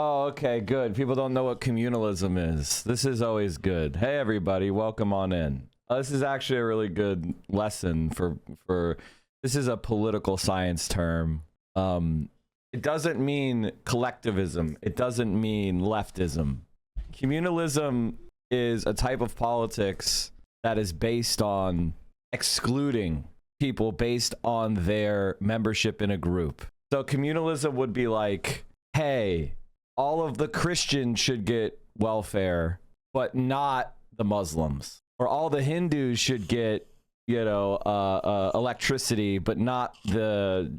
Oh, okay, good. People don't know what communalism is. This is always good. Hey, everybody, welcome on in. This is actually a really good lesson for this is a political science term. It doesn't mean collectivism. It doesn't mean leftism. Communalism is a type of politics that is based on excluding people based on their membership in a group. So communalism would be like, hey, all of the Christians should get welfare, but not the Muslims. Or all the Hindus should get, you know, electricity, but not the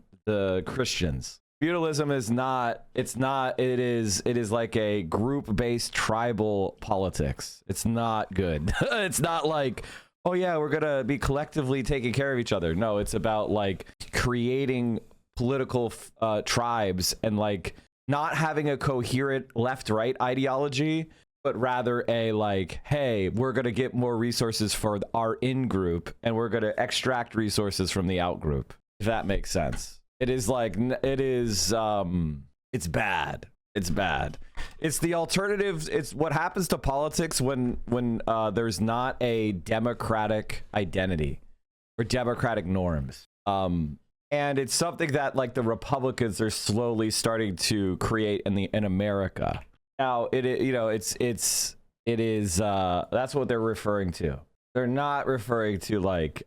Christians. Feudalism is not, it is like a group-based tribal politics. It's not good. It's not like, oh yeah, we're gonna be collectively taking care of each other. No, it's about like creating political tribes and like not having a coherent left-right ideology, but rather a like, hey, we're going to get more resources for our in-group and we're going to extract resources from the out-group, if that makes sense. It is like, it's bad. It's bad. It's the alternative. It's what happens to politics when there's not a democratic identity or democratic norms. And it's something that like the Republicans are slowly starting to create in America. Now it you know it is that's what they're referring to. They're not referring to like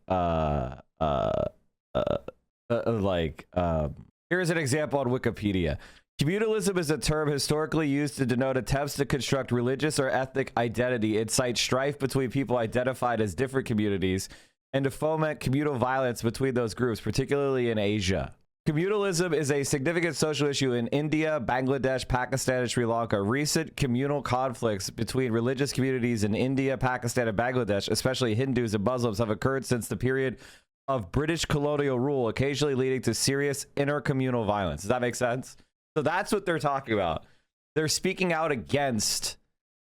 here's an example on Wikipedia. Communalism is a term historically used to denote attempts to construct religious or ethnic identity, incite strife between people identified as different communities, and to foment communal violence between those groups, particularly in Asia. Communalism is a significant social issue in India, Bangladesh, Pakistan, and Sri Lanka. Recent communal conflicts between religious communities in India, Pakistan, and Bangladesh, especially Hindus and Muslims, have occurred since the period of British colonial rule, occasionally leading to serious intercommunal violence. Does that make sense? So that's what they're talking about. They're speaking out against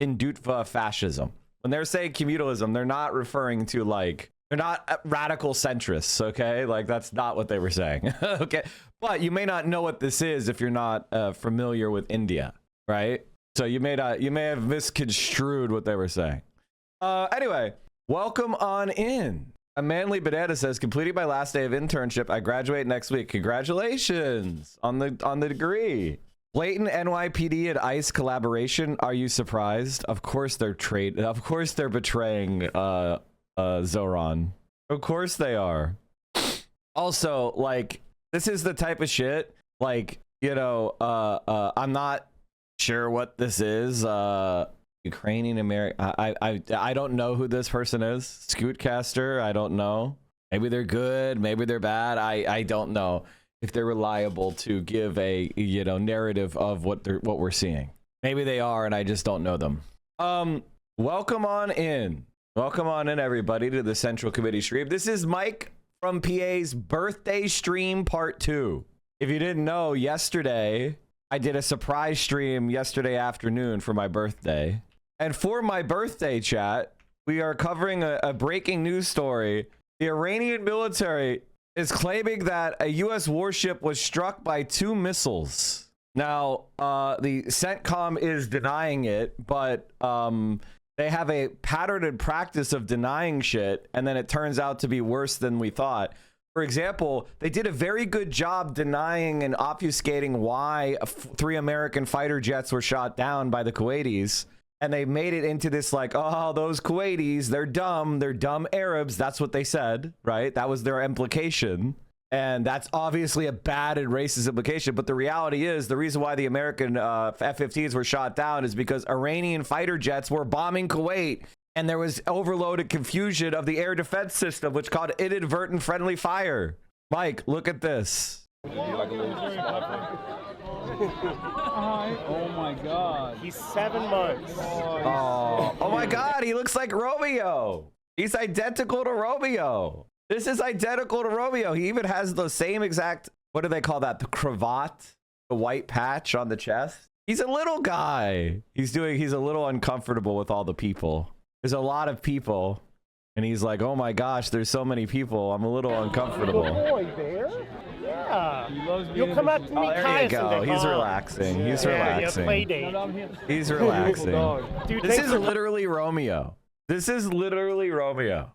Hindutva fascism. When they're saying communalism, they're not referring to like, they're not radical centrists, okay? Like, that's not what they were saying, okay? But you may not know what this is if you're not familiar with India, right? So you may have misconstrued what they were saying. Anyway, welcome on in. A Manly Banana says, completing my last day of internship. I graduate next week. Congratulations on the degree. Blatant NYPD and ICE collaboration. Are you surprised? Of course they're Of course they're betraying Zoran. Of course they are. Also, like, this is the type of shit, like, you know, I'm not sure what this is. Ukrainian American. I don't know who this person is. Scootcaster. I don't know. Maybe they're good. Maybe they're bad. I don't know if they're reliable to give a, you know, narrative of what we're seeing. Maybe they are, and I just don't know them. Welcome on in. Welcome on in, everybody, to the Central Committee stream. This is Mike from PA's birthday stream part 2. If you didn't know, yesterday I did a surprise stream yesterday afternoon for my birthday. And for my birthday, chat, we are covering a breaking news story. The Iranian military is claiming that a U.S. warship was struck by 2 missiles. Now, the CENTCOM is denying it, but they have a pattern and practice of denying shit, and then it turns out to be worse than we thought. For example, they did a very good job denying and obfuscating why 3 American fighter jets were shot down by the Kuwaitis. And they made it into this like, oh, those Kuwaitis, they're dumb Arabs. That's what they said, right? That was their implication. And that's obviously a bad and racist implication. But the reality is the reason why the American F-15s were shot down is because Iranian fighter jets were bombing Kuwait. And there was overloaded confusion of the air defense system, which caused inadvertent friendly fire. Mike, look at this. Oh my God. He's 7 months. Oh my God, he looks like Romeo. He's identical to Romeo. This is identical to Romeo. He even has the same exact, what do they call that? The cravat, the white patch on the chest. He's a little guy. He's a little uncomfortable with all the people. There's a lot of people. And he's like, oh my gosh, there's so many people. I'm a little uncomfortable. Little boy there? Yeah. You'll come up to me, There you go. He's relaxing. He's relaxing. Play date. He's relaxing. Dude, This is literally Romeo. This is literally Romeo.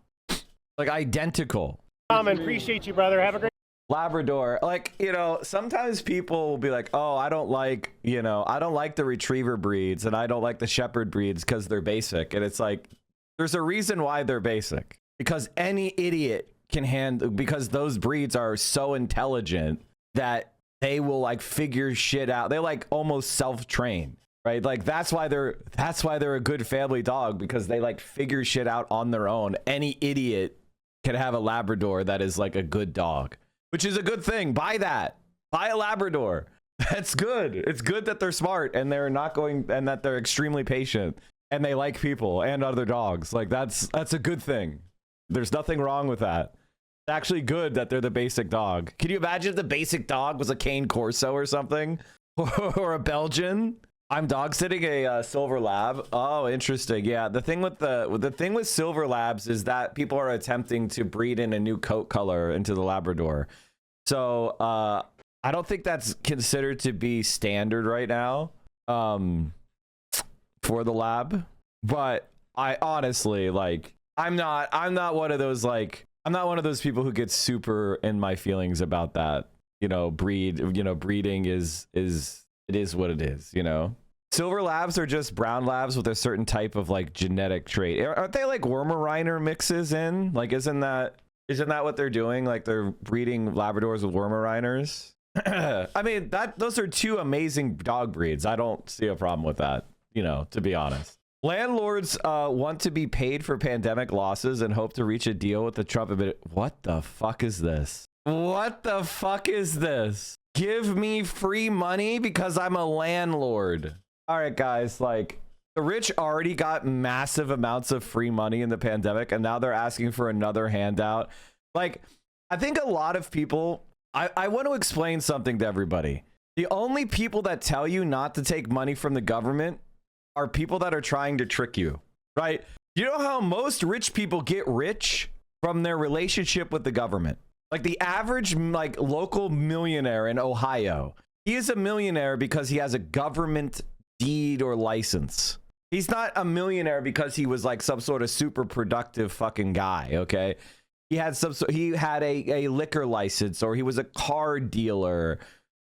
Like identical. Appreciate you, brother. Have a great Labrador. Like, you know, sometimes people will be like, oh, I don't like, you know, I don't like the retriever breeds and I don't like the shepherd breeds because they're basic. And it's like, there's a reason why they're basic. Because any idiot can handle, because those breeds are so intelligent that they will like figure shit out. They like almost self-train, right? Like that's why they're a good family dog, because they like figure shit out on their own. Any idiot can have a Labrador that is like a good dog, which is a good thing. Buy that. Buy a Labrador. That's good. It's good that they're smart and they're not going, and that they're extremely patient and they like people and other dogs. Like that's a good thing. There's nothing wrong with that. It's actually good that they're the basic dog. Can you imagine if the basic dog was a Cane Corso or something? Or a Belgian? I'm dog sitting a silver lab. Oh, interesting. Yeah, the thing with silver labs is that people are attempting to breed in a new coat color into the Labrador. So I don't think that's considered to be standard right now for the lab. But I honestly, like, I'm not one of those, like, I'm not one of those people who gets super in my feelings about that. You know, breeding is it is what it is, you know. Silver labs are just brown labs with a certain type of like genetic trait. Aren't they like Weimaraner mixes in? Like, isn't that what they're doing? Like they're breeding Labradors with Weimaraners. I mean, those are two amazing dog breeds. I don't see a problem with that, you know, to be honest. Landlords want to be paid for pandemic losses and hope to reach a deal with the Trump admin. What the fuck is this? What the fuck is this? Give me free money because I'm a landlord. All right, guys, like the rich already got massive amounts of free money in the pandemic, and now they're asking for another handout. Like, I think a lot of people, I want to explain something to everybody. The only people that tell you not to take money from the government are people that are trying to trick you, right? You know how most rich people get rich? From their relationship with the government. Like the average like local millionaire in Ohio, he is a millionaire because he has a government deed or license. He's not a millionaire because he was like some sort of super productive fucking guy, okay? He had a liquor license, or he was a car dealer,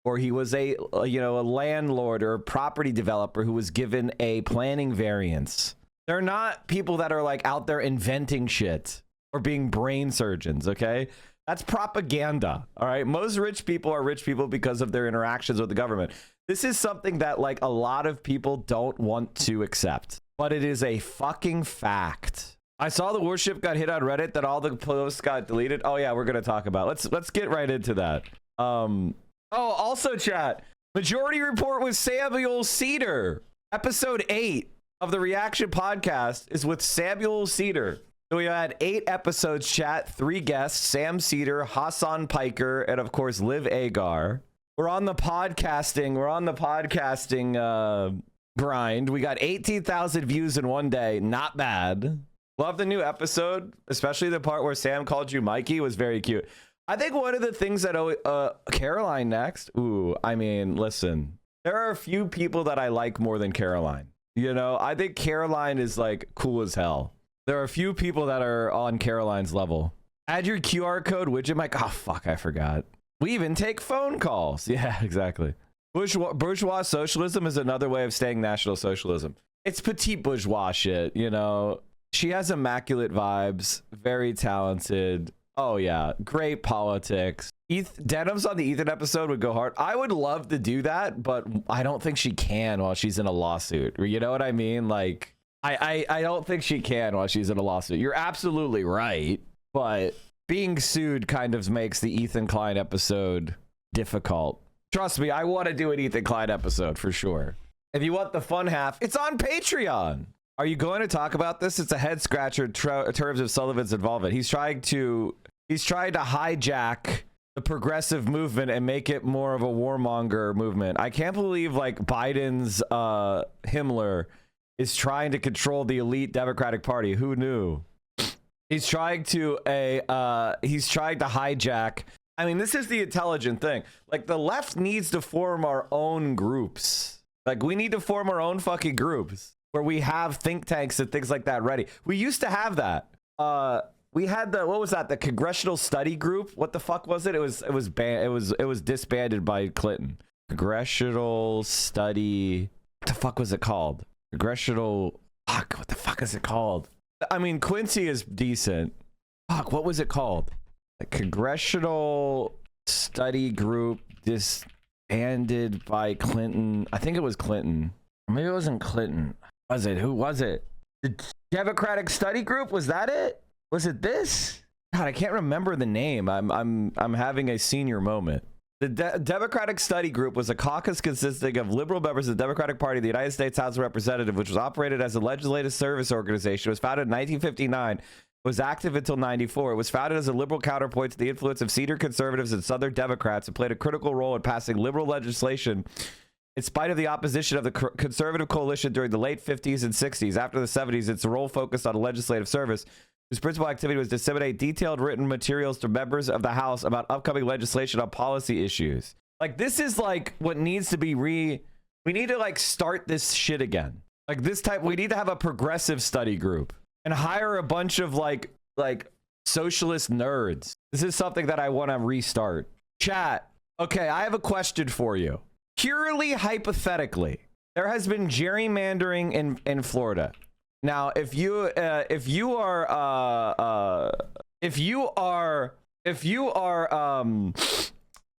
or he was a landlord or a property developer who was given a planning variance. They're not people that are like out there inventing shit or being brain surgeons, okay? That's propaganda, all right? Most rich people are rich people because of their interactions with the government. This is something that like a lot of people don't want to accept, but it is a fucking fact. I saw the Warship got hit on Reddit, that all the posts got deleted. Oh yeah, we're gonna talk about it. Let's get right into that. Oh, also chat, Majority Report with Samuel SEDER. Episode 8 of the Reaction Podcast is with Samuel SEDER. So we had 8 episodes, chat, 3 guests, Sam SEDER, Hassan Piker, and of course, Liv Agar. We're on the podcasting grind. We got 18,000 views in one day. Not bad. Love the new episode, especially the part where Sam called you Mikey. Was very cute. I think one of the things that Caroline next. Ooh, I mean, listen, there are a few people that I like more than Caroline. You know, I think Caroline is like cool as hell. There are a few people that are on Caroline's level. Add your QR code widget, Mike. Oh, fuck, I forgot. We even take phone calls. Yeah, exactly. Bourgeois socialism is another way of saying National Socialism. It's petite bourgeois shit, you know. She has immaculate vibes, very talented. Oh, yeah, great politics. Denim's on the Ethan episode would go hard. I would love to do that, but I don't think she can while she's in a lawsuit. You know what I mean? Like, I don't think she can while she's in a lawsuit. You're absolutely right, but being sued kind of makes the Ethan Klein episode difficult. Trust me, I want to do an Ethan Klein episode for sure. If you want the fun half, it's on Patreon. Are you going to talk about this? It's a head scratcher in terms of Sullivan's involvement. He's trying to hijack the progressive movement and make it more of a warmonger movement. I can't believe like Biden's Himmler is trying to control the elite Democratic Party. Who knew? He's trying to hijack I mean, this is the intelligent thing. Like, the left needs to form our own groups. Like, we need to form our own fucking groups where we have think tanks and things like that ready. We used to have that. We had the, what was that? The Congressional Study Group. What the fuck was it? It was disbanded by Clinton. Congressional Study. What the fuck was it called? Congressional. Fuck. What the fuck is it called? I mean, Quincy is decent. Fuck. What was it called? The Congressional Study Group disbanded by Clinton. I think it was Clinton. Or maybe it wasn't Clinton. Was it? Who was it? The Democratic Study Group? Was that it? Was it this? God, I can't remember the name. I'm having a senior moment. The Democratic Study Group was a caucus consisting of liberal members of the Democratic Party of the United States House of Representatives, which was operated as a legislative service organization. It was founded in 1959. Was active until 94. It was founded as a liberal counterpoint to the influence of SEDER conservatives and Southern Democrats and played a critical role in passing liberal legislation in spite of the opposition of the conservative coalition during the late 50s and 60s. After the 70s, its role focused on legislative service, whose principal activity was to disseminate detailed written materials to members of the House about upcoming legislation on policy issues. Like, this is like what needs to be we need to like start this shit again. Like this type, we need to have a progressive study group and hire a bunch of like socialist nerds. This is something that I want to restart. Chat. Okay, I have a question for you. Purely hypothetically, there has been gerrymandering in Florida. Now, if you are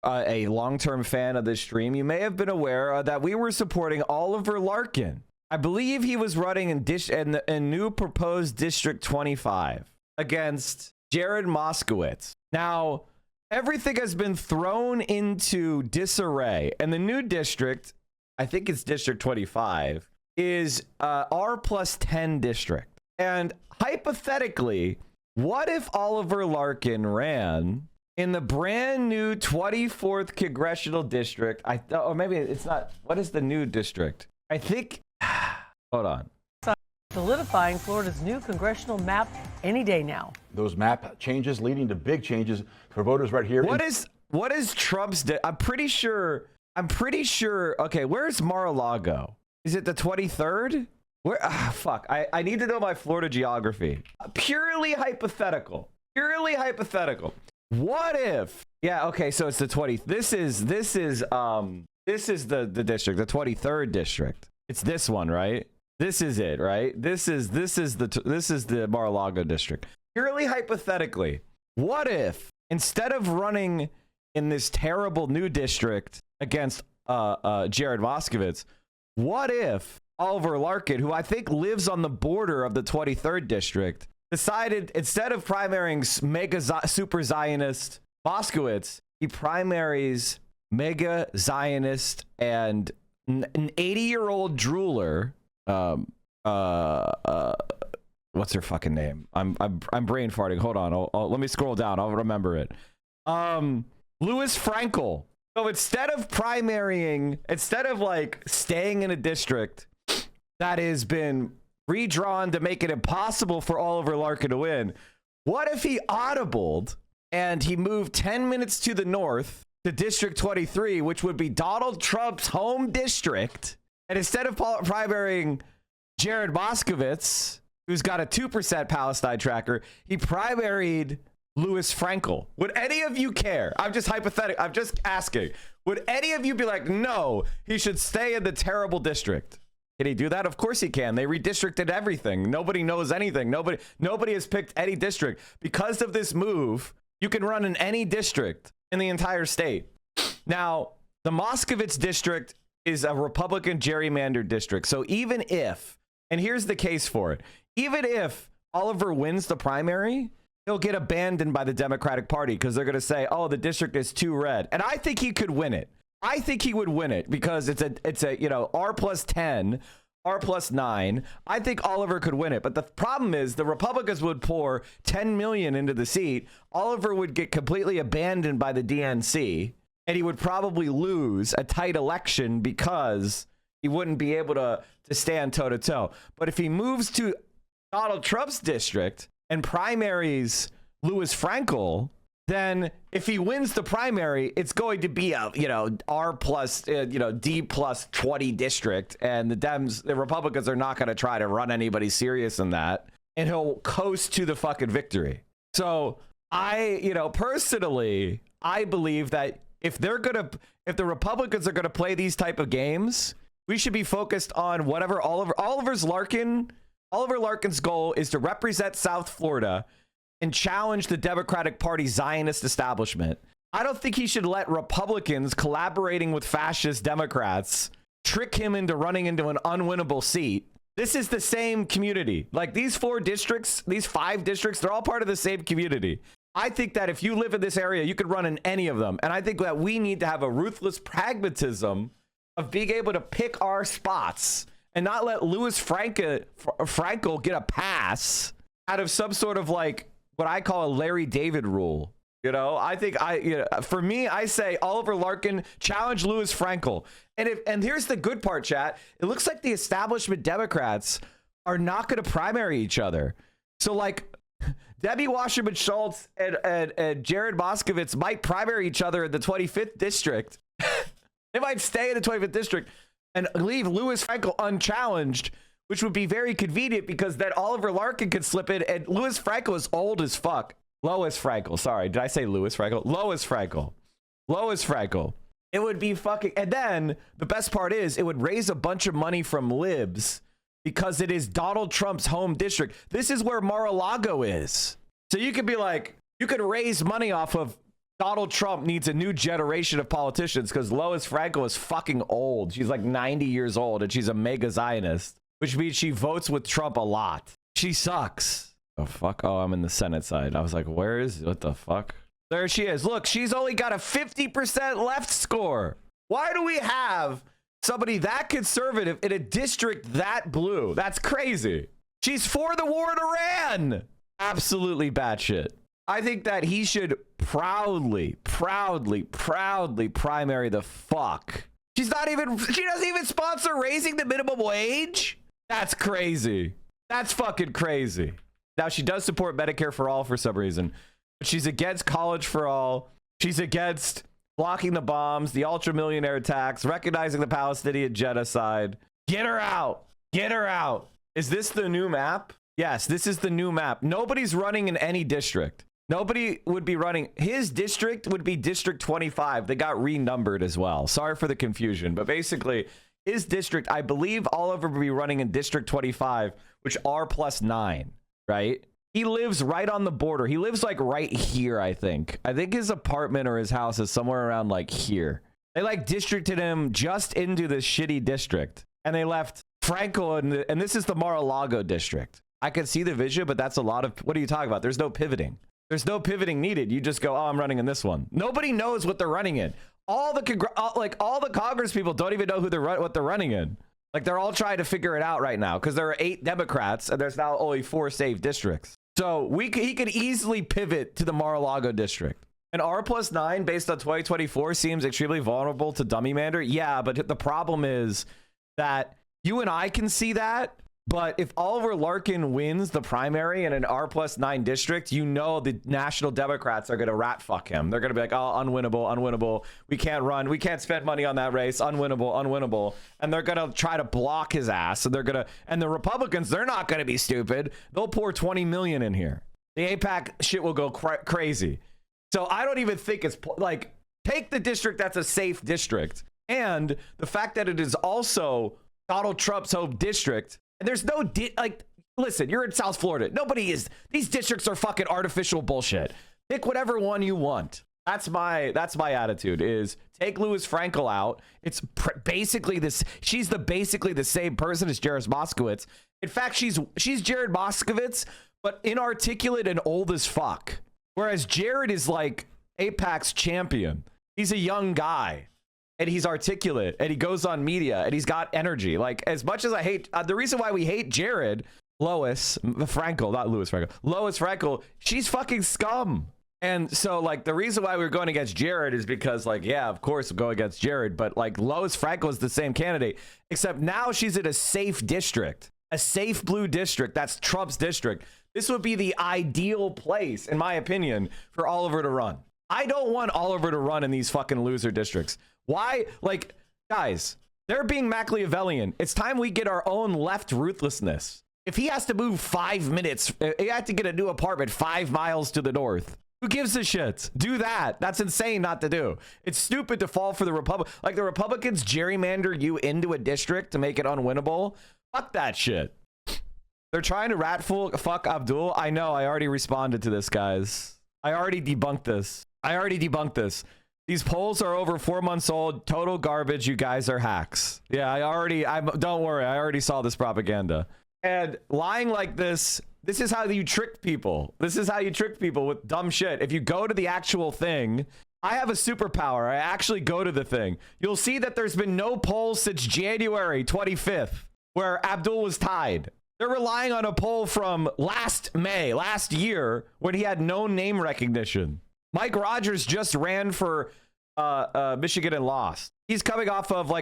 a long-term fan of this stream, you may have been aware that we were supporting Oliver Larkin. I believe he was running in new proposed District 25 against Jared Moskowitz. Now, everything has been thrown into disarray, and the new district, I think it's District 25, is R+10 district. And hypothetically, what if Oliver Larkin ran in the brand new 24th congressional district? Or maybe it's not. What is the new district? I think. Hold on. Solidifying Florida's new congressional map any day now. Those map changes leading to big changes for voters right here. What is Trump's? I'm pretty sure. Okay, where's Mar-a-Lago? Is it the 23rd? Where? Fuck. I need to know my Florida geography. Purely hypothetical. Purely hypothetical. What if? Yeah. Okay. So it's the 20th. This is the district, the 23rd district. It's this one, right? This is it, right? This is the Mar-a-Lago district. Purely hypothetically, what if instead of running in this terrible new district against Jared Moskowitz, what if Oliver Larkin, who I think lives on the border of the 23rd district, decided instead of primarying mega super Zionist Moskowitz, he primaries mega Zionist and an 80-year-old drooler. What's her fucking name? I'm brain farting. Hold on. Let me scroll down. I'll remember it. Louis Frankel. So instead of like staying in a district that has been redrawn to make it impossible for Oliver Larkin to win, what if he audibled and he moved 10 minutes to the north to District 23, which would be Donald Trump's home district, and instead of primarying Jared Moskowitz, who's got a 2% Palestine tracker, he primaried Louis Frankel. Would any of you care? I'm just hypothetical. I'm just asking. Would any of you be like, no, he should stay in the terrible district? Can he do that? Of course he can. They redistricted everything. Nobody knows anything. Nobody has picked any district. Because of this move, you can run in any district in the entire state. Now, the Moskowitz district is a Republican gerrymandered district. So even if, and here's the case for it, even if Oliver wins the primary, he'll get abandoned by the Democratic Party because they're going to say, oh, the district is too red. And I think he could win it. I think he would win it because it's a R+10, R+9. I think Oliver could win it. But the problem is the Republicans would pour 10 million into the seat. Oliver would get completely abandoned by the DNC, and he would probably lose a tight election because he wouldn't be able to stand toe to toe. But if he moves to Donald Trump's district and primaries Louis Frankel, then if he wins the primary, it's going to be a, R plus, D plus 20 district. And the Republicans are not going to try to run anybody serious in that. And he'll coast to the fucking victory. So personally, I believe that if the Republicans are going to play these type of games, we should be focused on whatever Oliver Larkin's goal is to represent South Florida and challenge the Democratic Party Zionist establishment. I don't think he should let Republicans collaborating with fascist Democrats trick him into running into an unwinnable seat. This is the same community. Like these 5 districts, they're all part of the same community. I think that if you live in this area, you could run in any of them. And I think that we need to have a ruthless pragmatism of being able to pick our spots and not let Louis Frankel get a pass out of some sort of like what I call a Larry David rule. I think for me, I say Oliver Larkin challenge Louis Frankel. And here's the good part, chat. It looks like the establishment Democrats are not going to primary each other. So like Debbie Wasserman Schultz and Jared Moskowitz might primary each other in the 25th district. They might stay in the 25th district and leave Louis Frankel unchallenged, which would be very convenient because then Oliver Larkin could slip in, and Louis Frankel is old as fuck. Lois Frankel. Sorry, did I say Louis Frankel? Lois Frankel. Lois Frankel. It would be fucking... And then the best part is it would raise a bunch of money from libs because it is Donald Trump's home district. This is where Mar-a-Lago is. So you could be like, you could raise money off of Donald Trump needs a new generation of politicians because Lois Frankel is fucking old. She's like 90 years old and she's a mega Zionist, which means she votes with Trump a lot. She sucks. Oh, fuck. Oh, I'm in the Senate side. I was like, what the fuck? There she is. Look, she's only got a 50% left score. Why do we have somebody that conservative in a district that blue? That's crazy. She's for the war in Iran. Absolutely batshit. I think that he should proudly primary the fuck. She doesn't even sponsor raising the minimum wage? That's crazy. That's fucking crazy. Now, she does support Medicare for all for some reason, but she's against college for all. She's against blocking the bombs, the ultra-millionaire tax, recognizing the Palestinian genocide. Get her out. Get her out. Is this the new map? Yes, this is the new map. Nobody's running in any district. Nobody would be running. His district would be District 25. They got renumbered as well. Sorry for the confusion, but basically his district, I believe Oliver would be running in District 25, which R+9. Right? He lives right on the border. He lives like right here, I think. I think his apartment or his house is somewhere around like here. They like districted him just into this shitty district. And they left Frankel, and this is the Mar-a-Lago district. I can see the vision, but that's a lot of... What are you talking about? There's no pivoting. There's no pivoting needed. You just go, oh, I'm running in this one. Nobody knows what they're running in. All the Congress people don't even know what they're running in. Like, they're all trying to figure it out right now because there are 8 Democrats and there's now only 4 safe districts. So he could easily pivot to the Mar-a-Lago district. An R+9 based on 2024 seems extremely vulnerable to dummy mander. Yeah, but the problem is that you and I can see that. But if Oliver Larkin wins the primary in an R+9 district, you know the National Democrats are going to rat fuck him. They're going to be like, oh, unwinnable. We can't run. We can't spend money on that race. Unwinnable. And they're going to try to block his ass. And and the Republicans, they're not going to be stupid. They'll pour 20 million in here. The AIPAC shit will go crazy. So I don't even think it's like, take the district that's a safe district. And the fact that it is also Donald Trump's home district. And there's no listen, you're in South Florida. These districts are fucking artificial bullshit. Pick whatever one you want. That's my attitude is take Louis Frankel out. It's basically this. She's basically the same person as Jared Moskowitz. In fact, she's Jared Moskowitz, but inarticulate and old as fuck. Whereas Jared is like AIPAC's champion. He's a young guy. And he's articulate, and he goes on media, and he's got energy. Like, as much as I hate, the reason why we hate Jared, Lois Frankel, not Louis Frankel, Lois Frankel, she's fucking scum. And so, like, the reason why we're going against Jared is because, like, yeah, of course we'll go against Jared, but, like, Lois Frankel is the same candidate, except now she's in a safe district. a safe blue district, that's Trump's district, this would be the ideal place, in my opinion, for Oliver to run. I don't want Oliver to run in these fucking loser districts. Why? Like, guys, they're being Machiavellian. It's time we get our own left ruthlessness. If he has to move 5 minutes, he had to get a new apartment 5 miles to the north. Who gives a shit? Do that. That's insane not to do. It's stupid to fall for the Republic. Like, the Republicans gerrymander you into a district to make it unwinnable. Fuck that shit. They're trying to fuck Abdul. I know. I already responded to this, guys. I already debunked this. These polls are over 4 months old. Total garbage. You guys are hacks. Yeah, don't worry. I already saw this propaganda. And lying like this is how you trick people. This is how you trick people with dumb shit. If you go to the actual thing, I have a superpower. I actually go to the thing. You'll see that there's been no polls since January 25th where Abdul was tied. They're relying on a poll from last year, when he had no name recognition. Mike Rogers just ran for Michigan and lost. He's coming off of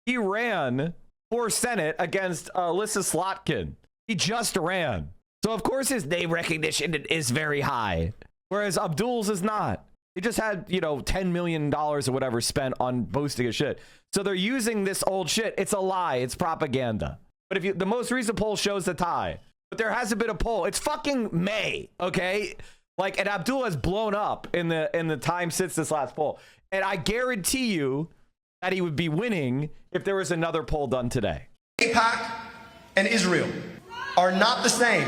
he ran for Senate against Alyssa Slotkin. He just ran. So of course his name recognition is very high, whereas Abdul's is not. He just had, $10 million or whatever spent on boasting his shit. So they're using this old shit. It's a lie. It's propaganda. But if the most recent poll shows the tie, but there hasn't been a poll. It's fucking May, okay? And Abdul has blown up in the time since this last poll. And I guarantee you that he would be winning if there was another poll done today. AIPAC and Israel are not the same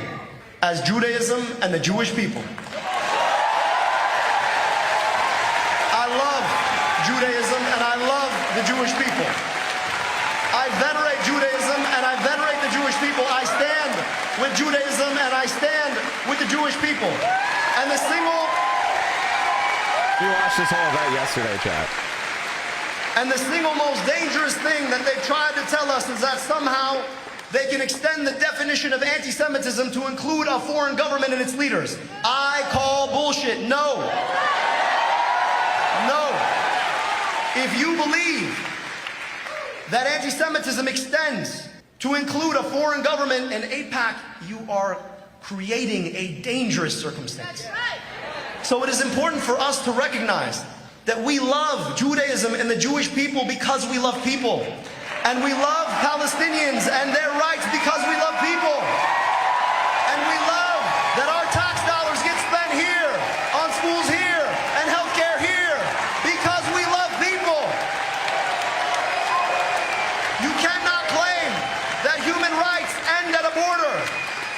as Judaism and the Jewish people. I love Judaism and I love the Jewish people. I venerate Judaism and I venerate the Jewish people. I stand with Judaism and I stand with the Jewish people. And the single... We watched this whole event yesterday, chat. And the single most dangerous thing that they've tried to tell us is that somehow they can extend the definition of anti-Semitism to include a foreign government and its leaders. I call bullshit. No. No. If you believe that anti-Semitism extends to include a foreign government and AIPAC, you are creating a dangerous circumstance. So it is important for us to recognize that we love Judaism and the Jewish people because we love people. And we love Palestinians and their rights because we love people. And we love that our tax dollars get spent here, on schools here, and healthcare here, because we love people. You cannot claim that human rights end at a border.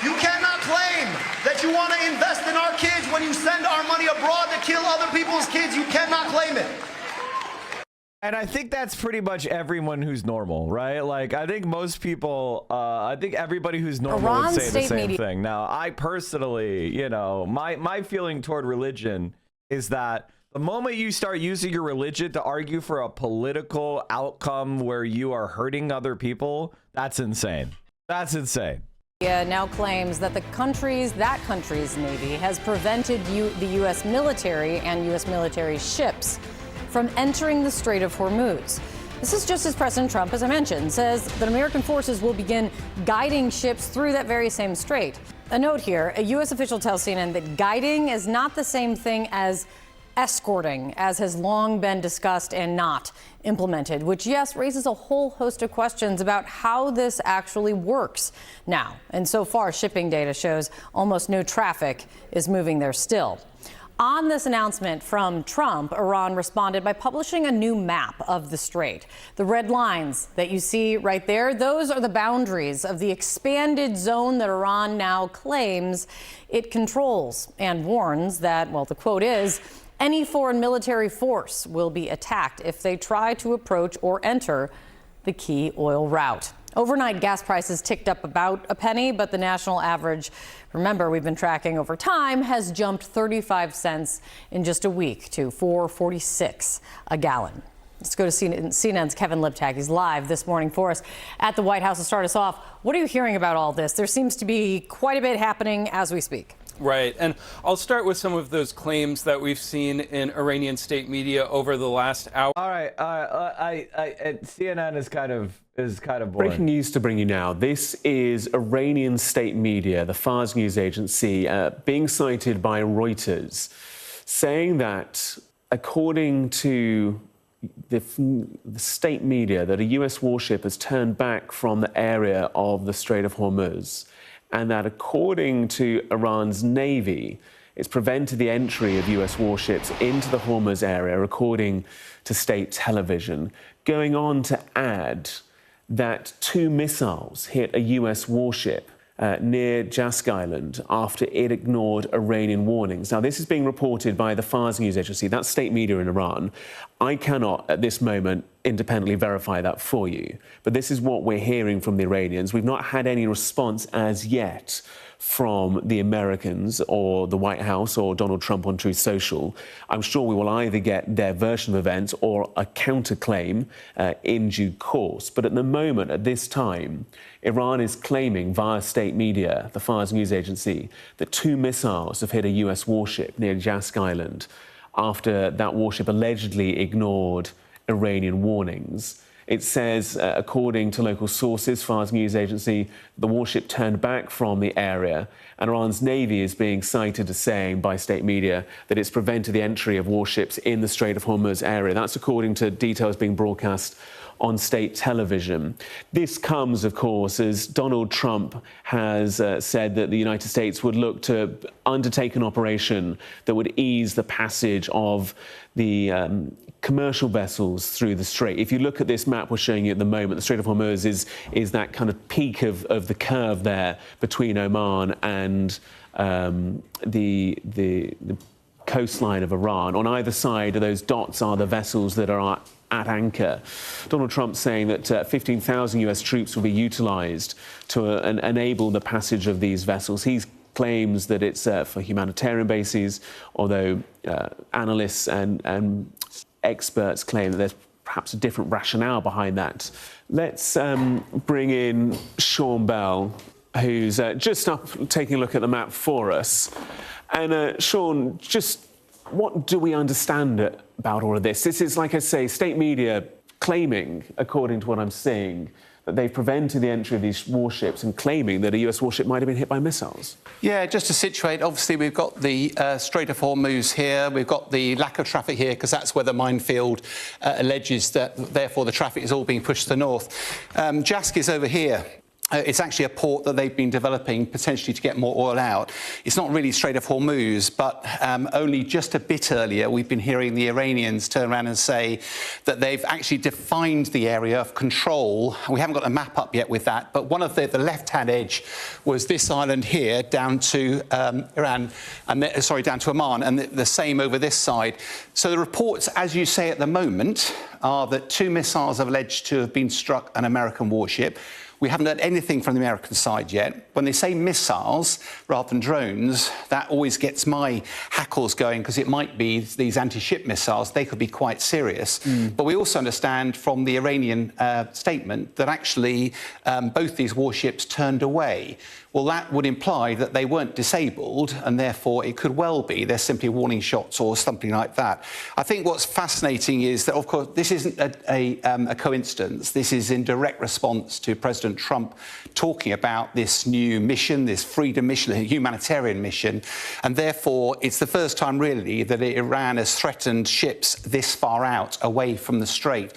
You cannot claim that you want to invest in our kids when you send our money abroad to kill other people's kids. You cannot claim it. And I think that's pretty much everyone who's normal, right? I think most people, I think everybody who's normal would say the same thing. Now, I personally, my feeling toward religion is that the moment you start using your religion to argue for a political outcome where you are hurting other people, that's insane. That's insane. Now claims that that country's Navy has prevented the U.S. military and U.S. military ships from entering the Strait of Hormuz. This is just as President Trump, as I mentioned, says that American forces will begin guiding ships through that very same strait. A note here, a U.S. official tells CNN that guiding is not the same thing as escorting, as has long been discussed and not implemented, which, yes, raises a whole host of questions about how this actually works now. And so far, shipping data shows almost no traffic is moving there still. On this announcement from Trump, Iran responded by publishing a new map of the strait. The red lines that you see right there, those are the boundaries of the expanded zone that Iran now claims it controls, and warns that, well, the quote is, any foreign military force will be attacked if they try to approach or enter the key oil route. Overnight gas prices ticked up about a penny, but the national average, remember, we've been tracking over time, has jumped 35 cents in just a week to $4.46 a gallon. Let's go to CNN's Kevin Liptak. He's live this morning for us at the White House to start us off. What are you hearing about all this? There seems to be quite a bit happening as we speak. Right. And I'll start with some of those claims that we've seen in Iranian state media over the last hour. All right. CNN is kind of boring. Breaking news to bring you now. This is Iranian state media, the Fars news agency, being cited by Reuters, saying that according to the state media, that a US warship has turned back from the area of the Strait of Hormuz, and that according to Iran's Navy, it's prevented the entry of US warships into the Hormuz area, according to state television, going on to add that 2 missiles hit a US warship near Jask Island after it ignored Iranian warnings. Now, this is being reported by the Fars news agency. That's state media in Iran. I cannot, at this moment, independently verify that for you. But this is what we're hearing from the Iranians. We've not had any response as yet from the Americans or the White House or Donald Trump on Truth Social. I'm sure we will either get their version of events or a counterclaim in due course. But at the moment, at this time, Iran is claiming via state media, the Fars news agency, that 2 missiles have hit a US warship near Jask Island after that warship allegedly ignored Iranian warnings. It says, according to local sources, Fars news agency, the warship turned back from the area, and Iran's Navy is being cited as saying by state media that it's prevented the entry of warships in the Strait of Hormuz area. That's according to details being broadcast on state television. This comes, of course, as Donald Trump has said that the United States would look to undertake an operation that would ease the passage of the commercial vessels through the strait. If you look at this map we're showing you at the moment, the Strait of Hormuz is that kind of peak of the curve there between Oman and the coastline of Iran. On either side of those dots are the vessels that are at anchor. Donald Trump saying that 15,000 US troops will be utilized to enable the passage of these vessels. He claims that it's for humanitarian bases, although analysts and experts claim that there's perhaps a different rationale behind that. Let's bring in Sean Bell, who's just up taking a look at the map for us. And Sean, just what do we understand about all of this? This is, like I say, state media claiming, according to what I'm seeing, that they've prevented the entry of these warships and claiming that a US warship might have been hit by missiles. Yeah, just to situate, obviously we've got the Strait of Hormuz here, we've got the lack of traffic here because that's where the minefield alleges that therefore the traffic is all being pushed to the north. Jask is over here. It's actually a port that they've been developing potentially to get more oil out. It's not really Strait of Hormuz, but only just a bit earlier we've been hearing the Iranians turn around and say that they've actually defined the area of control. We haven't got a map up yet with that, but one of the left-hand edge was this island here down to Iran, and down to Oman, and the same over this side. So the reports, as you say at the moment, are that 2 missiles have alleged to have been struck an American warship. We haven't heard anything from the American side yet. When they say missiles rather than drones, that always gets my hackles going because it might be these anti-ship missiles. They could be quite serious. But we also understand from the Iranian statement that actually both these warships turned away. Well, that would imply that they weren't disabled, and therefore it could well be they're simply warning shots or something like that. I think what's fascinating is that, of course, this isn't a coincidence. This is in direct response to President Trump talking about this new mission, this freedom mission, a humanitarian mission, and therefore it's the first time really that Iran has threatened ships this far out away from the strait.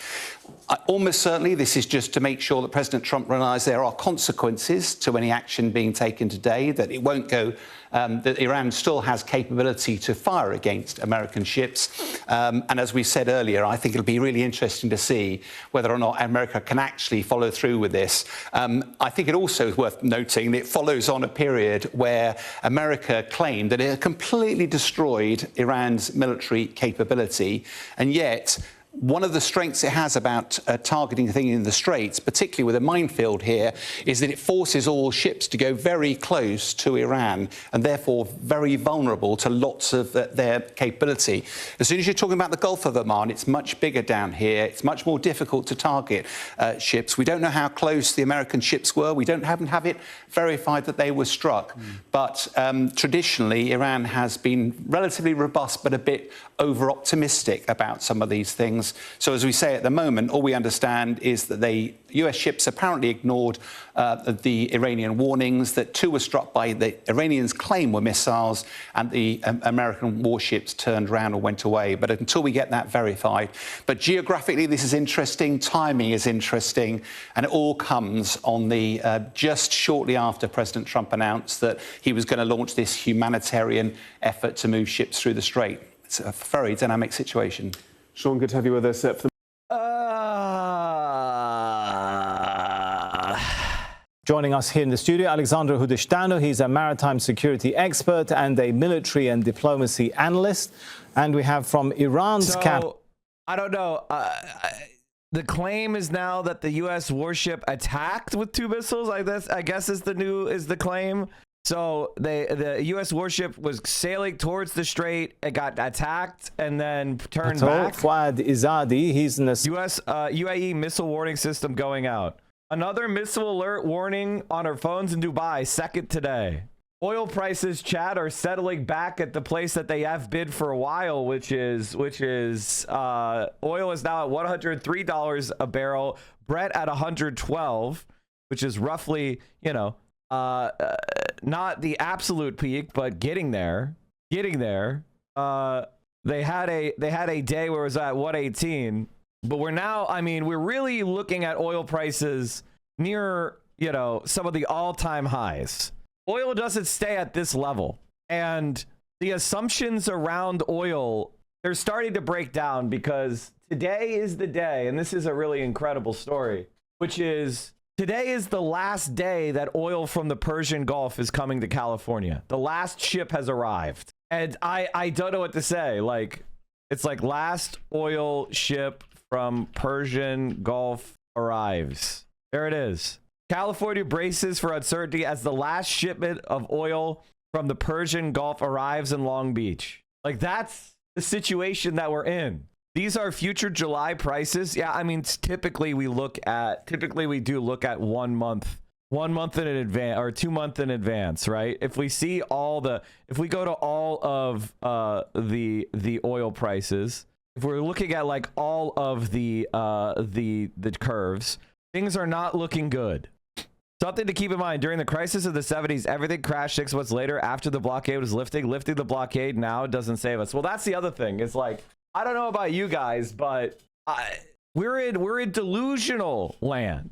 Almost certainly this is just to make sure that President Trump realises there are consequences to any action being taken today, that it won't go, that Iran still has capability to fire against American ships. And as we said earlier, I think it'll be really interesting to see whether or not America can actually follow through with this. I think it also is worth noting that it follows on a period where America claimed that it had completely destroyed Iran's military capability, and yet one of the strengths it has about targeting things in the Straits, particularly with a minefield here, is that it forces all ships to go very close to Iran and therefore very vulnerable to lots of their capability. As soon as you're talking about the Gulf of Oman, it's much bigger down here. It's much more difficult to target ships. We don't know how close the American ships were. We haven't have it verified that they were struck. But traditionally, Iran has been relatively robust but a bit over-optimistic about some of these things. So as we say at the moment, all we understand is that the US ships apparently ignored the Iranian warnings, that 2 were struck by the Iranians claim were missiles, and the American warships turned around or went away. But until we get that verified. But geographically, this is interesting. Timing is interesting. And it all comes on the just shortly after President Trump announced that he was going to launch this humanitarian effort to move ships through the Strait. It's a very dynamic situation. Sean, good to have you with us. Joining us here in the studio, Alexander Hudishtano. He's a maritime security expert and a military and diplomacy analyst. And we have from Iran's I don't know. The claim is now that the U.S. warship attacked with 2 missiles. I guess is the claim. So the U.S. warship was sailing towards the Strait. It got attacked and then turned back. Fuad Izadi, he's in the U.S. UAE missile warning system going out. Another missile alert warning on our phones in Dubai, second today. Oil prices, Chad, are settling back at the place that they have been for a while, which is oil is now at $103 a barrel, Brent at 112, which is roughly, not the absolute peak, but getting there. They had a day where it was at 118, but we're now, we're really looking at oil prices near, some of the all-time highs. Oil doesn't stay at this level, and the assumptions around oil, they're starting to break down, because today is the day, and this is a really incredible story, which is today is the last day that oil from the Persian Gulf is coming to California. The last ship has arrived. And I don't know what to say. It's like last oil ship from Persian Gulf arrives. There it is. California braces for uncertainty as the last shipment of oil from the Persian Gulf arrives in Long Beach. That's the situation that we're in. These are future July prices. Yeah, typically we do look at 1 month in advance, or 2 months in advance, right? If we go to all of the oil prices, if we're looking at all of the curves, things are not looking good. Something to keep in mind, during the crisis of the 70s, everything crashed 6 months later after the blockade was lifting. Lifting the blockade now doesn't save us. Well, that's the other thing. It's I don't know about you guys, but we're in delusional land.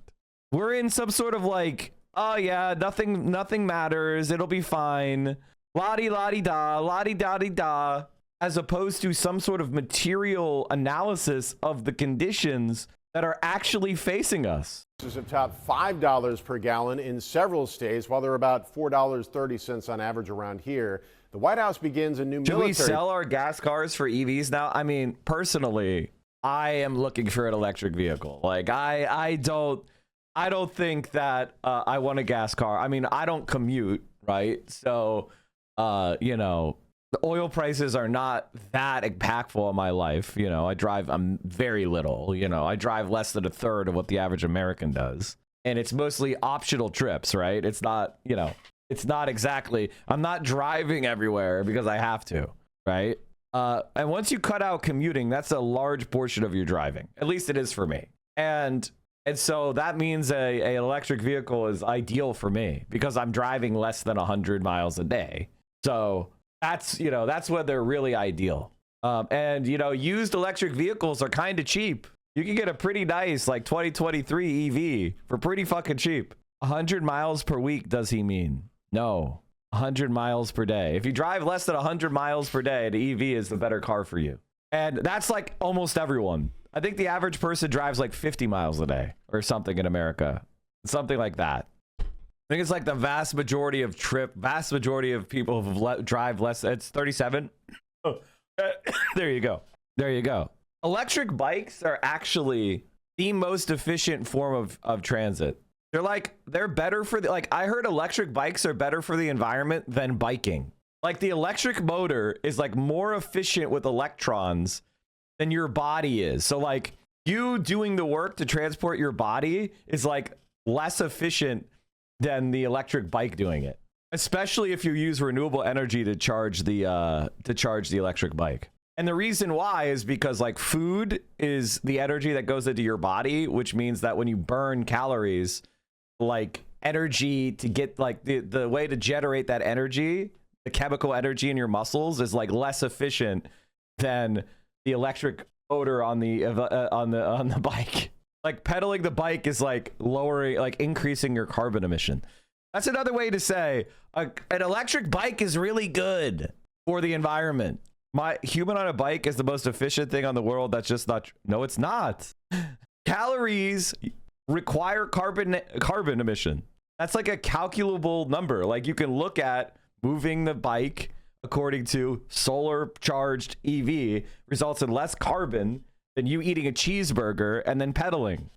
We're in some sort of oh yeah, nothing matters. It'll be fine. La-di-la-di-da, la-di-da-di-da, as opposed to some sort of material analysis of the conditions that are actually facing us. This is top $5 per gallon in several states, while they're about $4.30 on average around here. The White House begins a new military... Should we sell our gas cars for EVs now? Personally, I am looking for an electric vehicle. I don't think that I want a gas car. I don't commute, right? So, the oil prices are not that impactful in my life. I drive very little. I drive less than a third of what the average American does. And it's mostly optional trips, right? It's not, it's not exactly, I'm not driving everywhere because I have to, right? And once you cut out commuting, that's a large portion of your driving. At least it is for me. And so that means a electric vehicle is ideal for me because I'm driving less than 100 miles a day. So that's when they're really ideal. And used electric vehicles are kind of cheap. You can get a pretty nice 2023 EV for pretty fucking cheap. 100 miles per week, does he mean? No, 100 miles per day. If you drive less than 100 miles per day, the EV is the better car for you. And that's almost everyone. I think the average person drives 50 miles a day or something in America. Something like that. I think it's the vast majority of people who drive less. It's 37. Oh, there you go. electric bikes are actually the most efficient form of transit. They're better for the, like, I heard electric bikes are better for the environment than biking. Like, the electric motor is like more efficient with electrons than your body is. So like, you doing the work to transport your body is like less efficient than the electric bike doing it, especially if you use renewable energy to charge the electric bike. And the reason why is because like food is the energy that goes into your body, which means that when you burn calories, like energy to get like the way to generate that energy, the chemical energy in your muscles is like less efficient than the electric motor on the bike. Like pedaling the bike is like increasing your carbon emission. That's another way to say an electric bike is really good for the environment. My human on a bike is the most efficient thing on the world. That's just not. No, it's not. Calories require carbon emission. That's like a calculable number. Like you can look at moving the bike according to solar charged EV results in less carbon than you eating a cheeseburger and then pedaling.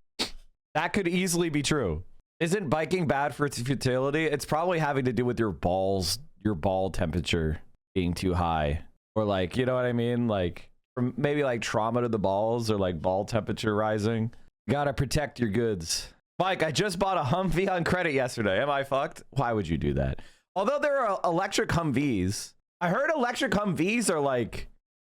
That could easily be true. Isn't biking bad for its futility? It's probably having to do with your ball temperature being too high, or like, you know what I mean? Like maybe like trauma to the balls or like ball temperature rising. Gotta protect your goods. Mike, I just bought a Humvee on credit yesterday. Am I fucked? Why would you do that? Although there are electric Humvees. I heard electric Humvees are like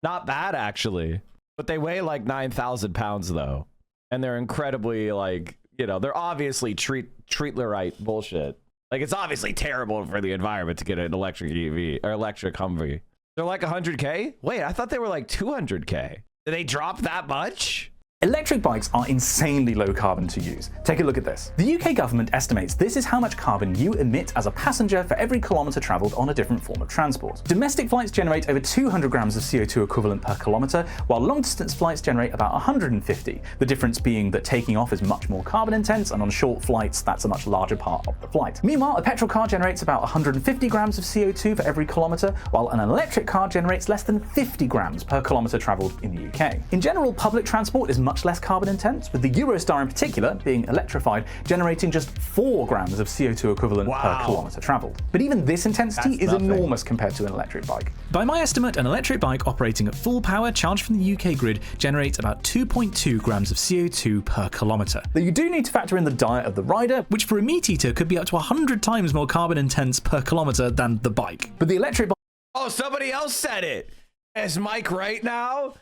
not bad actually, but they weigh like 9,000 pounds though. And they're incredibly like, you know, they're obviously treatlerite bullshit. Like it's obviously terrible for the environment to get an electric EV or electric Humvee. They're like 100K? Wait, I thought they were like 200K. Did they drop that much? Electric bikes are insanely low carbon to use. Take a look at this. The UK government estimates this is how much carbon you emit as a passenger for every kilometre travelled on a different form of transport. Domestic flights generate over 200 grams of CO2 equivalent per kilometre, while long-distance flights generate about 150, the difference being that taking off is much more carbon intense, and on short flights that's a much larger part of the flight. Meanwhile, a petrol car generates about 150 grams of CO2 for every kilometre, while an electric car generates less than 50 grams per kilometre travelled in the UK. In general, public transport is much less carbon intense, with the Eurostar in particular being electrified, generating just 4 grams of CO2 equivalent per kilometre travelled. But even this intensity is enormous compared to an electric bike. By my estimate, an electric bike operating at full power charged from the UK grid generates about 2.2 grams of CO2 per kilometre. Though you do need to factor in the diet of the rider, which for a meat eater could be up to 100 times more carbon intense per kilometre than the bike. But the electric bike... Oh, somebody else said it. Is Mike right now?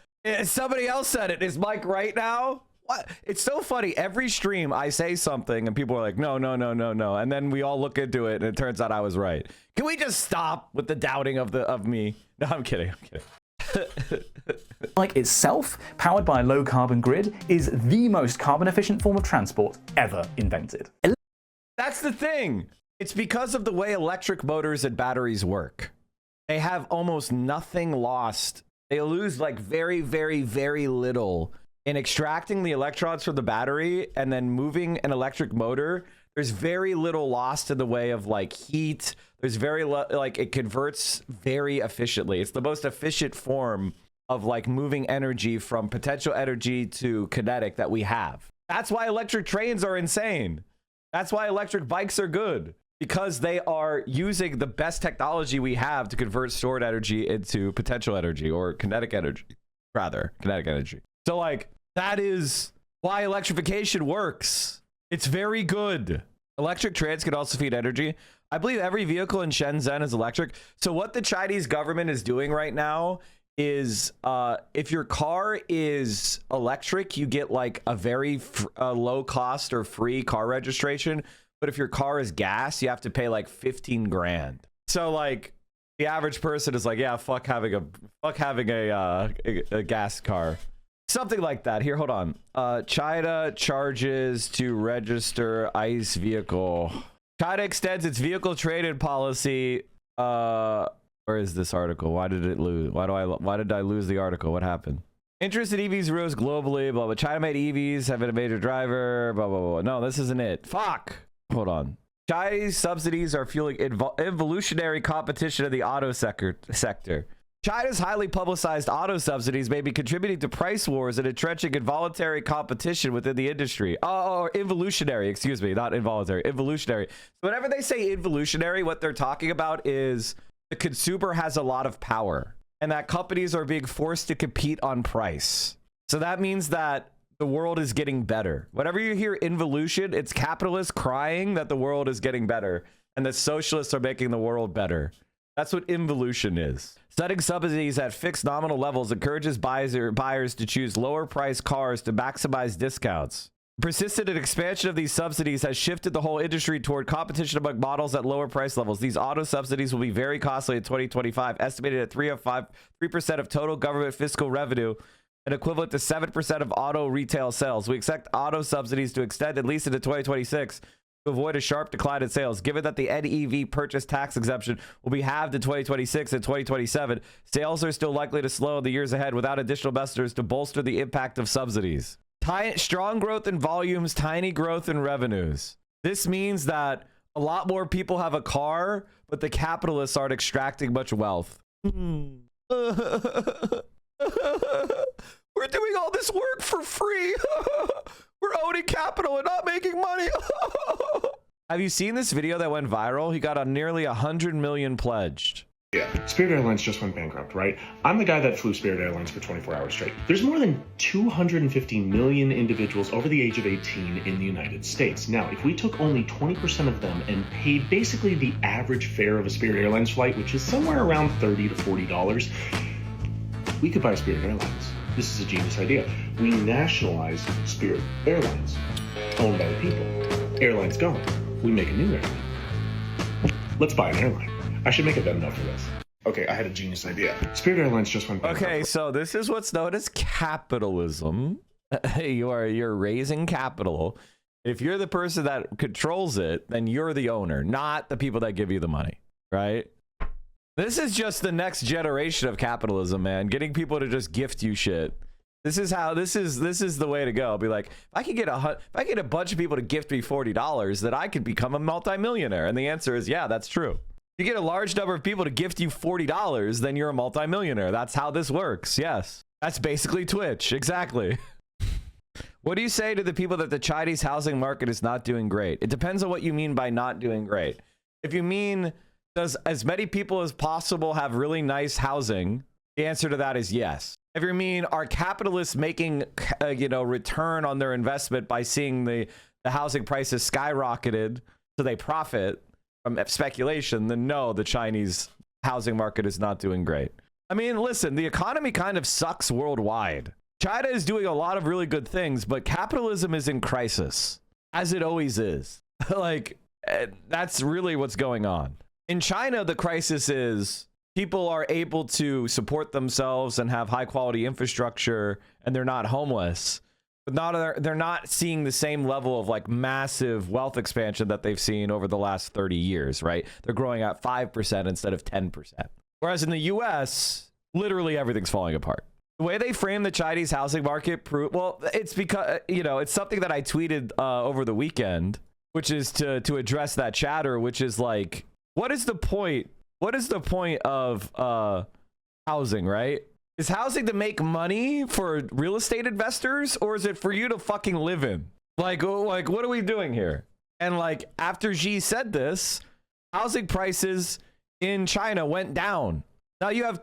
Somebody else said it. Is Mike right now? What? It's so funny. Every stream I say something and people are like, no. And then we all look into it and it turns out I was right. Can we just stop with the doubting of me? No, I'm kidding. Bike itself, powered by a low carbon grid, is the most carbon efficient form of transport ever invented. That's the thing. It's because of the way electric motors and batteries work. They have almost nothing lost. They lose like very, very, very little in extracting the electrons from the battery and then moving an electric motor. There's very little lost in the way of like heat. There's very like it converts very efficiently. It's the most efficient form of like moving energy from potential energy to kinetic that we have. That's why electric trains are insane. That's why electric bikes are good, because they are using the best technology we have to convert stored energy into potential energy, or kinetic energy, rather, kinetic energy. So like, that is why electrification works. It's very good. Electric trains can also feed energy. I believe every vehicle in Shenzhen is electric. So what the Chinese government is doing right now is if your car is electric, you get like a very low cost or free car registration. But if your car is gas, you have to pay like 15 grand. So like the average person is like, yeah, fuck having a gas car. Something like that. Here, hold on. China charges to register ICE vehicle. China extends its vehicle trade-in policy. Where is this article? Why did it lose? Why did I lose the article? What happened? Interest in EVs rose globally. Blah blah. China made EVs have been a major driver. Blah blah blah. No, this isn't it. Fuck. Hold on. Chinese subsidies are fueling evolutionary competition in the auto sector. China's highly publicized auto subsidies may be contributing to price wars and entrenching involuntary competition within the industry. Or involutionary, excuse me, not involuntary, involutionary. So whenever they say involutionary, what they're talking about is the consumer has a lot of power and that companies are being forced to compete on price. So that means that the world is getting better. Whenever you hear involution, it's capitalists crying that the world is getting better and the socialists are making the world better. That's what involution is. Setting subsidies at fixed nominal levels encourages buyers to choose lower priced cars to maximize discounts. Persistent expansion of these subsidies has shifted the whole industry toward competition among models at lower price levels. These auto subsidies will be very costly in 2025, estimated at 3% of total government fiscal revenue, and equivalent to 7% of auto retail sales. We expect auto subsidies to extend at least into 2026 to avoid a sharp decline in sales. Given that the NEV purchase tax exemption will be halved in 2026 and 2027, sales are still likely to slow in the years ahead without additional measures to bolster the impact of subsidies. Strong growth in volumes, tiny growth in revenues. This means that a lot more people have a car, but the capitalists aren't extracting much wealth. We're doing all this work for free. We're owning capital and not making money. Have you seen this video that went viral? He got a nearly 100 million pledged. Yeah, Spirit Airlines just went bankrupt, right? I'm the guy that flew Spirit Airlines for 24 hours straight. There's more than 250 million individuals over the age of 18 in the United States. Now, if we took only 20% of them and paid basically the average fare of a Spirit Airlines flight, which is somewhere around $30 to $40, we could buy Spirit Airlines. This is a genius idea. We nationalize Spirit Airlines, owned by the people. Airlines gone. We make a new airline. Let's buy an airline. I should make a bet enough for this. Okay, I had a genius idea. Spirit Airlines just went bankrupt. Okay, so this is what's known as capitalism. You're raising capital. If you're the person that controls it, then you're the owner, not the people that give you the money, right? This is just the next generation of capitalism, man. Getting people to just gift you shit. This is the way to go. Be like, if I get a bunch of people to gift me $40, then I could become a multimillionaire. And the answer is, yeah, that's true. If you get a large number of people to gift you $40, then you're a multimillionaire. That's how this works. Yes. That's basically Twitch. Exactly. What do you say to the people that the Chinese housing market is not doing great? It depends on what you mean by not doing great. If you mean, does as many people as possible have really nice housing? The answer to that is yes. If you mean, are capitalists making return on their investment by seeing the housing prices skyrocketed so they profit from speculation, then no, the Chinese housing market is not doing great. I mean, listen, the economy kind of sucks worldwide. China is doing a lot of really good things, but capitalism is in crisis, as it always is. Like, that's really what's going on. In China, the crisis is people are able to support themselves and have high quality infrastructure, and they're not homeless. But they're not seeing the same level of like massive wealth expansion that they've seen over the last 30 years, right? They're growing at 5% instead of 10%. Whereas in the US, literally everything's falling apart. The way they frame the Chinese housing market, well, it's because, it's something that I tweeted over the weekend, which is to address that chatter, which is like, what is the point? What is the point of housing, right? Is housing to make money for real estate investors, or is it for you to fucking live in? Like what are we doing here? And like after Xi said this, housing prices in China went down. Now you have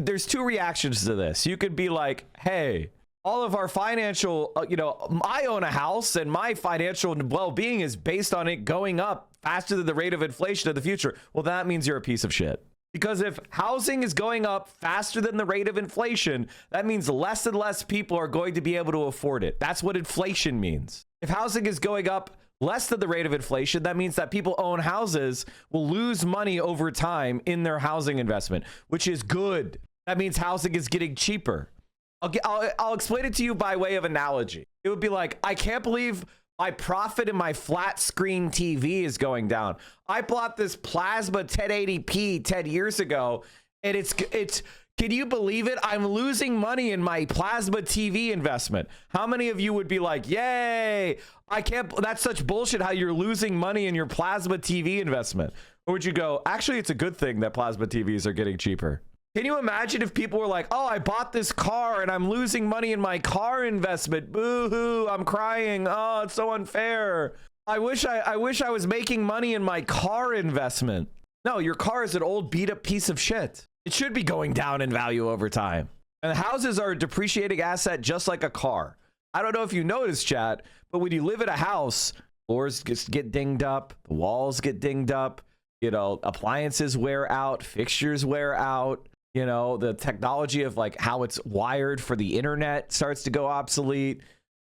there's two reactions to this. You could be like, hey, all of our financial, I own a house and my financial well-being is based on it going up faster than the rate of inflation in the future. Well, that means you're a piece of shit. Because if housing is going up faster than the rate of inflation, that means less and less people are going to be able to afford it. That's what inflation means. If housing is going up less than the rate of inflation, that means that people own houses will lose money over time in their housing investment, which is good. That means housing is getting cheaper. I'll explain it to you by way of analogy. It would be like, I can't believe my profit in my flat screen TV is going down. I bought this plasma 1080p 10 years ago, and it's can you believe it? I'm losing money in my plasma TV investment. How many of you would be like, yay, that's such bullshit how you're losing money in your plasma TV investment? Or would you go, actually, it's a good thing that plasma TVs are getting cheaper? Can you imagine if people were like, oh, I bought this car and I'm losing money in my car investment. Boo-hoo, I'm crying. Oh, it's so unfair. I wish I was making money in my car investment. No, your car is an old beat up piece of shit. It should be going down in value over time. And houses are a depreciating asset just like a car. I don't know if you noticed, chat, but when you live in a house, floors get dinged up, the walls get dinged up, you know, appliances wear out, fixtures wear out, you know, the technology of like how it's wired for the internet starts to go obsolete,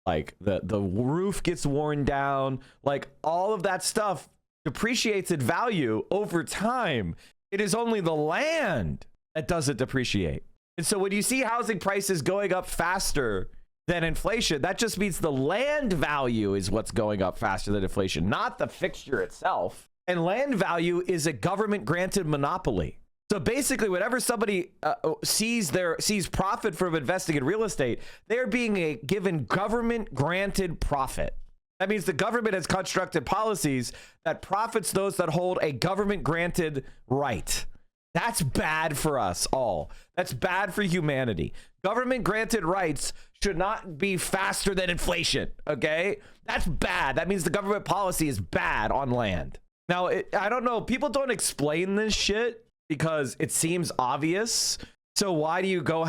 like the roof gets worn down, like all of that stuff depreciates in value over time. It is only the land that doesn't depreciate. And so when you see housing prices going up faster than inflation, that just means the land value is what's going up faster than inflation, not the fixture itself. And land value is a government granted monopoly. So basically, whenever somebody sees profit from investing in real estate, they're being given government granted profit. That means the government has constructed policies that profits those that hold a government granted right. That's bad for us all. That's bad for humanity. Government granted rights should not be faster than inflation, okay? That's bad. That means the government policy is bad on land. Now, I don't know. People don't explain this shit because it seems obvious. So why do you go,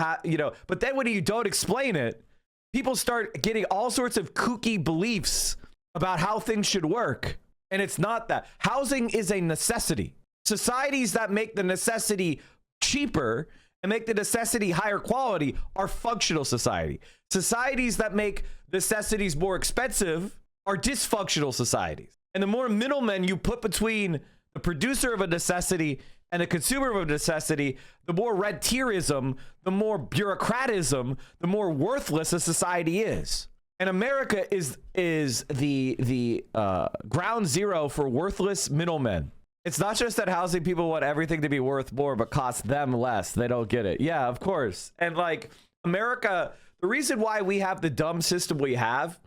but then when you don't explain it, people start getting all sorts of kooky beliefs about how things should work. And it's not that. Housing is a necessity. Societies that make the necessity cheaper and make the necessity higher quality are functional society. Societies that make necessities more expensive are dysfunctional societies. And the more middlemen you put between the producer of a necessity and the consumer of a necessity, the more rentierism, the more bureaucratism, the more worthless a society is. And America is the ground zero for worthless middlemen. It's not just that housing people want everything to be worth more, but cost them less. They don't get it. Yeah, of course. And like America, the reason why we have the dumb system we have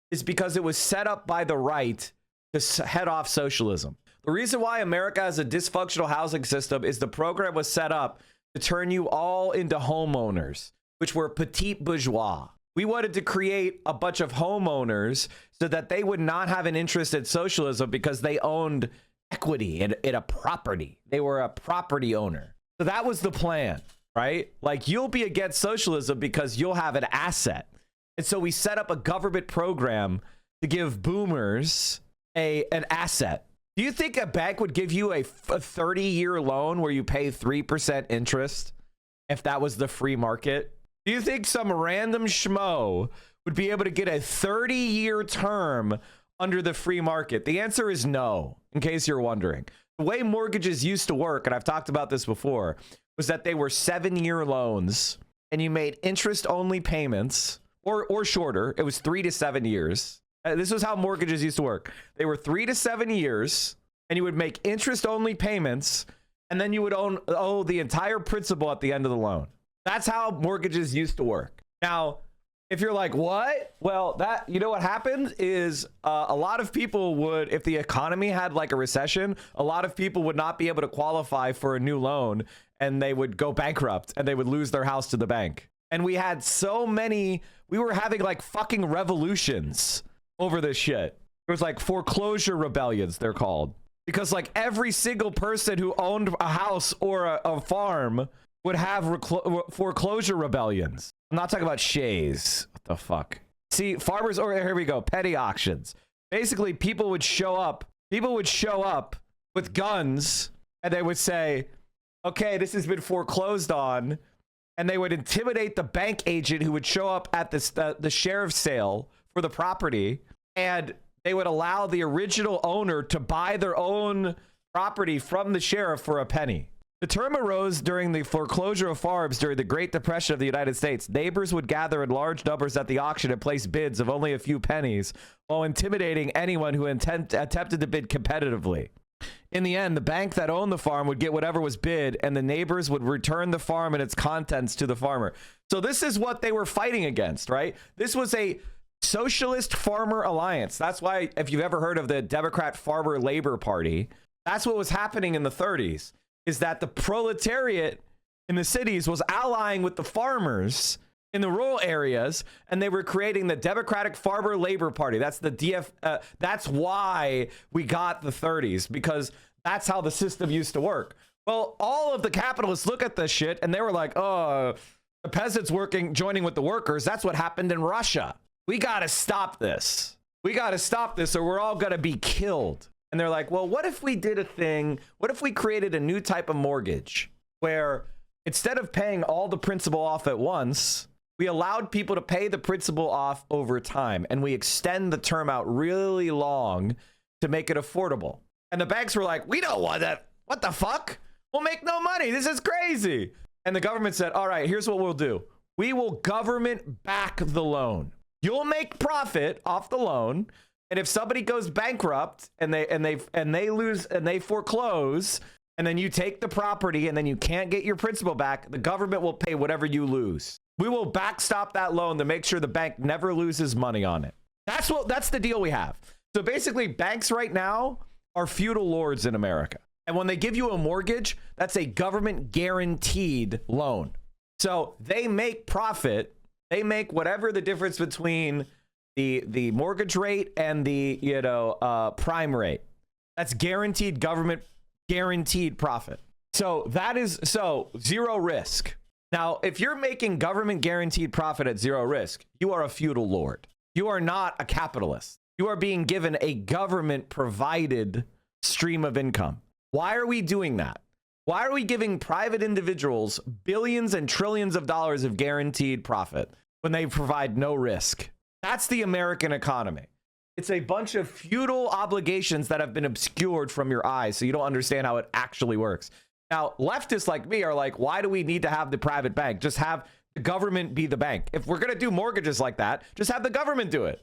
is because it was set up by the right to head off socialism. The reason why America has a dysfunctional housing system is the program was set up to turn you all into homeowners, which were petite bourgeois. We wanted to create a bunch of homeowners so that they would not have an interest in socialism because they owned equity in a property. They were a property owner. So that was the plan, right? Like you'll be against socialism because you'll have an asset. And so we set up a government program to give boomers an asset. Do you think a bank would give you a 30-year loan where you pay 3% interest if that was the free market? Do you think some random schmo would be able to get a 30-year term under the free market? The answer is no, in case you're wondering. The way mortgages used to work, and I've talked about this before, was that they were 7-year loans and you made interest-only payments or shorter. It was 3 to 7 years. This was how mortgages used to work. They were 3 to 7 years and you would make interest-only payments and then you would owe the entire principal at the end of the loan. That's how mortgages used to work. Now, if you're like, what? Well, you know what happened is a lot of people would, if the economy had like a recession, a lot of people would not be able to qualify for a new loan and they would go bankrupt and they would lose their house to the bank. And we had so many, we were having like fucking revolutions over this shit. It was like foreclosure rebellions, they're called. Because like every single person who owned a house or a farm would have foreclosure rebellions. I'm not talking about shays. What the fuck? See, farmers, or here we go, petty auctions. Basically, people would show up with guns and they would say, okay, this has been foreclosed on. And they would intimidate the bank agent who would show up at the sheriff's sale for the property. And they would allow the original owner to buy their own property from the sheriff for a penny. The term arose during the foreclosure of farms during the Great Depression of the United States. Neighbors would gather in large numbers at the auction and place bids of only a few pennies while intimidating anyone who attempted to bid competitively. In the end, the bank that owned the farm would get whatever was bid and the neighbors would return the farm and its contents to the farmer. So this is what they were fighting against, right? This was a socialist farmer alliance. That's why, if you've ever heard of the Democrat Farmer Labor Party, that's what was happening in the 30s. Is that the proletariat in the cities was allying with the farmers in the rural areas, and they were creating the Democratic Farmer Labor Party. That's the DF. That's why we got the 30s, because that's how the system used to work. Well, all of the capitalists look at this shit and they were like, oh, the peasants joining with the workers. That's what happened in Russia. We got to stop this. We got to stop this or we're all going to be killed. And they're like, well, what if we did a thing? What if we created a new type of mortgage where instead of paying all the principal off at once, we allowed people to pay the principal off over time, and we extend the term out really long to make it affordable. And the banks were like, we don't want that. What the fuck? We'll make no money. This is crazy. And the government said, all right, here's what we'll do. We will government back the loan. You'll make profit off the loan. And if somebody goes bankrupt and they lose and they foreclose, and then you take the property and then you can't get your principal back, the government will pay whatever you lose. We will backstop that loan to make sure the bank never loses money on it. That's the deal we have. So basically, banks right now are feudal lords in America. And when they give you a mortgage, that's a government guaranteed loan. So they make profit. They make whatever the difference between the mortgage rate and the prime rate. That's guaranteed government guaranteed profit. So that is zero risk. Now, if you're making government guaranteed profit at zero risk, you are a feudal lord. You are not a capitalist. You are being given a government provided stream of income. Why are we doing that? Why are we giving private individuals billions and trillions of dollars of guaranteed profit when they provide no risk? That's the American economy. It's a bunch of feudal obligations that have been obscured from your eyes, so you don't understand how it actually works. Now, leftists like me are like, why do we need to have the private bank? Just have the government be the bank. If we're going to do mortgages like that, just have the government do it.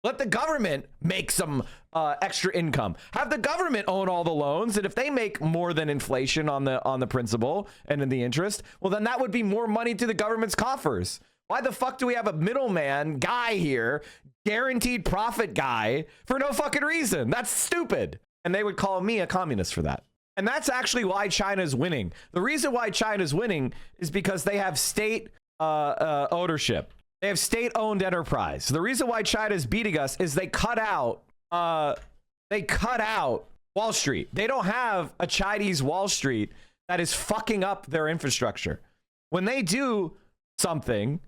Let the government make some extra income. Have the government own all the loans, and if they make more than inflation on the principal and in the interest, well, then that would be more money to the government's coffers. Why the fuck do we have a middleman guy here, guaranteed profit guy, for no fucking reason? That's stupid. And they would call me a communist for that. And that's actually why China's winning. The reason why China's winning is because they have state ownership. They have state-owned enterprise. The reason why China's beating us is they cut out Wall Street. They don't have a Chinese Wall Street that is fucking up their infrastructure. When they do something,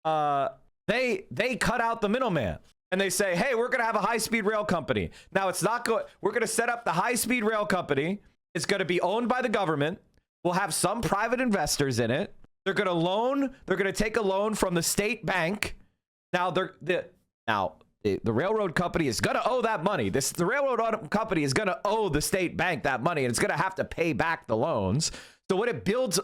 they cut out the middleman. And they say, hey, we're going to have a high-speed rail company. Now, it's not going. We're going to set up the high-speed rail company. It's going to be owned by the government. We'll have some private investors in it. They're going to loan. They're going to take a loan from the state bank. Now, the railroad company is going to owe that money. The railroad company is going to owe the state bank that money, and it's going to have to pay back the loans. So when it builds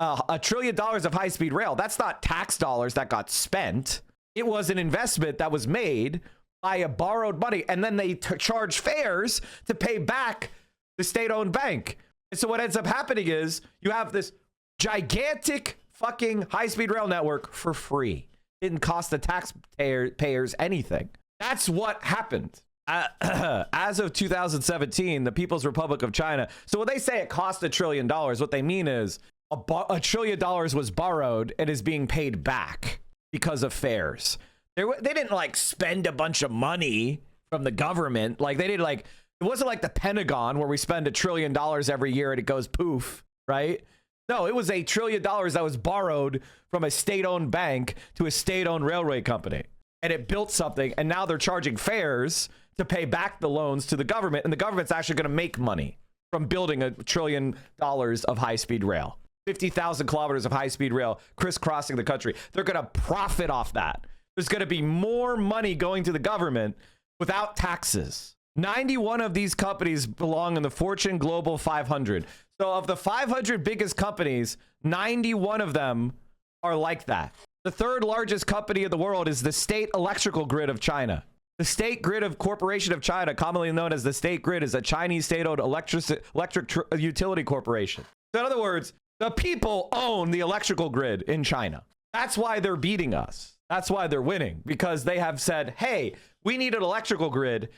$1 trillion of high-speed rail, that's not tax dollars that got spent. It was an investment that was made by a borrowed money, and then they charge fares to pay back the state-owned bank. And so what ends up happening is you have this gigantic fucking high-speed rail network for free. It didn't cost the taxpayers anything. That's what happened. As of 2017, the People's Republic of China. So when they say it cost $1 trillion, what they mean is $1 trillion was borrowed and is being paid back because of fares. They didn't like spend a bunch of money from the government. Like they did like, it wasn't like the Pentagon where we spend $1 trillion every year and it goes poof, right? No, it was $1 trillion that was borrowed from a state-owned bank to a state-owned railway company. And it built something, and now they're charging fares to pay back the loans to the government, and the government's actually going to make money from building $1 trillion of high-speed rail. 50,000 kilometers of high-speed rail crisscrossing the country. They're going to profit off that. There's going to be more money going to the government without taxes. 91 of these companies belong in the Fortune Global 500. So of the 500 biggest companies, 91 of them are like that. The third largest company in the world is the State Electrical Grid of China. The State Grid of Corporation of China, commonly known as the State Grid, is a Chinese state-owned electric utility corporation. So in other words, the people own the electrical grid in China. That's why they're beating us. That's why they're winning, because they have said, hey, we need an electrical grid.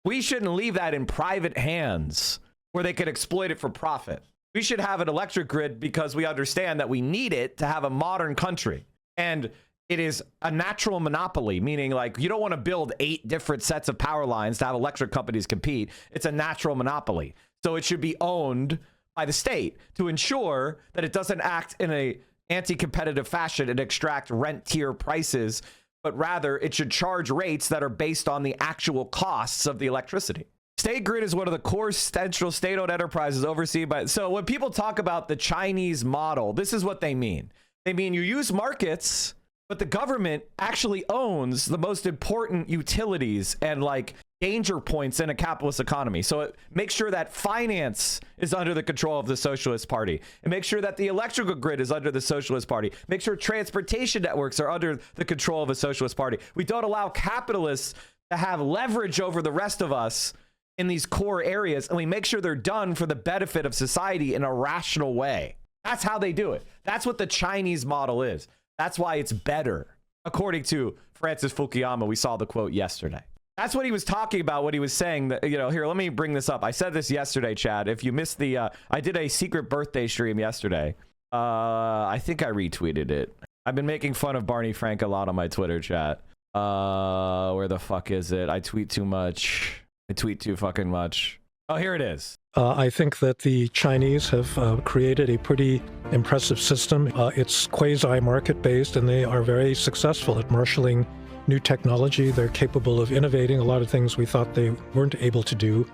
We shouldn't leave that in private hands where they could exploit it for profit. We should have an electric grid because we understand that we need it to have a modern country. And it is a natural monopoly, meaning like you don't want to build 8 different sets of power lines to have electric companies compete. It's a natural monopoly. So it should be owned by the state to ensure that it doesn't act in a anti-competitive fashion and extract rent tier prices, but rather it should charge rates that are based on the actual costs of the electricity. State grid is one of the core central state-owned enterprises overseen by... So when people talk about the Chinese model, this is what they mean. They mean you use markets, but the government actually owns the most important utilities and like danger points in a capitalist economy. So it makes sure that finance is under the control of the Socialist Party. It makes sure that the electrical grid is under the Socialist Party. Make sure transportation networks are under the control of the Socialist Party. We don't allow capitalists to have leverage over the rest of us in these core areas, and we make sure they're done for the benefit of society in a rational way. That's how they do it. That's what the Chinese model is. That's why it's better. According to Francis Fukuyama, we saw the quote yesterday. That's what he was talking about when he was saying that, you know, here, let me bring this up. I said this yesterday, Chad. If you missed the, I did a secret birthday stream yesterday. I think I retweeted it. I've been making fun of Barney Frank a lot on my Twitter chat. Where the fuck is it? I tweet too much. I tweet too fucking much. Oh, here it is. I think that the Chinese have created a pretty impressive system. It's quasi-market-based, and they are very successful at marshaling new technology. They're capable of innovating a lot of things we thought they weren't able to do.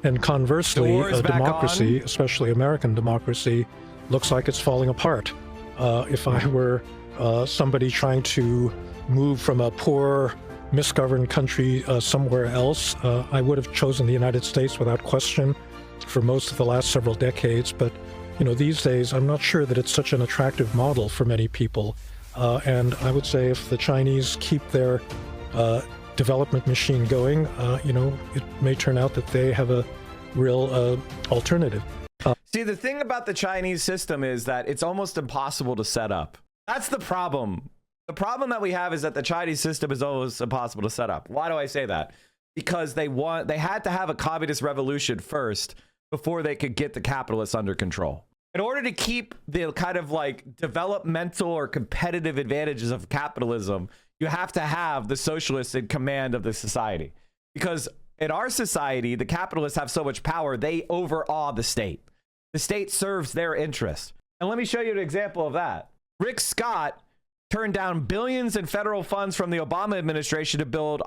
And conversely, democracy, especially American democracy, looks like it's falling apart. If I were somebody trying to move from a poor, misgoverned country somewhere else, I would have chosen the United States without question for most of the last several decades. But, you know, these days, I'm not sure that it's such an attractive model for many people. And I would say if the Chinese keep their development machine going, you know, it may turn out that they have a real alternative. See, the thing about the Chinese system is that it's almost impossible to set up. That's the problem. The problem that we have is that the Chinese system is almost impossible to set up. Why do I say that? Because they had to have a communist revolution first before they could get the capitalists under control. In order to keep the kind of like developmental or competitive advantages of capitalism, you have to have the socialists in command of the society. Because in our society, the capitalists have so much power, they overawe the state. The state serves their interest. And let me show you an example of that. Rick Scott turned down billions in federal funds from the Obama administration to build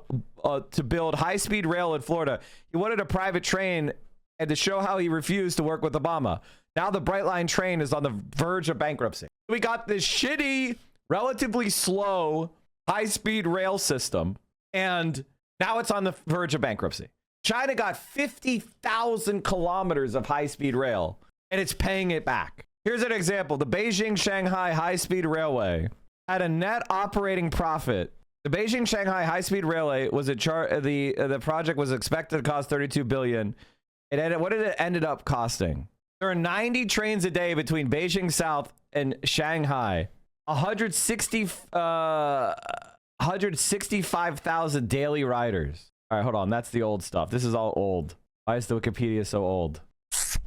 high-speed rail in Florida. He wanted a private train, and to show how he refused to work with Obama. Now the Brightline train is on the verge of bankruptcy. We got this shitty, relatively slow, high-speed rail system, and now it's on the verge of bankruptcy. China got 50,000 kilometers of high-speed rail, and it's paying it back. Here's an example. The Beijing-Shanghai high-speed railway had a net operating profit. The Beijing-Shanghai high-speed railway was the project was expected to cost $32 billion. What did it ended up costing? There are 90 trains a day between Beijing South and Shanghai. 165,000 daily riders. All right, hold on. That's the old stuff. This is all old. Why is the Wikipedia so old?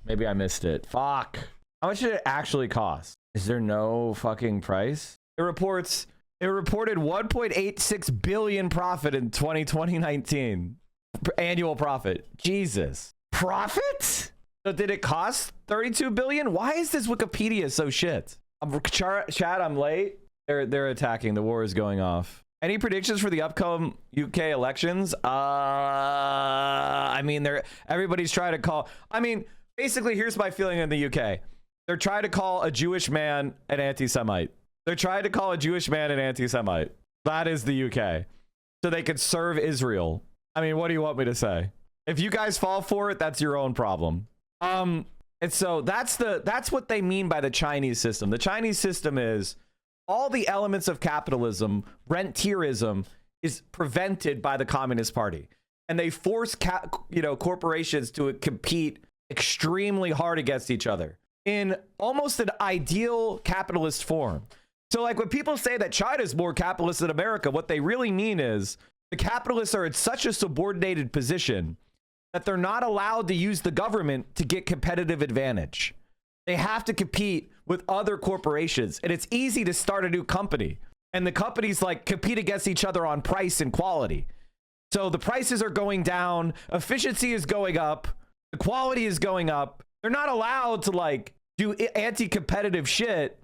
Maybe I missed it. Fuck. How much did it actually cost? Is there no fucking price? It reported 1.86 billion profit in 2019. Annual profit. Jesus. Profit? So did it cost 32 billion? Why is this Wikipedia so shit? Chad, I'm late. They're attacking. The war is going off. Any predictions for the upcoming UK elections? I mean, everybody's trying to call. I mean, basically, here's my feeling in the UK. They're trying to call a Jewish man an anti-Semite. They're trying to call a Jewish man an anti-Semite. That is the UK. So they could serve Israel. I mean, what do you want me to say? If you guys fall for it, that's your own problem. And so that's what they mean by the Chinese system. The Chinese system is all the elements of capitalism, rentierism, is prevented by the Communist Party. And they force corporations to compete extremely hard against each other in almost an ideal capitalist form. So like when people say that China is more capitalist than America, what they really mean is the capitalists are in such a subordinated position that they're not allowed to use the government to get competitive advantage. They have to compete with other corporations, and it's easy to start a new company. And the companies like compete against each other on price and quality. So the prices are going down, efficiency is going up, the quality is going up. They're not allowed to like do anti-competitive shit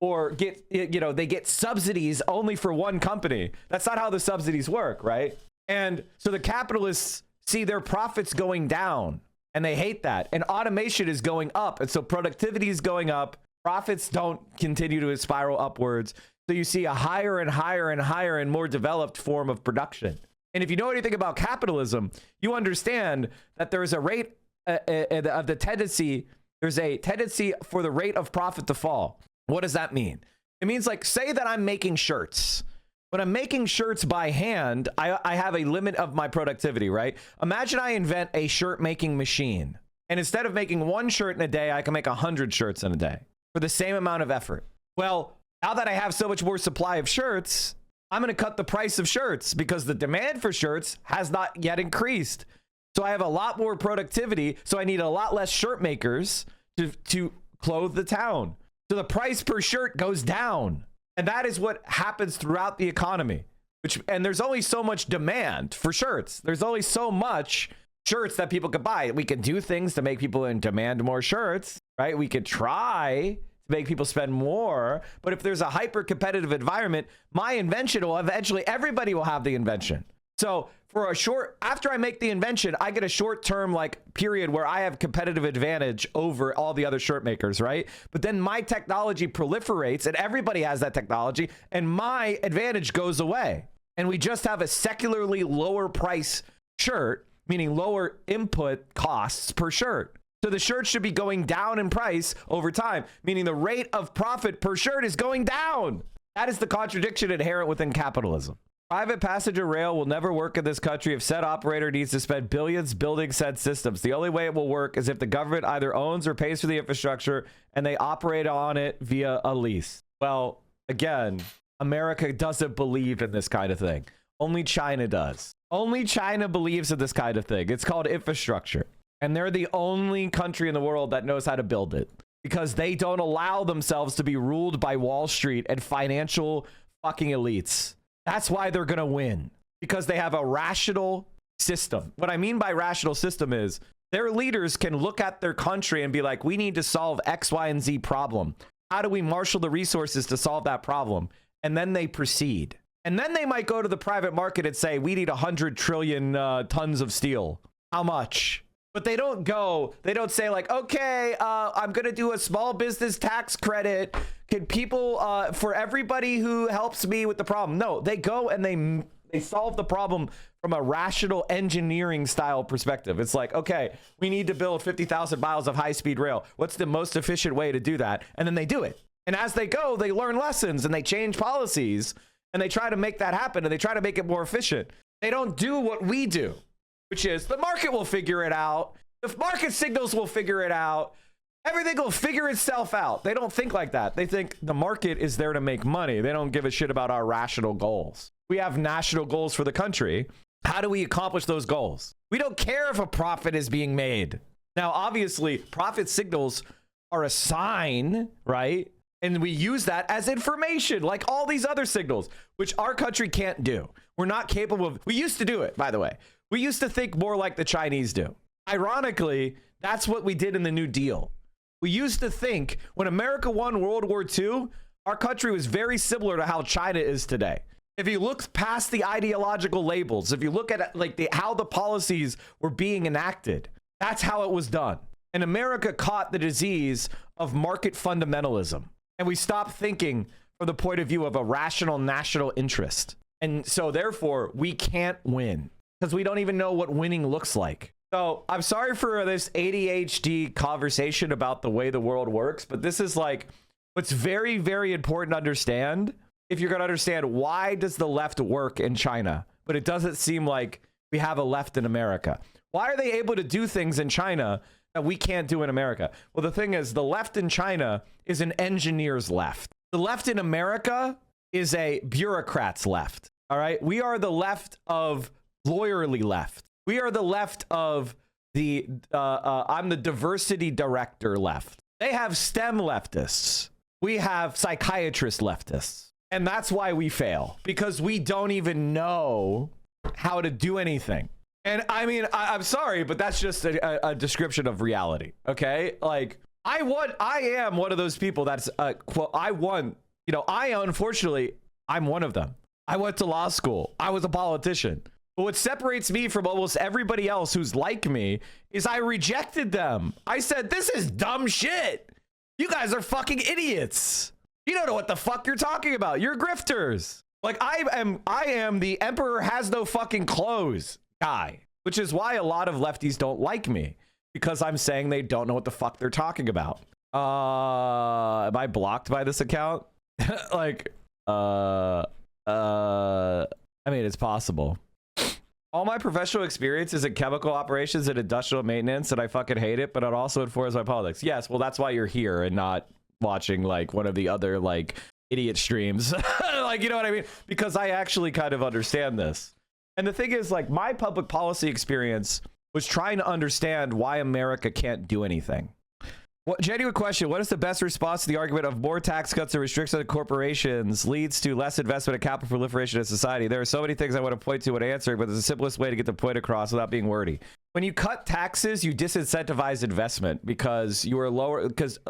or get, you know, they get subsidies only for one company. That's not how the subsidies work, right? And so the capitalists see their profits going down and they hate that. And automation is going up. And so productivity is going up. Profits don't continue to spiral upwards. So you see a higher and higher and higher and more developed form of production. And if you know anything about capitalism, you understand that there is a rate of the tendency, there's a tendency for the rate of profit to fall. What does that mean? It means like, say that I'm making shirts. When I'm making shirts by hand, I have a limit of my productivity, right? Imagine I invent a shirt making machine. And instead of making one shirt in a day, I can make 100 shirts in a day for the same amount of effort. Well, now that I have so much more supply of shirts, I'm going to cut the price of shirts because the demand for shirts has not yet increased. So I have a lot more productivity. So I need a lot less shirt makers to clothe the town. So the price per shirt goes down. And that is what happens throughout the economy. And there's only so much demand for shirts. There's only so much shirts that people could buy. We can do things to make people demand more shirts, right? We could try to make people spend more. But if there's a hyper competitive environment, my invention will eventually, everybody will have the invention. So for a short, after I make the invention, I get a short term like period where I have competitive advantage over all the other shirt makers, right? But then my technology proliferates and everybody has that technology and my advantage goes away. And we just have a secularly lower price shirt, meaning lower input costs per shirt. So the shirt should be going down in price over time, meaning the rate of profit per shirt is going down. That is the contradiction inherent within capitalism. Private passenger rail will never work in this country if said operator needs to spend billions building said systems. The only way it will work is if the government either owns or pays for the infrastructure and they operate on it via a lease. Well, again, America doesn't believe in this kind of thing. Only China does. Only China believes in this kind of thing. It's called infrastructure. And they're the only country in the world that knows how to build it because they don't allow themselves to be ruled by Wall Street and financial fucking elites. That's why they're going to win, because they have a rational system. What I mean by rational system is their leaders can look at their country and be like, we need to solve X, Y, and Z problem. How do we marshal the resources to solve that problem? And then they proceed. And then they might go to the private market and say, we need 100 trillion tons of steel. How much? But they don't say like, okay, I'm going to do a small business tax credit. Can people, for everybody who helps me with the problem? No, they go and they solve the problem from a rational engineering style perspective. It's like, okay, we need to build 50,000 miles of high-speed rail. What's the most efficient way to do that? And then they do it. And as they go, they learn lessons and they change policies and they try to make that happen and they try to make it more efficient. They don't do what we do, which is the market will figure it out. The market signals will figure it out. Everything will figure itself out. They don't think like that. They think the market is there to make money. They don't give a shit about our rational goals. We have national goals for the country. How do we accomplish those goals? We don't care if a profit is being made. Now, obviously, profit signals are a sign, right? And we use that as information, like all these other signals, which our country can't do. We're not capable of. We used to do it, by the way. We used to think more like the Chinese do. Ironically, that's what we did in the New Deal. We used to think when America won World War II, our country was very similar to how China is today. If you look past the ideological labels, if you look at like how the policies were being enacted, that's how it was done. And America caught the disease of market fundamentalism. And we stopped thinking from the point of view of a rational national interest. And so therefore, we can't win because we don't even know what winning looks like. So I'm sorry for this ADHD conversation about the way the world works, but this is like what's very, very important to understand if you're going to understand why does the left work in China, but it doesn't seem like we have a left in America. Why are they able to do things in China that we can't do in America? Well, the thing is, the left in China is an engineer's left. The left in America is a bureaucrat's left. All right. We are the left of lawyerly left. We are the left of the I'm the diversity director left. They have STEM leftists. We have psychiatrist leftists. And that's why we fail, because we don't even know how to do anything. And I mean, I'm sorry, but that's just a description of reality. Okay. Like I am one of those people that's, unfortunately, I'm one of them. I went to law school. I was a politician. But what separates me from almost everybody else who's like me is I rejected them. I said, this is dumb shit. You guys are fucking idiots. You don't know what the fuck you're talking about. You're grifters. Like I am the emperor has no fucking clothes guy, which is why a lot of lefties don't like me, because I'm saying they don't know what the fuck they're talking about. Am I blocked by this account? Like, I mean, it's possible. All my professional experience is in chemical operations and industrial maintenance, and I fucking hate it, but it also informs my politics. Yes, well, that's why you're here and not watching like one of the other like idiot streams. Like, you know what I mean? Because I actually kind of understand this. And the thing is, like, my public policy experience was trying to understand why America can't do anything. What, genuine question, what is the best response to the argument of more tax cuts and restrictions on corporations leads to less investment and capital proliferation in society? There are so many things I want to point to when answering, but it's the simplest way to get the point across without being wordy. When you cut taxes, you disincentivize investment because you are lower. Because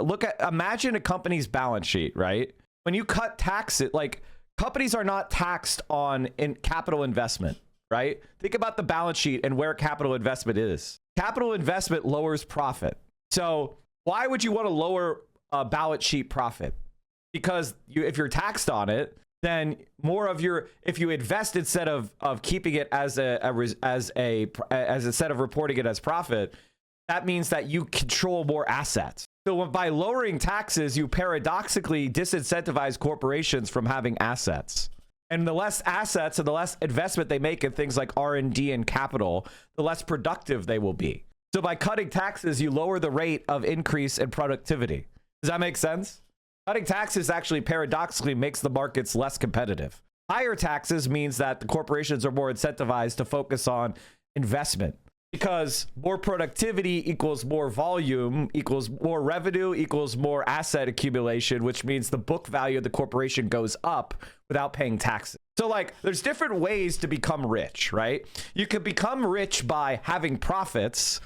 imagine a company's balance sheet, right? When you cut taxes, like companies are not taxed on capital investment, right? Think about the balance sheet and where capital investment is. Capital investment lowers profit. So why would you want to lower a balance sheet profit? Because if you're taxed on it, then more of your, if you invest instead of keeping it as instead of reporting it as profit, that means that you control more assets. So by lowering taxes, you paradoxically disincentivize corporations from having assets. And the less assets and the less investment they make in things like R&D and capital, the less productive they will be. So by cutting taxes, you lower the rate of increase in productivity. Does that make sense? Cutting taxes actually paradoxically makes the markets less competitive. Higher taxes means that the corporations are more incentivized to focus on investment, because more productivity equals more volume equals more revenue equals more asset accumulation, which means the book value of the corporation goes up without paying taxes. So like there's different ways to become rich, right? You could become rich by having profits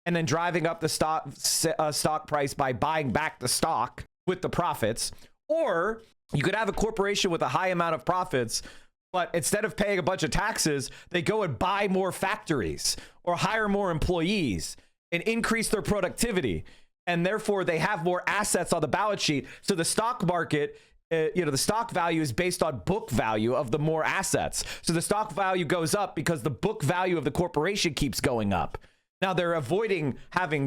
and then driving up the stock price by buying back the stock with the profits. Or you could have a corporation with a high amount of profits, but instead of paying a bunch of taxes, they go and buy more factories or hire more employees and increase their productivity. And therefore they have more assets on the balance sheet. So the stock market, the stock value is based on book value of the more assets. So the stock value goes up because the book value of the corporation keeps going up. Now they're avoiding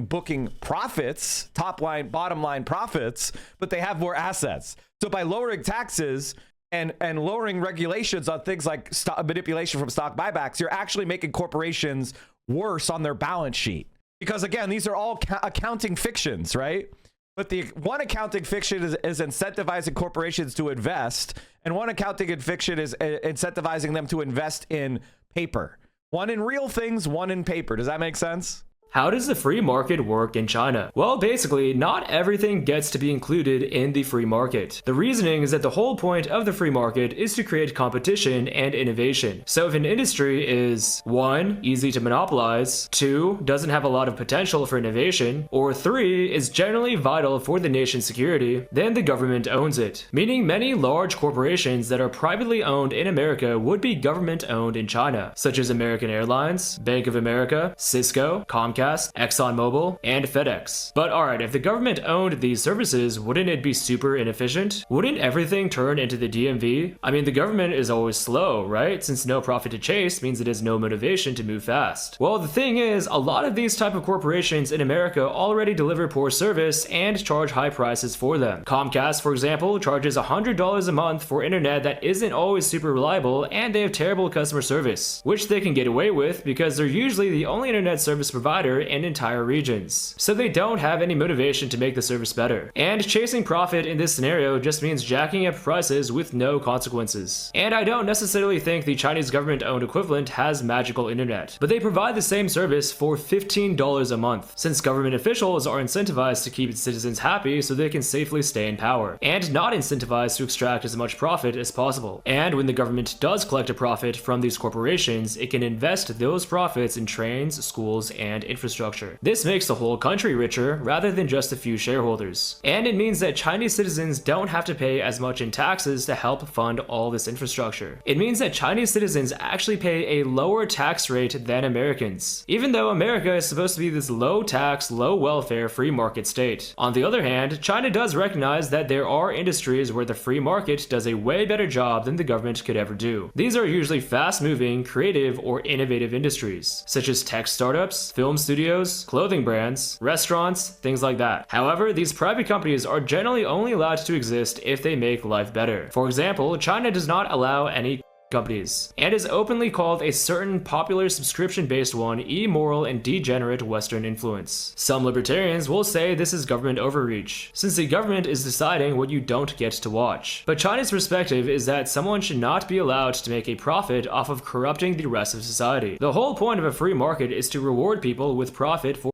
booking profits, top line, bottom line profits, but they have more assets. So by lowering taxes and lowering regulations on things like manipulation from stock buybacks, you're actually making corporations worse on their balance sheet. Because again, these are all accounting fictions, right? But the one accounting fiction is incentivizing corporations to invest, and one accounting fiction is incentivizing them to invest in paper. One in real things, one in paper. Does that make sense? How does the free market work in China? Well, basically, not everything gets to be included in the free market. The reasoning is that the whole point of the free market is to create competition and innovation. So if an industry is 1, easy to monopolize, 2, doesn't have a lot of potential for innovation, or 3, is generally vital for the nation's security, then the government owns it. Meaning many large corporations that are privately owned in America would be government owned in China, such as American Airlines, Bank of America, Cisco, Comcast, ExxonMobil, and FedEx. But alright, if the government owned these services, wouldn't it be super inefficient? Wouldn't everything turn into the DMV? I mean, the government is always slow, right? Since no profit to chase means it has no motivation to move fast. Well, the thing is, a lot of these type of corporations in America already deliver poor service and charge high prices for them. Comcast, for example, charges $100 a month for internet that isn't always super reliable, and they have terrible customer service, which they can get away with because they're usually the only internet service provider better in entire regions. So they don't have any motivation to make the service better. And chasing profit in this scenario just means jacking up prices with no consequences. And I don't necessarily think the Chinese government-owned equivalent has magical internet, but they provide the same service for $15 a month, since government officials are incentivized to keep its citizens happy so they can safely stay in power, and not incentivized to extract as much profit as possible. And when the government does collect a profit from these corporations, it can invest those profits in trains, schools, and infrastructure. This makes the whole country richer rather than just a few shareholders. And it means that Chinese citizens don't have to pay as much in taxes to help fund all this infrastructure. It means that Chinese citizens actually pay a lower tax rate than Americans, even though America is supposed to be this low tax, low welfare free market state. On the other hand, China does recognize that there are industries where the free market does a way better job than the government could ever do. These are usually fast-moving, creative, or innovative industries, such as tech startups, film studios, clothing brands, restaurants, things like that. However, these private companies are generally only allowed to exist if they make life better. For example, China does not allow any companies, and is openly called a certain popular subscription-based one immoral and degenerate Western influence. Some libertarians will say this is government overreach, since the government is deciding what you don't get to watch. But China's perspective is that someone should not be allowed to make a profit off of corrupting the rest of society. The whole point of a free market is to reward people with profit for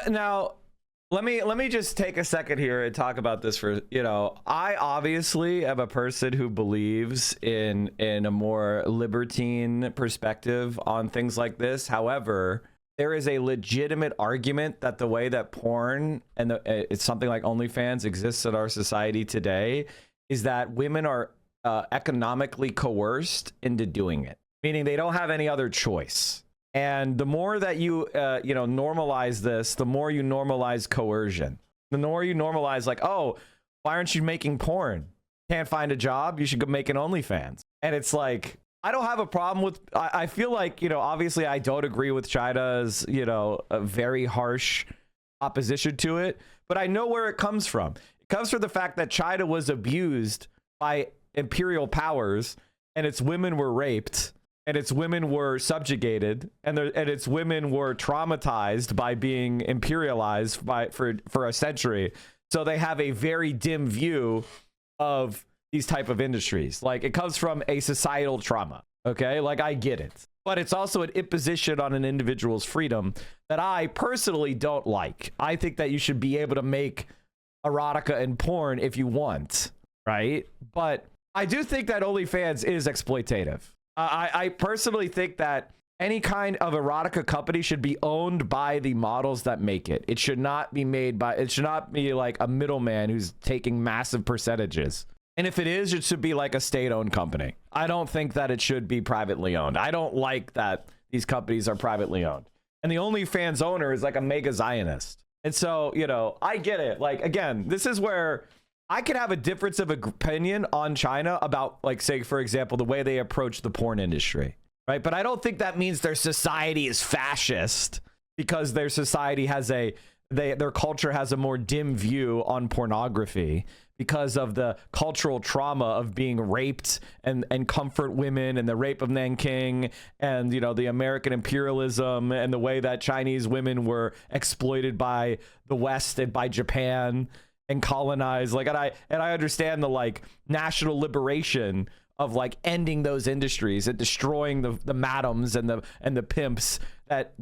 Now, let me just take a second here and talk about this for, I obviously am a person who believes in a more libertine perspective on things like this. However, there is a legitimate argument that the way that porn and it's something like OnlyFans exists in our society today is that women are economically coerced into doing it, meaning they don't have any other choice. And the more that you normalize this, the more you normalize coercion. The more you normalize, like, oh, why aren't you making porn? Can't find a job? You should go make an OnlyFans. And it's like, I don't have a problem with. I feel like, obviously I don't agree with China's, a very harsh opposition to it, but I know where it comes from. It comes from the fact that China was abused by imperial powers, and its women were raped. And its women were subjugated, and its women were traumatized by being imperialized for a century. So they have a very dim view of these type of industries. Like, it comes from a societal trauma. Okay, like, I get it, but it's also an imposition on an individual's freedom that I personally don't like. I think that you should be able to make erotica and porn if you want, right? But I do think that OnlyFans is exploitative. I personally think that any kind of erotica company should be owned by the models that make it. It should not be made by, it should not be like a middleman who's taking massive percentages. And if it is, it should be like a state-owned company. I don't think that it should be privately owned. I don't like that these companies are privately owned. And the OnlyFans owner is like a mega Zionist. And so, I get it. Like, again, this is where I could have a difference of opinion on China about, like, say, for example, the way they approach the porn industry, right? But I don't think that means their society is fascist because their society has their culture has a more dim view on pornography because of the cultural trauma of being raped and comfort women and the rape of Nanking and, the American imperialism and the way that Chinese women were exploited by the West and by Japan and colonized, like, and I understand the, like, national liberation of, like, ending those industries and destroying the madams and the pimps that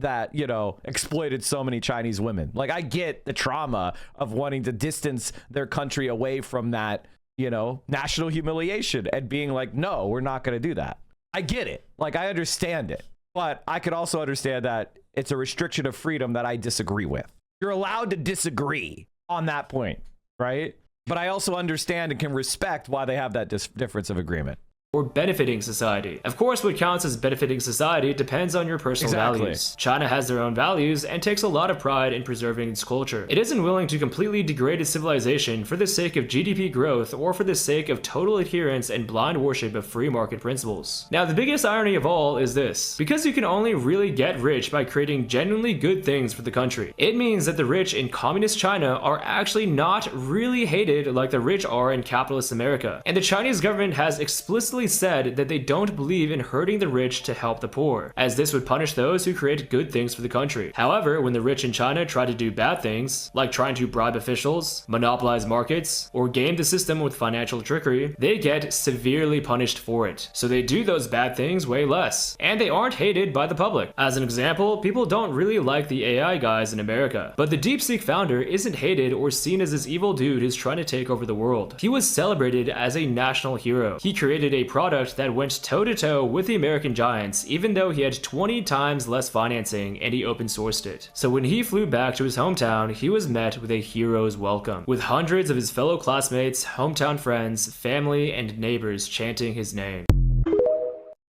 exploited so many Chinese women. Like, I get the trauma of wanting to distance their country away from that, national humiliation and being like, no, we're not going to do that. I get it. Like, I understand it, but I could also understand that it's a restriction of freedom that I disagree with. You're allowed to disagree on that point. Right? But I also understand and can respect why they have that difference of agreement. Or benefiting society. Of course, what counts as benefiting society depends on your personal values. China has their own values and takes a lot of pride in preserving its culture. It isn't willing to completely degrade its civilization for the sake of GDP growth or for the sake of total adherence and blind worship of free market principles. Now, the biggest irony of all is this. Because you can only really get rich by creating genuinely good things for the country, it means that the rich in communist China are actually not really hated like the rich are in capitalist America. And the Chinese government has explicitly openly said that they don't believe in hurting the rich to help the poor, as this would punish those who create good things for the country. However, when the rich in China try to do bad things, like trying to bribe officials, monopolize markets, or game the system with financial trickery, they get severely punished for it. So they do those bad things way less, and they aren't hated by the public. As an example, people don't really like the AI guys in America, but the DeepSeek founder isn't hated or seen as this evil dude who's trying to take over the world. He was celebrated as a national hero. He created a product that went toe-to-toe with the American giants, even though he had 20 times less financing, and he open sourced it. So when he flew back to his hometown, he was met with a hero's welcome, with hundreds of his fellow classmates, hometown friends, family, and neighbors chanting his name.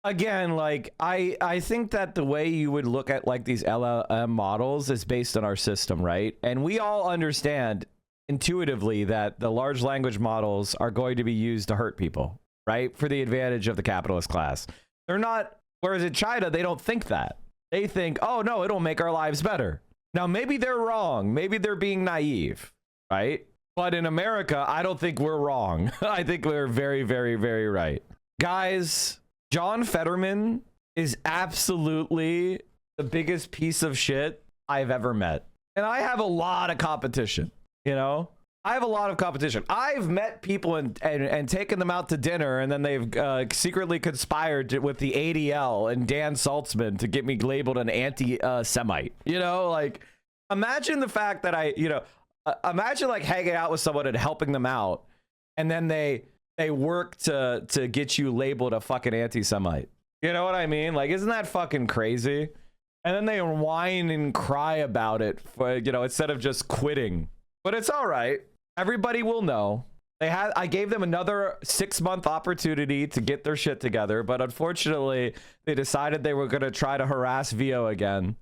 Again, like, I think that the way you would look at like these LLM models is based on our system, right? And we all understand intuitively that the large language models are going to be used to hurt people, right? For the advantage of the capitalist class. They're not, whereas in China, they don't think that. They think, oh no, it'll make our lives better. Now, maybe they're wrong. Maybe they're being naive, right? But in America, I don't think we're wrong. I think we're very, very, very right. Guys, John Fetterman is absolutely the biggest piece of shit I've ever met. And I have a lot of competition, you know? I have a lot of competition. I've met people and taken them out to dinner, and then they've secretly conspired with the ADL and Dan Saltzman to get me labeled an anti-Semite. You know, like, imagine the fact that imagine like hanging out with someone and helping them out, and then they work to get you labeled a fucking anti-Semite. You know what I mean? Like, isn't that fucking crazy? And then they whine and cry about it, for, you know, instead of just quitting. But it's all right. Everybody will know. I gave them another 6-month opportunity to get their shit together, but unfortunately, they decided they were going to try to harass Vio again.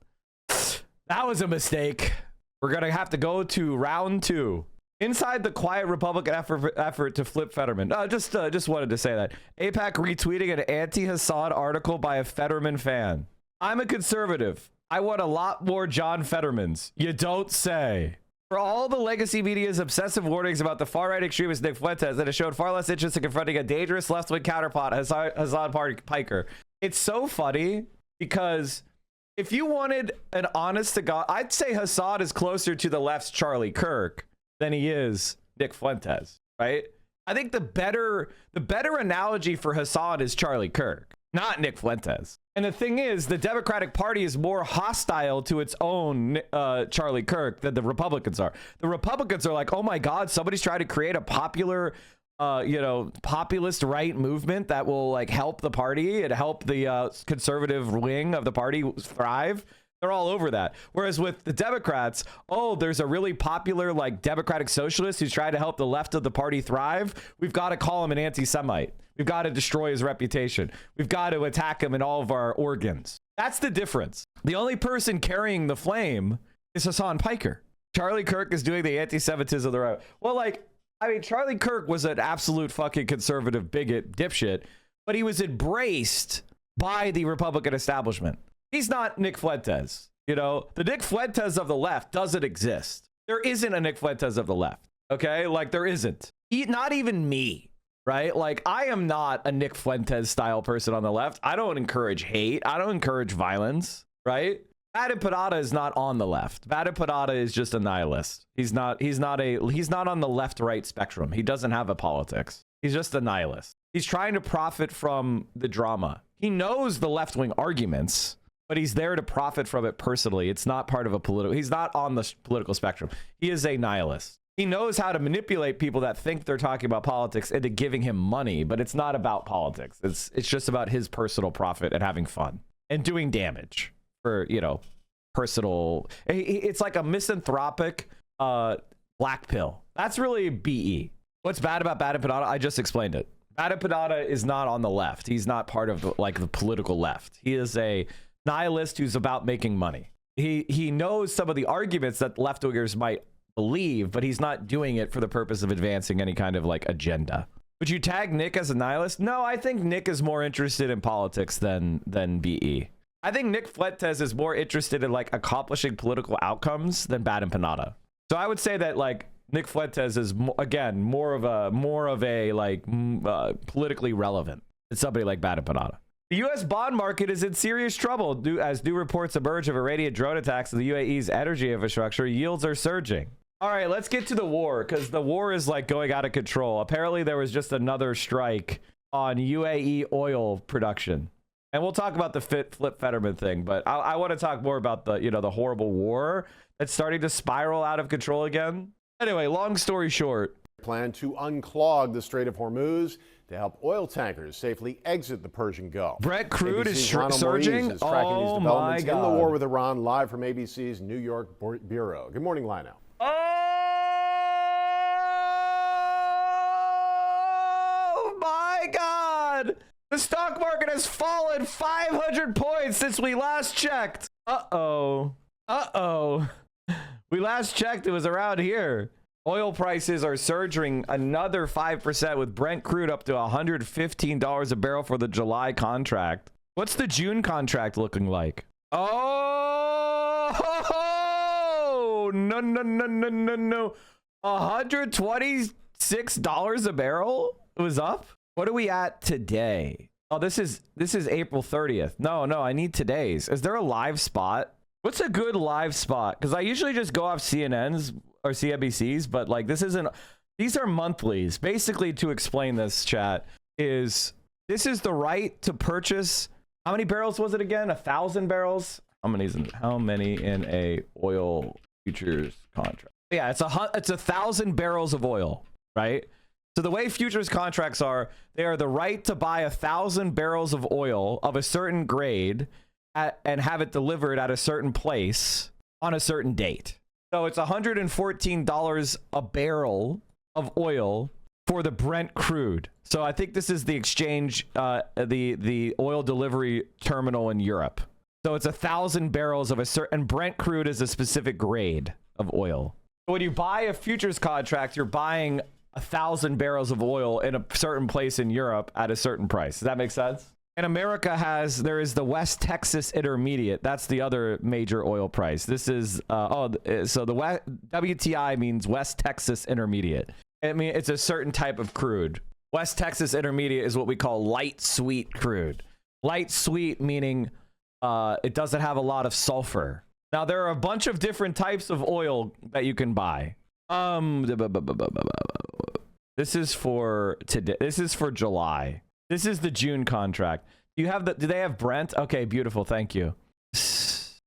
That was a mistake. We're going to have to go to round 2. Inside the quiet Republican effort to flip Fetterman. Just wanted to say that. AIPAC retweeting an anti-Hassad article by a Fetterman fan. I'm a conservative. I want a lot more John Fettermans. You don't say. For all the legacy media's obsessive warnings about the far-right extremist Nick Fuentes, that has showed far less interest in confronting a dangerous left-wing counterpart, Hassad Piker. It's so funny because if you wanted an honest-to-God, I'd say Hassad is closer to the left's Charlie Kirk than he is Nick Fuentes, right? I think the better analogy for Hassad is Charlie Kirk, not Nick Fuentes. And the thing is, the Democratic Party is more hostile to its own Charlie Kirk than the Republicans are. The Republicans are like, oh my God, somebody's trying to create a popular, populist right movement that will like help the party and help the conservative wing of the party thrive. They're all over that. Whereas with the Democrats, oh, there's a really popular like Democratic socialist who's trying to help the left of the party thrive. We've got to call him an anti-Semite. We've got to destroy his reputation. We've got to attack him in all of our organs. That's the difference. The only person carrying the flame is Hassad Piker. Charlie Kirk is doing the anti-Semitism of the right. Well, like, I mean, Charlie Kirk was an absolute fucking conservative bigot dipshit, but he was embraced by the Republican establishment. He's not Nick Fuentes. You know, the Nick Fuentes of the left doesn't exist. There isn't a Nick Fuentes of the left. Okay? Like, there isn't. Not even me. Right? Like, I am not a Nick Fuentes style person on the left. I don't encourage hate. I don't encourage violence. Right? Vadim Podata is not on the left. Vadim Podata is just a nihilist. He's not on the left-right spectrum. He doesn't have a politics. He's just a nihilist. He's trying to profit from the drama. He knows the left-wing arguments, but he's there to profit from it personally. It's not part of a political. He's not on the political spectrum. He is a nihilist. He knows how to manipulate people that think they're talking about politics into giving him money, but it's not about politics. It's just about his personal profit and having fun and doing damage for, you know, personal. It's like a misanthropic black pill. That's really BE. What's bad about Vadim Podata? I just explained it. Vadim Podata is not on the left. He's not part of the political left. He is a nihilist who's about making money. He knows some of the arguments that left-wingers might believe, but he's not doing it for the purpose of advancing any kind of like agenda. Would you tag Nick as a nihilist? No, I think Nick is more interested in politics than BE. I think Nick Fuentes is more interested in like accomplishing political outcomes than Vadim Podata. So I would say that like Nick Fuentes is again more of a like politically relevant. It's somebody like Bad Empanada. The U.S. bond market is in serious trouble as new reports emerge of Iranian drone attacks on the UAE's energy infrastructure. Yields are surging. All right, let's get to the war, because the war is like going out of control. Apparently, there was just another strike on UAE oil production. And we'll talk about the Flip Fetterman thing, but I want to talk more about the, you know, the horrible war that's starting to spiral out of control again. Anyway, long story short. Plan to unclog the Strait of Hormuz to help oil tankers safely exit the Persian Gulf. Brent crude is Ronald surging. Maurice is tracking these developments my God. in the war with Iran, live from ABC's New York bureau. Good morning, Lionel. Oh my God! The stock market has fallen 500 points since we last checked. Uh-oh. Uh-oh. We last checked, it was around here. Oil prices are surging another 5% with Brent crude up to $115 a barrel for the July contract. What's the June contract looking like? Oh, no. $126 a barrel? It was up? What are we at today? Oh, this is April 30th. No, I need today's. Is there a live spot? What's a good live spot? Because I usually just go off CNN's or CNBC's, but like this isn't. These are monthlies. Basically, to explain this, chat, this is the right to purchase. How many barrels was it again? 1,000 barrels? How many in a oil futures contract? Yeah, it's 1,000 barrels of oil, right? So the way futures contracts are, they are the right to buy 1,000 barrels of oil of a certain grade and have it delivered at a certain place on a certain date. So it's $114 a barrel of oil for the Brent crude. So I think this is the exchange, the oil delivery terminal in Europe. So it's 1,000 barrels of a certain, and Brent crude is a specific grade of oil. When you buy a futures contract, you're buying 1,000 barrels of oil in a certain place in Europe at a certain price. Does that make sense? And America there is the West Texas Intermediate. That's the other major oil price. This is, so the WTI means West Texas Intermediate. I mean, it's a certain type of crude. West Texas Intermediate is what we call light sweet crude. Light sweet meaning it doesn't have a lot of sulfur. Now, there are a bunch of different types of oil that you can buy. This is for today. This is for July. This is the June contract. Do they have Brent? Okay, beautiful. Thank you.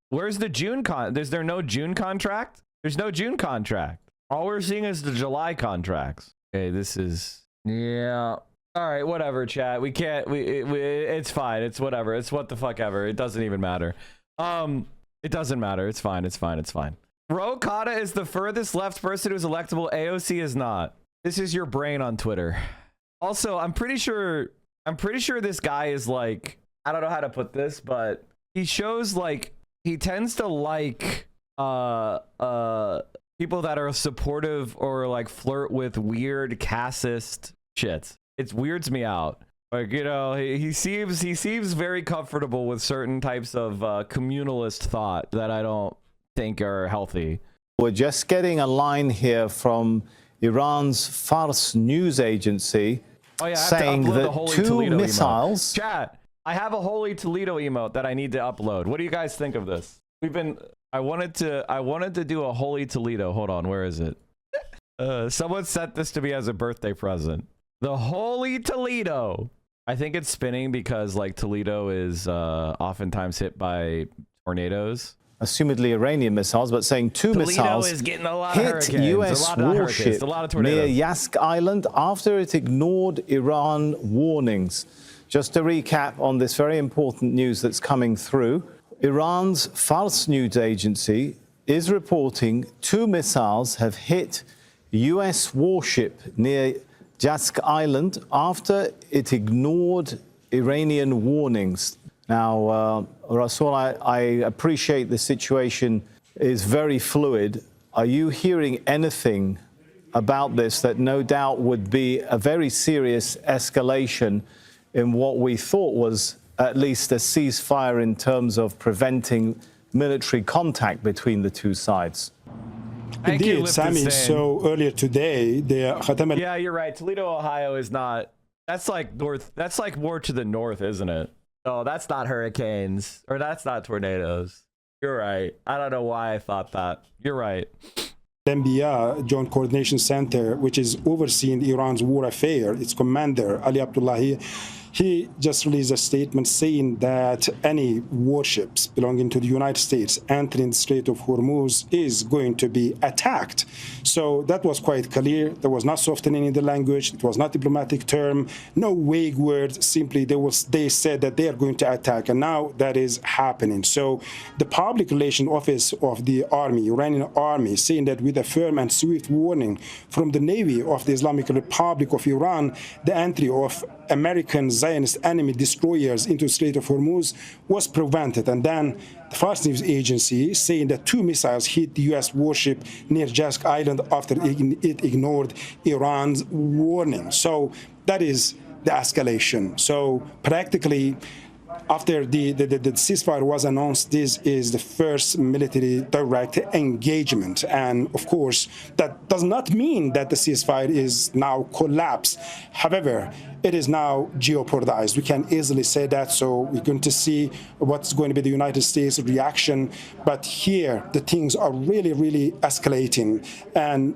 Where's the June Is there no June contract? There's no June contract. All we're seeing is the July contracts. Okay, this is, yeah. All right, whatever, chat. We can't, it's fine. It's whatever. It's what the fuck ever. It doesn't even matter. It doesn't matter. It's fine. It's fine. It's fine. Ro Khanna is the furthest left person who's electable. AOC is not. This is your brain on Twitter. Also, I'm pretty sure this guy is like, I don't know how to put this, but he shows like, he tends to like people that are supportive or like flirt with weird casteist shit. It weirds me out. Like, you know, he seems very comfortable with certain types of communalist thought that I don't think are healthy. We're just getting a line here from Iran's Fars news agency saying that two missiles. Chat, I have a Holy Toledo emote that I need to upload. What do you guys think of this? I wanted to do a Holy Toledo. Hold on, where is it? Someone sent this to me as a birthday present. The Holy Toledo. I think it's spinning because like Toledo is oftentimes hit by tornadoes. Assumedly Iranian missiles, but saying two missiles is getting a lot hit of hurricanes, U.S. warship near Yask Island after it ignored Iran warnings. Just to recap on this very important news that's coming through, Iran's Fars news agency is reporting two missiles have hit U.S. warship near Yask Island after it ignored Iranian warnings. Now, Rasul, I appreciate the situation is very fluid. Are you hearing anything about this that no doubt would be a very serious escalation in what we thought was at least a ceasefire in terms of preventing military contact between the two sides? Indeed, Sammy. So earlier today, yeah, you're right. Toledo, Ohio is not That's like north. That's like more to the north, isn't it? Oh, that's not hurricanes, or that's not tornadoes. You're right. I don't know why I thought that. You're right. MBA, Joint Coordination Center, which is overseeing Iran's war affair, its commander, Ali Abdullahi, he just released a statement saying that any warships belonging to the United States entering the Strait of Hormuz is going to be attacked. So that was quite clear. There was not softening in the language. It was not a diplomatic term. No vague words. Simply, they said that they are going to attack. And now that is happening. So the public relations office of the army, Iranian army, saying that with a firm and swift warning from the Navy of the Islamic Republic of Iran, the entry of American Zionist enemy destroyers into the Strait of Hormuz was prevented. And then the Fars News Agency saying that 2 missiles hit the U.S. warship near Jask Island after it ignored Iran's warning. So that is the escalation. So practically, after the ceasefire was announced, this is the first military direct engagement. And of course, that does not mean that the ceasefire is now collapsed. However, it is now jeopardized. We can easily say that. So we're going to see what's going to be the United States reaction. But here, the things are really, really escalating. And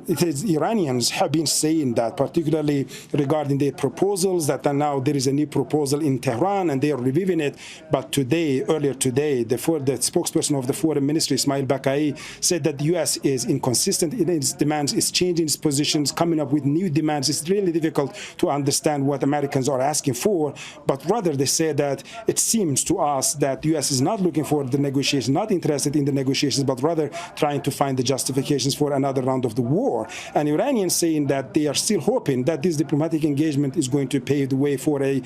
Iranians have been saying that, particularly regarding their proposals, that now there is a new proposal in Tehran and they are reviewing it. But earlier today, the spokesperson of the Foreign Ministry, Ismail Bakai, said that the U.S. is inconsistent in its demands, is changing its positions, coming up with new demands. It's really difficult to understand what Americans are asking for, but rather they say that it seems to us that the U.S. is not looking for the negotiations, not interested in the negotiations, but rather trying to find the justifications for another round of the war. And Iranians saying that they are still hoping that this diplomatic engagement is going to pave the way for a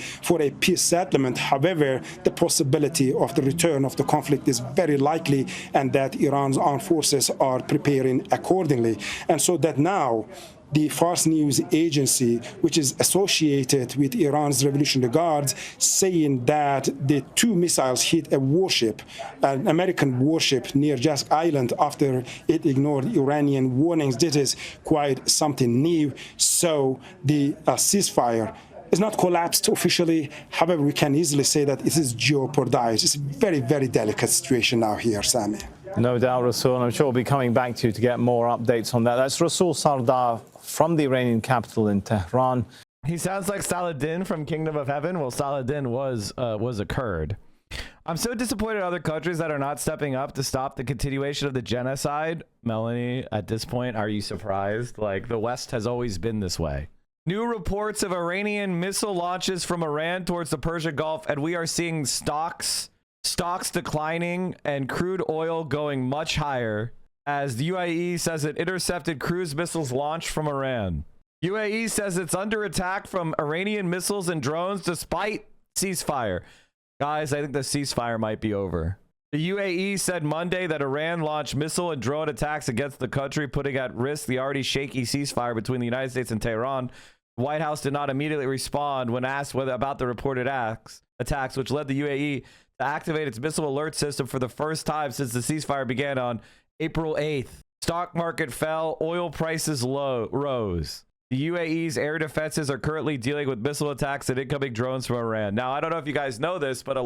peace settlement. However, the possibility of the return of the conflict is very likely, and that Iran's armed forces are preparing accordingly. And so that now the Fars News Agency, which is associated with Iran's Revolutionary Guards, saying that the 2 missiles hit a warship, an American warship near Jask Island after it ignored Iranian warnings. This is quite something new. So the ceasefire is not collapsed officially. However, we can easily say that it is jeopardized. It's a very, very delicate situation now here, Sami. No doubt, Rasul, and I'm sure we'll be coming back to you to get more updates on that. That's Rasul Sardar from the Iranian capital in Tehran. He sounds like Saladin from Kingdom of Heaven. Well, Saladin was a Kurd. I'm so disappointed in other countries that are not stepping up to stop the continuation of the genocide. Melanie, at this point, are you surprised? Like, the West has always been this way. New reports of Iranian missile launches from Iran towards the Persian Gulf, and we are seeing stocks declining and crude oil going much higher as the UAE says it intercepted cruise missiles launched from Iran. UAE says it's under attack from Iranian missiles and drones despite ceasefire. Guys, I think the ceasefire might be over. The UAE said Monday that Iran launched missile and drone attacks against the country, putting at risk the already shaky ceasefire between the United States and Tehran. The White House did not immediately respond when asked about the reported attacks, which led the UAE to activate its missile alert system for the first time since the ceasefire began on April 8th. Stock market fell, oil prices rose. The UAE's air defenses are currently dealing with missile attacks and incoming drones from Iran. Now, I don't know if you guys know this, but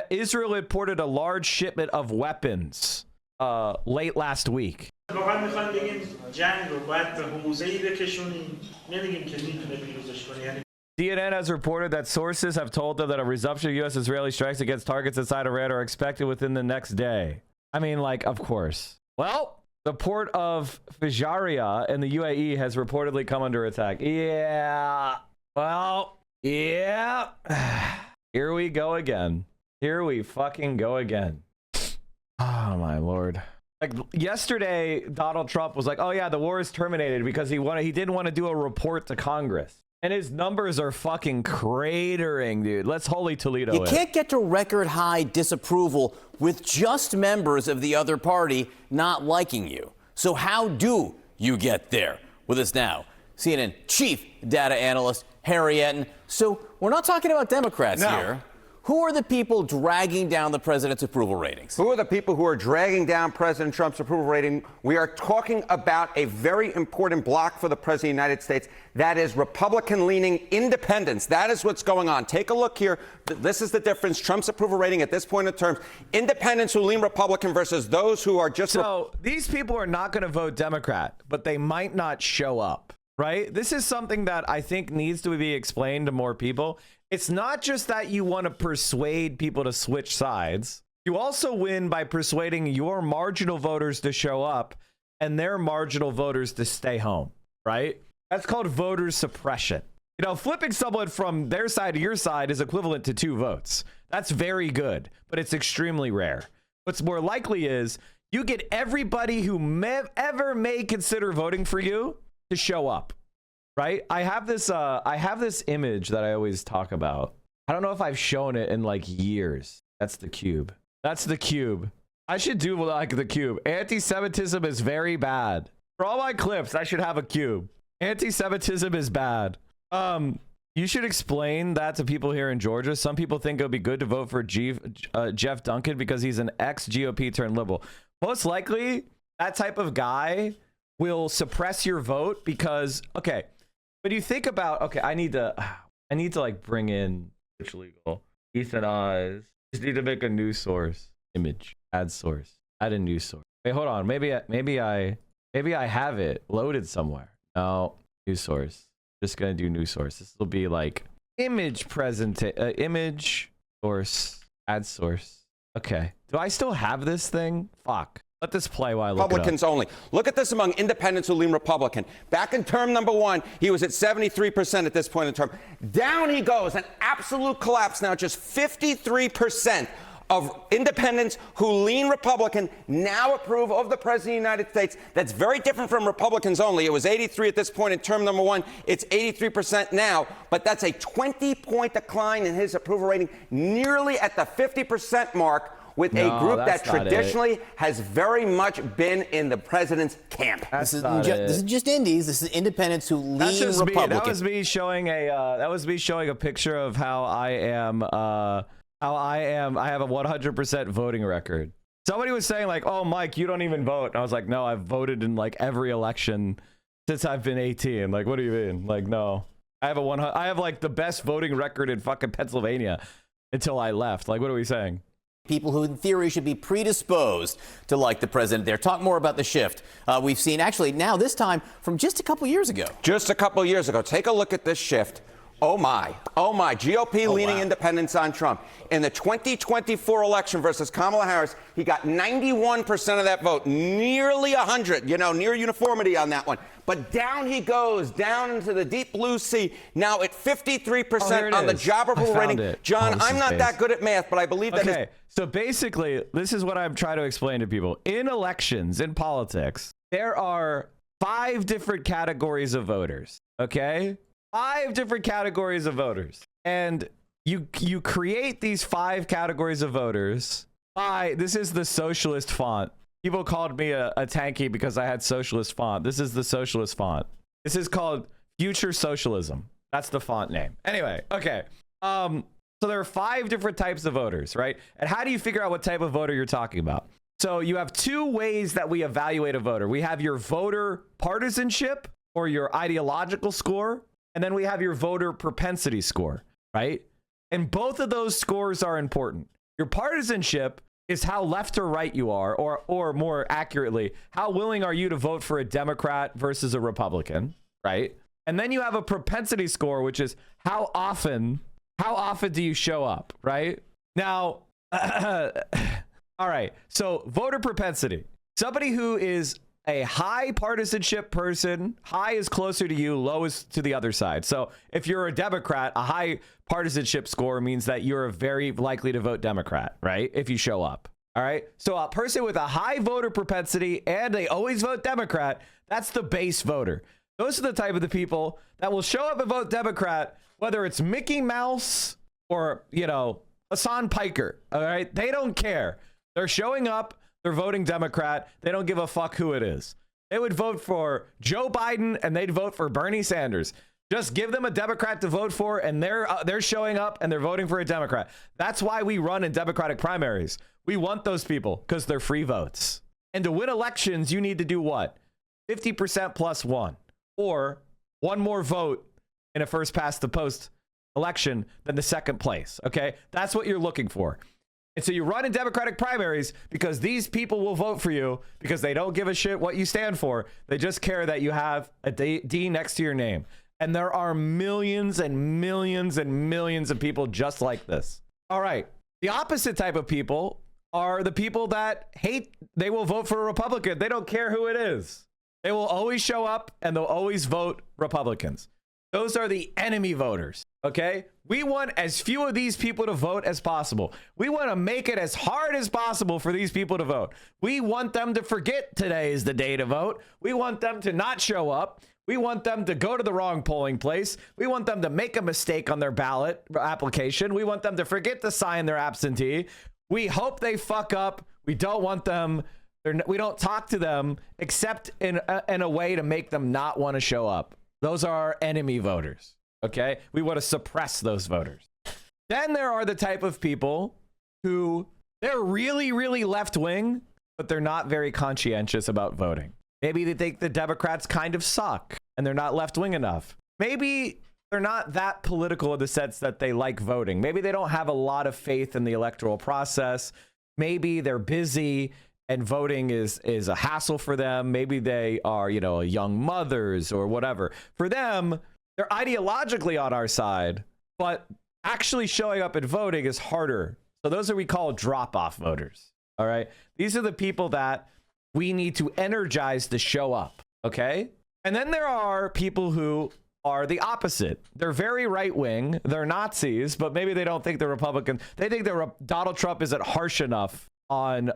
Israel imported a large shipment of weapons late last week. CNN has reported that sources have told them that a resumption of U.S.-Israeli strikes against targets inside Iran are expected within the next day. I mean, like, of course. Well, the port of Fujairah in the UAE has reportedly come under attack. Yeah. Well, yeah. Here we go again. Here we fucking go again. Oh, my Lord. Like, yesterday, Donald Trump was like, oh, yeah, the war is terminated because he didn't want to do a report to Congress. And his numbers are fucking cratering, dude. Let's Holy Toledo it. You can't get to record high disapproval with just members of the other party not liking you. So how do you get there? With us now, CNN chief data analyst Harry Etten. So we're not talking about Democrats here. Who are the people dragging down the president's approval ratings? Who are the people who are dragging down President Trump's approval rating? We are talking about a very important block for the President of the United States. That is Republican-leaning independents. That is what's going on. Take a look here. This is the difference. Trump's approval rating at this point in terms. Independents who lean Republican versus those who are just... So these people are not going to vote Democrat, but they might not show up, right? This is something that I think needs to be explained to more people. It's not just that you want to persuade people to switch sides. You also win by persuading your marginal voters to show up and their marginal voters to stay home, right? That's called voter suppression. You know, flipping someone from their side to your side is equivalent to 2 votes. That's very good, but it's extremely rare. What's more likely is you get everybody who ever may consider voting for you to show up. Right? I have this image that I always talk about. I don't know if I've shown it in like years. That's the cube. That's the cube. I should do like the cube. Anti-Semitism is very bad. For all my clips, I should have a cube. Anti-Semitism is bad. You should explain that to people here in Georgia. Some people think it would be good to vote for Jeff Duncan because he's an ex-GOP turned liberal. Most likely, that type of guy will suppress your vote because, okay, but you think about, okay, I need to like bring in legal Ethan Oz. Just need to make a news source image, add source, add a news source. Wait, hold on. Maybe I have it loaded somewhere. No, news source. Just gonna do news source. This will be like image image source, add source. Okay. Do I still have this thing? Fuck. Let this play while I look Republicans it up. only. Look at this among independents who lean Republican. Back in term number 1, he was at 73% at this point in term. Down he goes, an absolute collapse now. Just 53% of independents who lean Republican now approve of the President of the United States. That's very different from Republicans only. It was 83 at this point in term number 1. It's 83% now, but that's a 20-point decline in his approval rating, nearly at the 50% mark, with a group that traditionally has very much been in the president's camp. This is just indies. This is independents who lean Republican. That was me showing a picture of how I am. I have a 100% voting record. Somebody was saying like, "Oh, Mike, you don't even vote." And I was like, "No, I've voted in like every election since I've been 18." Like, what do you mean? Like, no, I have like the best voting record in fucking Pennsylvania until I left. Like, what are we saying? People who, in theory, should be predisposed to like the president there. Talk more about the shift we've seen, actually, now this time from just a couple years ago. Just a couple years ago. Take a look at this shift. Oh, my. Oh, my. GOP leaning independents on Trump. In the 2024 election versus Kamala Harris, he got 91% of that vote, nearly 100, near uniformity on that one. But down he goes, down into the deep blue sea, now at 53% on the job approval rating. John, I'm not that good at math, but I believe that Okay, so basically, this is what I'm trying to explain to people. In elections, in politics, there are 5 different categories of voters, okay? 5 different categories of voters. And you create these 5 categories of voters by, this is the socialist font. People called me a tanky because I had socialist font. This is the socialist font. This is called Future Socialism. That's the font name. Anyway, okay. So there are 5 different types of voters, right? And how do you figure out what type of voter you're talking about? So you have 2 ways that we evaluate a voter. We have your voter partisanship or your ideological score, and then we have your voter propensity score, right? And both of those scores are important. Your partisanship is how left or right you are, or more accurately, how willing are you to vote for a Democrat versus a Republican, right? And then you have a propensity score, which is how often do you show up, right? Now, all right, so voter propensity. Somebody who is a high partisanship person, high is closer to you, low is to the other side. So if you're a Democrat, a high partisanship score means that you're very likely to vote Democrat, right? If you show up. All right. So a person with a high voter propensity and they always vote Democrat, that's the base voter. Those are the type of the people that will show up and vote Democrat, whether it's Mickey Mouse or, Hassan Piker. All right. They don't care. They're showing up. They're voting Democrat. They don't give a fuck who it is. They would vote for Joe Biden and they'd vote for Bernie Sanders. Just give them a Democrat to vote for, and they're showing up and they're voting for a Democrat. That's why we run in Democratic primaries. We want those people because they're free votes. And to win elections, you need to do what? 50% plus one, or one more vote in a first past the post election than the second place. Okay, that's what you're looking for. And so you run in Democratic primaries because these people will vote for you because they don't give a shit what you stand for. They just care that you have a D next to your name. And there are millions and millions and millions of people just like this. All right. The opposite type of people are the people that hate. They will vote for a Republican. They don't care who it is. They will always show up and they'll always vote Republicans. Those are the enemy voters. Okay. We want as few of these people to vote as possible. We want to make it as hard as possible for these people to vote. We want them to forget today is the day to vote. We want them to not show up. We want them to go to the wrong polling place. We want them to make a mistake on their ballot application. We want them to forget to sign their absentee. We hope they fuck up. We don't want them. We don't talk to them except in a way to make them not want to show up. Those are our enemy voters. Okay. We want to suppress those voters. Then there are the type of people who they're really, really left wing, but they're not very conscientious about voting. Maybe they think the Democrats kind of suck and they're not left wing enough. Maybe they're not that political in the sense that they like voting. Maybe they don't have a lot of faith in the electoral process. Maybe they're busy and voting is a hassle for them. Maybe they are, young mothers or whatever. For them, they're ideologically on our side, but actually showing up and voting is harder. So those are we call drop-off voters. All right. These are the people that we need to energize to show up. Okay. And then there are people who are the opposite. They're very right wing. They're Nazis, but maybe they don't think they're Republican. They think that Donald Trump isn't harsh enough on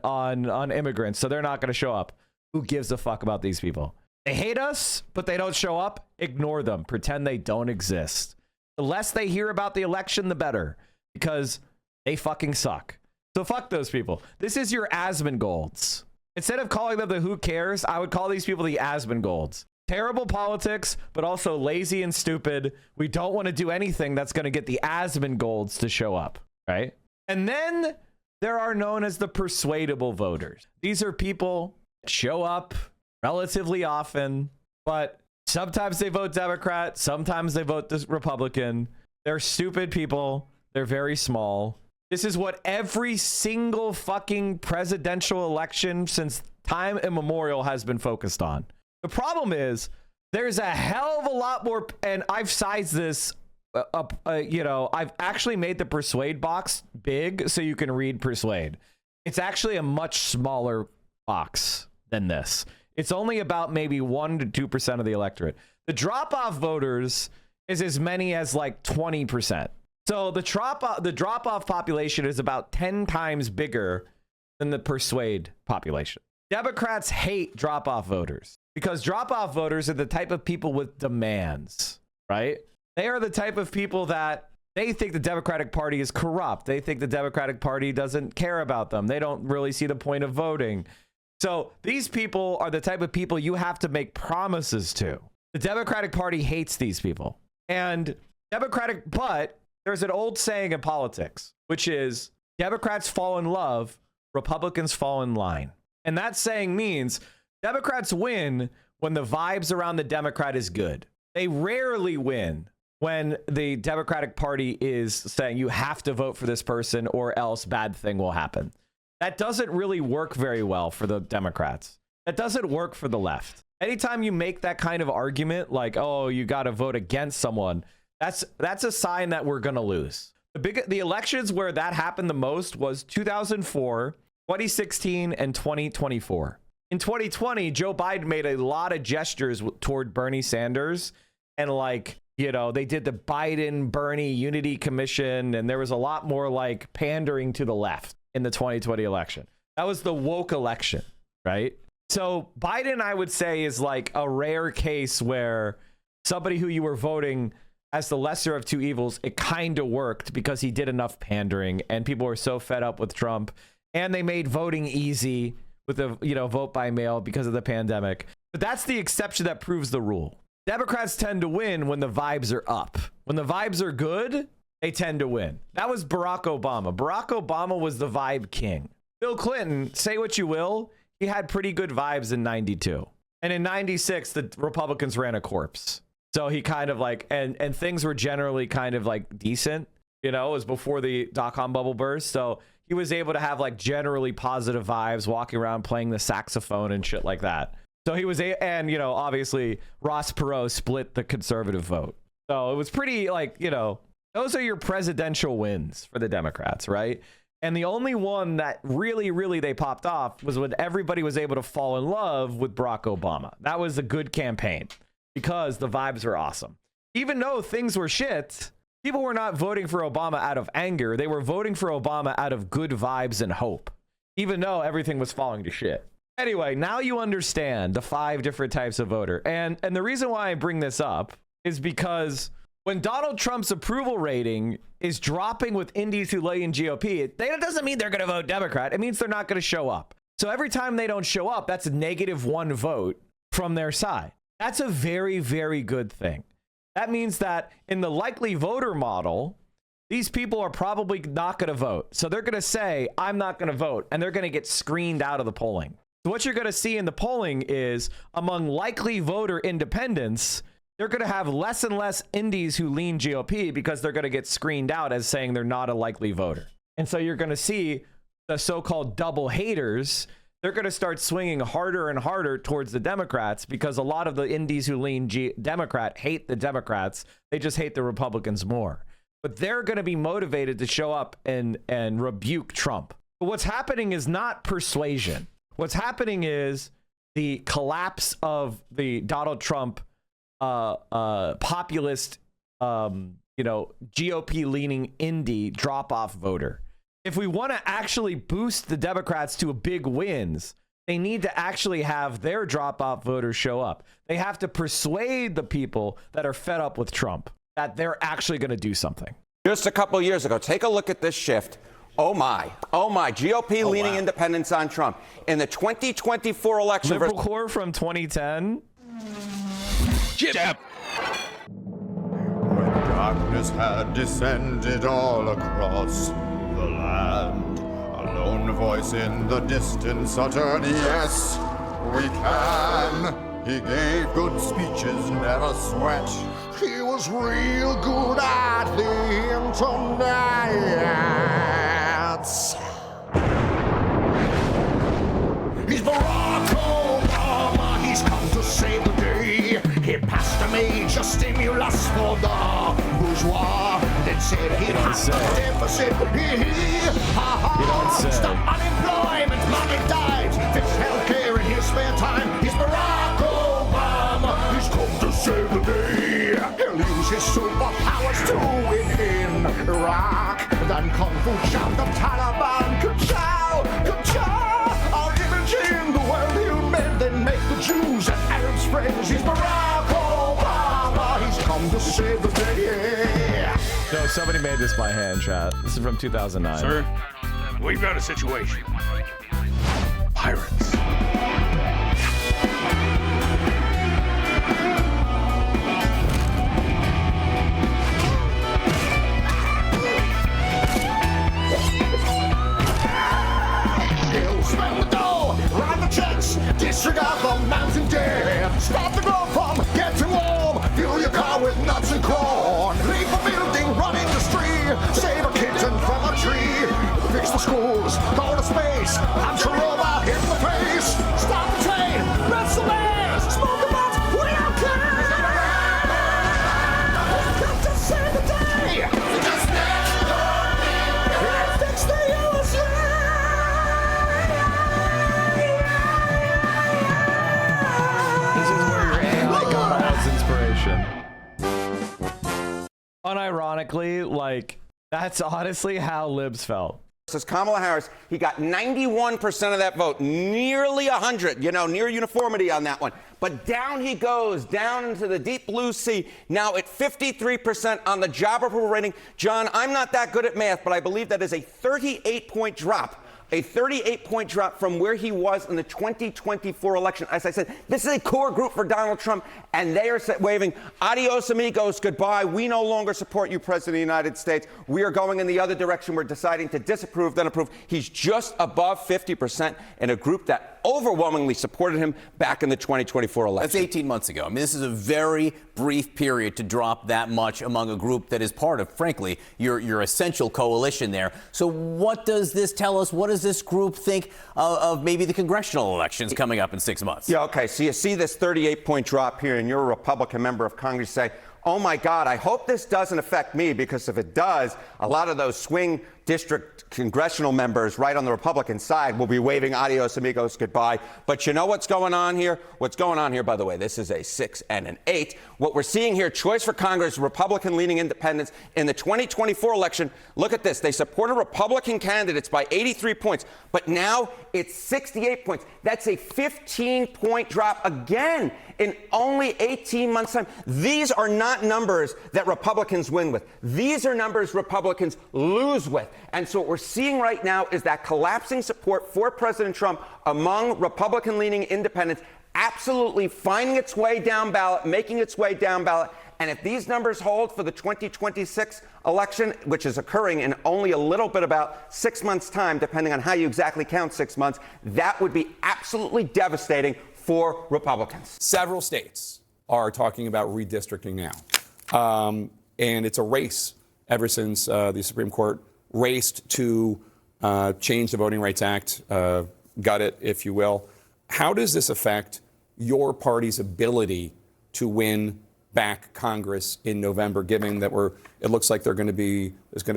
immigrants, so they're not going to show up. Who gives a fuck about these people? They hate us, but they don't show up. Ignore them. Pretend they don't exist. The less they hear about the election, the better, because they fucking suck. So fuck those people. This is your Asmongold's. Instead of calling them the who cares, I would call these people the Asmongold's. Terrible politics, but also lazy and stupid. We don't want to do anything that's going to get the Asmongold's to show up, right? And then there are known as the persuadable voters. These are people that show up relatively often, but sometimes they vote Democrat, sometimes they vote Republican. They're stupid people. They're very small. This is what every single fucking presidential election since time immemorial has been focused on. The problem is there's a hell of a lot more, and I've sized this up, I've actually made the persuade box big so you can read persuade. It's actually a much smaller box than this. It's only about maybe 1 to 2% of the electorate. The drop-off voters is as many as like 20%. So the drop-off population is about 10 times bigger than the persuade population. Democrats hate drop-off voters because drop-off voters are the type of people with demands, right? They are the type of people that they think the Democratic Party is corrupt. They think the Democratic Party doesn't care about them. They don't really see the point of voting. So these people are the type of people you have to make promises to. The Democratic Party hates these people. And but there's an old saying in politics, which is Democrats fall in love, Republicans fall in line. And that saying means Democrats win when the vibes around the Democrat is good. They rarely win when the Democratic Party is saying you have to vote for this person or else bad thing will happen. That doesn't really work very well for the Democrats. That doesn't work for the left. Anytime you make that kind of argument, like, oh, you got to vote against someone, that's a sign that we're going to lose. The elections where that happened the most was 2004, 2016, and 2024. In 2020, Joe Biden made a lot of gestures toward Bernie Sanders, and they did the Biden-Bernie Unity Commission, and there was a lot more like pandering to the left in the 2020 election. That was the woke election, right? So Biden, I would say, is like a rare case where somebody who you were voting as the lesser of two evils, it kind of worked because he did enough pandering and people were so fed up with Trump, and they made voting easy with the vote by mail because of the pandemic. But that's the exception that proves the rule. Democrats tend to win when the vibes are up. When the vibes are good, they tend to win. That was Barack Obama. Barack Obama was the vibe king. Bill Clinton, say what you will, he had pretty good vibes in 92. And in 96, the Republicans ran a corpse. So he kind of like, and things were generally kind of like decent. You know, it was before the dot-com bubble burst. So he was able to have like generally positive vibes, walking around playing the saxophone and shit like that. So he was, and, you know, obviously Ross Perot split the conservative vote. So it was pretty like, you know, those are your presidential wins for the Democrats, right? And the only one that really they popped off was when everybody was able to fall in love with Barack Obama. That was a good campaign because the vibes were awesome. Even though things were shit, people were not voting for Obama out of anger. They were voting for Obama out of good vibes and hope, even though everything was falling to shit. Anyway, now you understand the 5 different types of voter. And the reason why I bring this up is because when Donald Trump's approval rating is dropping with indies who lay in GOP, that doesn't mean they're going to vote Democrat. It means they're not going to show up. So every time they don't show up, that's a -1 vote from their side. That's a very good thing. That means that in the likely voter model, these people are probably not going to vote. So they're going to say, I'm not going to vote. And they're going to get screened out of the polling. So what you're going to see in the polling is among likely voter independents, they're going to have less and less indies who lean GOP because they're going to get screened out as saying they're not a likely voter. And so you're going to see the so-called double haters. They're going to start swinging harder and harder towards the Democrats because a lot of the indies who lean Democrat hate the Democrats. They just hate the Republicans more. But they're going to be motivated to show up and rebuke Trump. But what's happening is not persuasion. What's happening is the collapse of the Donald Trump populist, GOP-leaning indie drop-off voter. If we want to actually boost the Democrats to big wins, they need to actually have their drop-off voters show up. They have to persuade the people that are fed up with Trump that they're actually going to do something. Just a couple of years ago, take a look at this shift. Oh my, GOP leaning independents on Trump. In the 2024 election. Liberal core from 2010. Jab. When darkness had descended all across the land, a lone voice in the distance uttered, yes, we can. He gave good speeches, never sweat. He was real good at the internet. He's Barack Obama, he's come to save the day. He passed a major stimulus for the bourgeois. Then said he'd have a deficit. Stop unemployment, money died. Fix healthcare in his spare time. He's Barack Obama, he's come to save the day. He'll use his superpowers to win in Iraq. Then Kung Fu Chop the Taliban. Ka-chow, ka-chow. Our image in the world he'll mend. Then make the Jews and Arabs friends. He's Barack Obama, he's come to save the day. No, somebody made this by hand, chat. This is from 2009. Sir, we've got a situation. Pirates. He'll spend the dough, write the checks, disregard the mountain dead. Stop the globe from getting warm, fuel your car with nuts and corn. Leave a building, run industry, save a kitten from a tree. Fix the schools, go to space, punch a robot in the face. Stop the train, rest the land, smoke the butts, we don't care. We've got to save the day. Just never fix the USA. This is where your AI god has inspiration. Unironically, like, that's honestly how libs felt. Versus Kamala Harris, he got 91% of that vote, nearly 100, near uniformity on that one. But down he goes, down into the deep blue sea, now at 53% on the job approval rating. John, I'm not that good at math, but I believe that is a 38-point drop A 38-point drop from where he was in the 2024 election. As I said, this is a core group for Donald Trump, and they are waving, adios, amigos, goodbye. We no longer support you, President of the United States. We are going in the other direction. We're deciding to disapprove, then approve. He's just above 50% in a group that overwhelmingly supported him back in the 2024 election. That's 18 months ago. I mean, this is a very brief period to drop that much among a group that is part of, frankly, your essential coalition there. So what does this tell us? What does this group think of maybe the congressional elections coming up in 6 months? Yeah, okay. So you see this 38-point drop here, and you're a Republican member of Congress, say, oh, my God, I hope this doesn't affect me, because if it does, a lot of those swing district congressional members right on the Republican side will be waving adios, amigos, goodbye. But you know what's going on here? What's going on here, by the way, this is a 6 and an 8. What we're seeing here, choice for Congress, Republican-leaning independents in the 2024 election. Look at this. They supported Republican candidates by 83 points, but now it's 68 points. That's a 15-point drop again in only 18 months' time. These are not numbers that Republicans win with. These are numbers Republicans lose with. And so what we're seeing right now is that collapsing support for President Trump among Republican-leaning independents absolutely finding its way down ballot, making its way down ballot. And if these numbers hold for the 2026 election, which is occurring in only a little bit about 6 months' time, depending on how you exactly count 6 months, that would be absolutely devastating for Republicans. Several states are talking about redistricting now. And it's a race ever since the Supreme Court raced to change the Voting Rights Act, gut it, if you will. How does this affect your party's ability to win back Congress in November, given that it looks like there's going to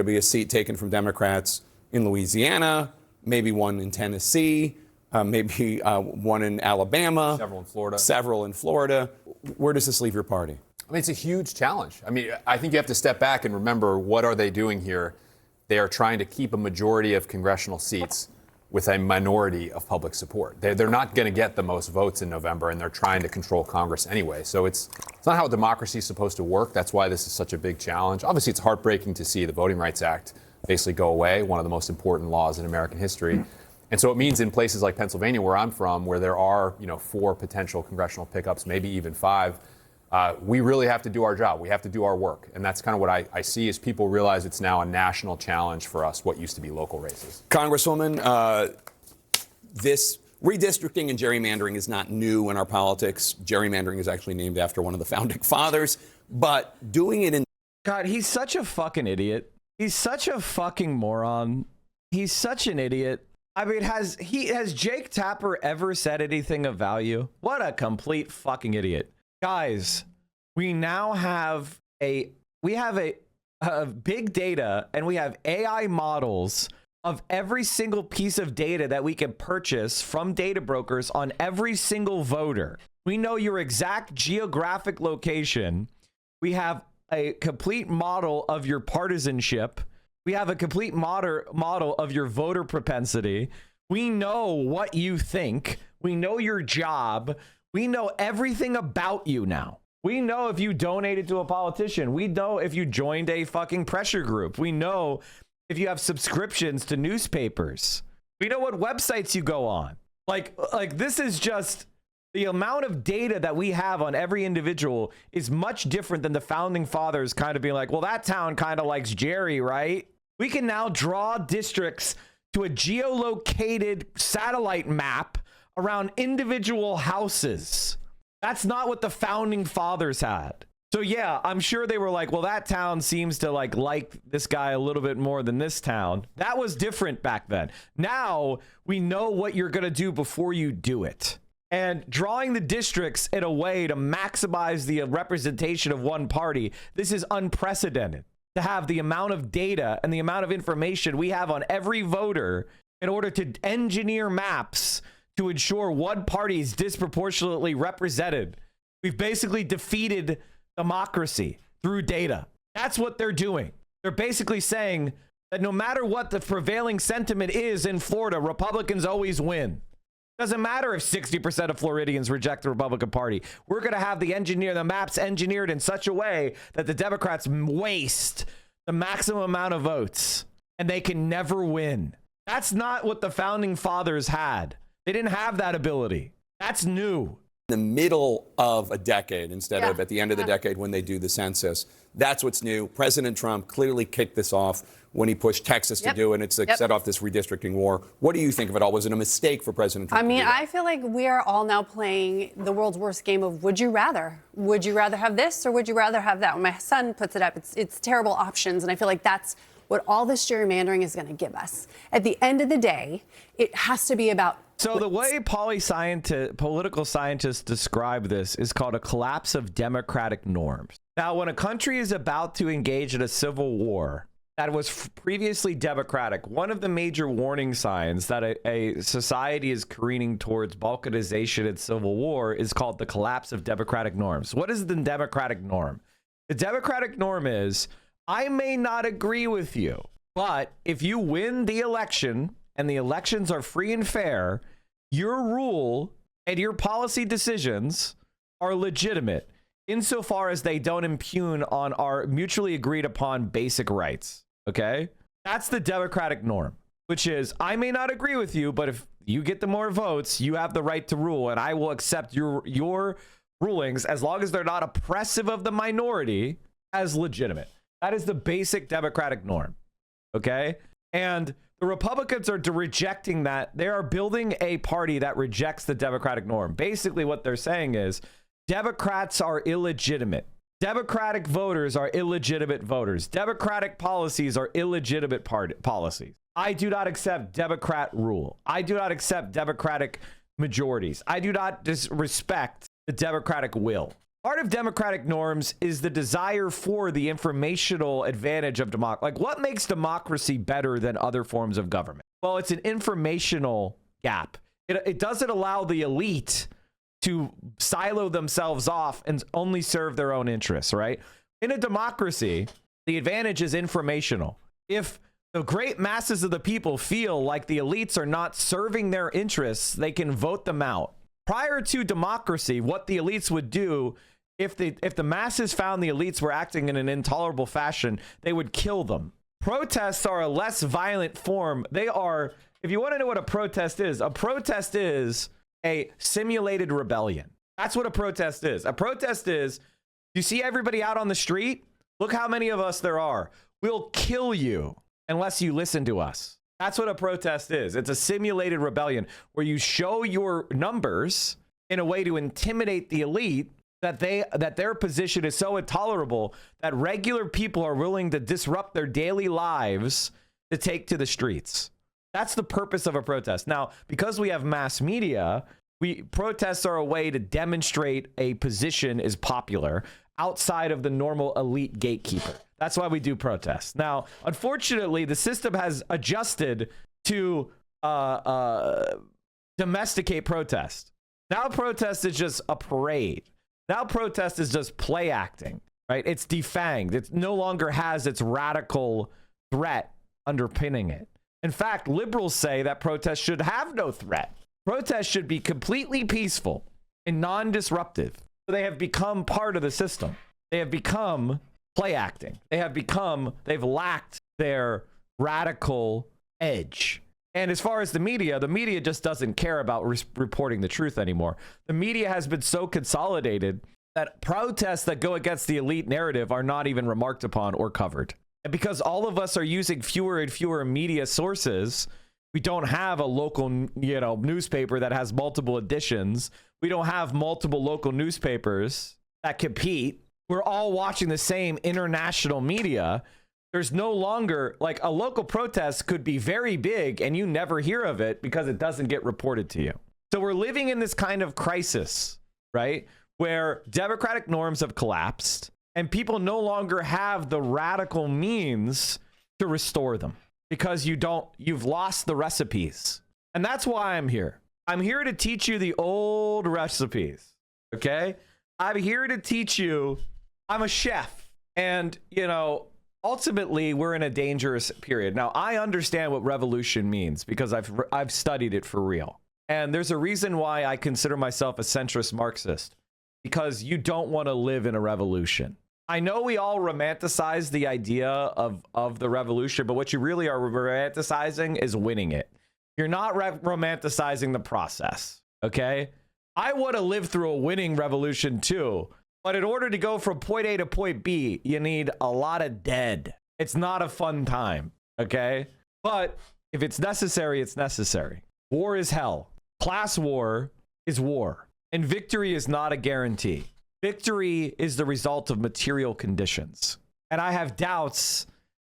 be a seat taken from Democrats in Louisiana, maybe one in Tennessee, maybe one in Alabama, several in Florida. Where does this leave your party? I mean, it's a huge challenge. I mean, I think you have to step back and remember, what are they doing here? They are trying to keep a majority of congressional seats with a minority of public support. They're not going to get the most votes in November, and they're trying to control Congress anyway. So it's not how democracy is supposed to work. That's why this is such a big challenge. Obviously, it's heartbreaking to see the Voting Rights Act basically go away, one of the most important laws in American history. And so it means in places like Pennsylvania, where I'm from, where there are 4 potential congressional pickups, maybe even 5, we really have to do our job. We have to do our work. And that's kind of what I see as people realize it's now a national challenge for us, what used to be local races. Congresswoman, this redistricting and gerrymandering is not new in our politics. Gerrymandering is actually named after one of the founding fathers. But doing it in... God, he's such a fucking idiot. He's such a fucking moron. He's such an idiot. I mean, has Jake Tapper ever said anything of value? What a complete fucking idiot. Guys, we now have a big data, and we have AI models of every single piece of data that we can purchase from data brokers on every single voter. We know your exact geographic location. We have a complete model of your partisanship. We have a complete model of your voter propensity. We know what you think. We know your job. We know everything about you now. We know if you donated to a politician. We know if you joined a fucking pressure group. We know if you have subscriptions to newspapers. We know what websites you go on. Like this is just the amount of data that we have on every individual is much different than the founding fathers kind of being like, well, that town kind of likes Jerry, right? We can now draw districts to a geolocated satellite map around individual houses. That's not what the founding fathers had. So yeah, I'm sure they were like, well, that town seems to like this guy a little bit more than this town. That was different back then. Now we know what you're going to do before you do it. And drawing the districts in a way to maximize the representation of one party, this is unprecedented. To have the amount of data and the amount of information we have on every voter in order to engineer maps to ensure one party is disproportionately represented. We've basically defeated democracy through data. That's what they're doing. They're basically saying that no matter what the prevailing sentiment is in Florida, Republicans always win. Doesn't matter if 60% of Floridians reject the Republican Party. We're going to have the maps engineered in such a way that the Democrats waste the maximum amount of votes, and they can never win. That's not what the founding fathers had. They didn't have that ability. That's new. In the middle of a decade instead of at the end of the decade when they do the census. That's what's new. President Trump clearly kicked this off when he pushed Texas to do it, and it's set off this redistricting war. What do you think of it all? Was it a mistake for President Trump? I mean, I feel like we are all now playing the world's worst game of would you rather? Would you rather have this or would you rather have that? When my son puts it up, it's terrible options, and I feel like that's what all this gerrymandering is going to give us. At the end of the day, it has to be about. So the way political scientists describe this is called a collapse of democratic norms. Now, when a country is about to engage in a civil war that was previously democratic, one of the major warning signs that a society is careening towards balkanization and civil war is called the collapse of democratic norms. What is the democratic norm? The democratic norm is, I may not agree with you, but if you win the election and the elections are free and fair, your rule and your policy decisions are legitimate insofar as they don't impugn on our mutually agreed upon basic rights. Okay? That's the democratic norm, which is, I may not agree with you, but if you get the more votes, you have the right to rule, and I will accept your rulings as long as they're not oppressive of the minority as legitimate. That is the basic democratic norm. Okay? And the Republicans are rejecting that. They are building a party that rejects the democratic norm. Basically, what they're saying is Democrats are illegitimate. Democratic voters are illegitimate voters. Democratic policies are illegitimate policies. I do not accept Democrat rule. I do not accept Democratic majorities. I do not respect the Democratic will. Part of democratic norms is the desire for the informational advantage of democracy. Like, what makes democracy better than other forms of government? Well, it's an informational gap. It doesn't allow the elite to silo themselves off and only serve their own interests, right? In a democracy, the advantage is informational. If the great masses of the people feel like the elites are not serving their interests, they can vote them out. Prior to democracy, what the elites would do, if the masses found the elites were acting in an intolerable fashion, they would kill them. Protests are a less violent form. They are, if you want to know what a protest is a simulated rebellion. That's what a protest is. A protest is, you see everybody out on the street? Look how many of us there are. We'll kill you unless you listen to us. That's what a protest is. It's a simulated rebellion where you show your numbers in a way to intimidate the elite that their position is so intolerable that regular people are willing to disrupt their daily lives to take to the streets. That's the purpose of a protest. Now, because we have mass media, protests are a way to demonstrate a position is popular outside of the normal elite gatekeeper. That's why we do protests. Now, unfortunately, the system has adjusted to domesticate protest. Now protest is just a parade. Now protest is just play acting, right? It's defanged. It no longer has its radical threat underpinning it. In fact, liberals say that protests should have no threat. Protests should be completely peaceful and non-disruptive. So they have become part of the system. They have become play acting. They've lacked their radical edge. And as far as the media just doesn't care about reporting the truth anymore. The media has been so consolidated that protests that go against the elite narrative are not even remarked upon or covered. And because all of us are using fewer and fewer media sources, we don't have a local, newspaper that has multiple editions. We don't have multiple local newspapers that compete. We're all watching the same international media. There's no longer, like, a local protest could be very big and you never hear of it because it doesn't get reported to you. So we're living in this kind of crisis, right? Where democratic norms have collapsed and people no longer have the radical means to restore them because you've lost the recipes. And that's why I'm here. I'm here to teach you the old recipes, okay? I'm here to teach you. I'm a chef, and, ultimately, we're in a dangerous period. Now, I understand what revolution means because I've studied it for real. And there's a reason why I consider myself a centrist Marxist, because you don't want to live in a revolution. I know we all romanticize the idea of the revolution, but what you really are romanticizing is winning it. You're not romanticizing the process, okay? I want to live through a winning revolution too, but in order to go from point A to point B, you need a lot of dead. It's not a fun time, okay? But if it's necessary, it's necessary. War is hell. Class war is war, and victory is not a guarantee. Victory is the result of material conditions. And I have doubts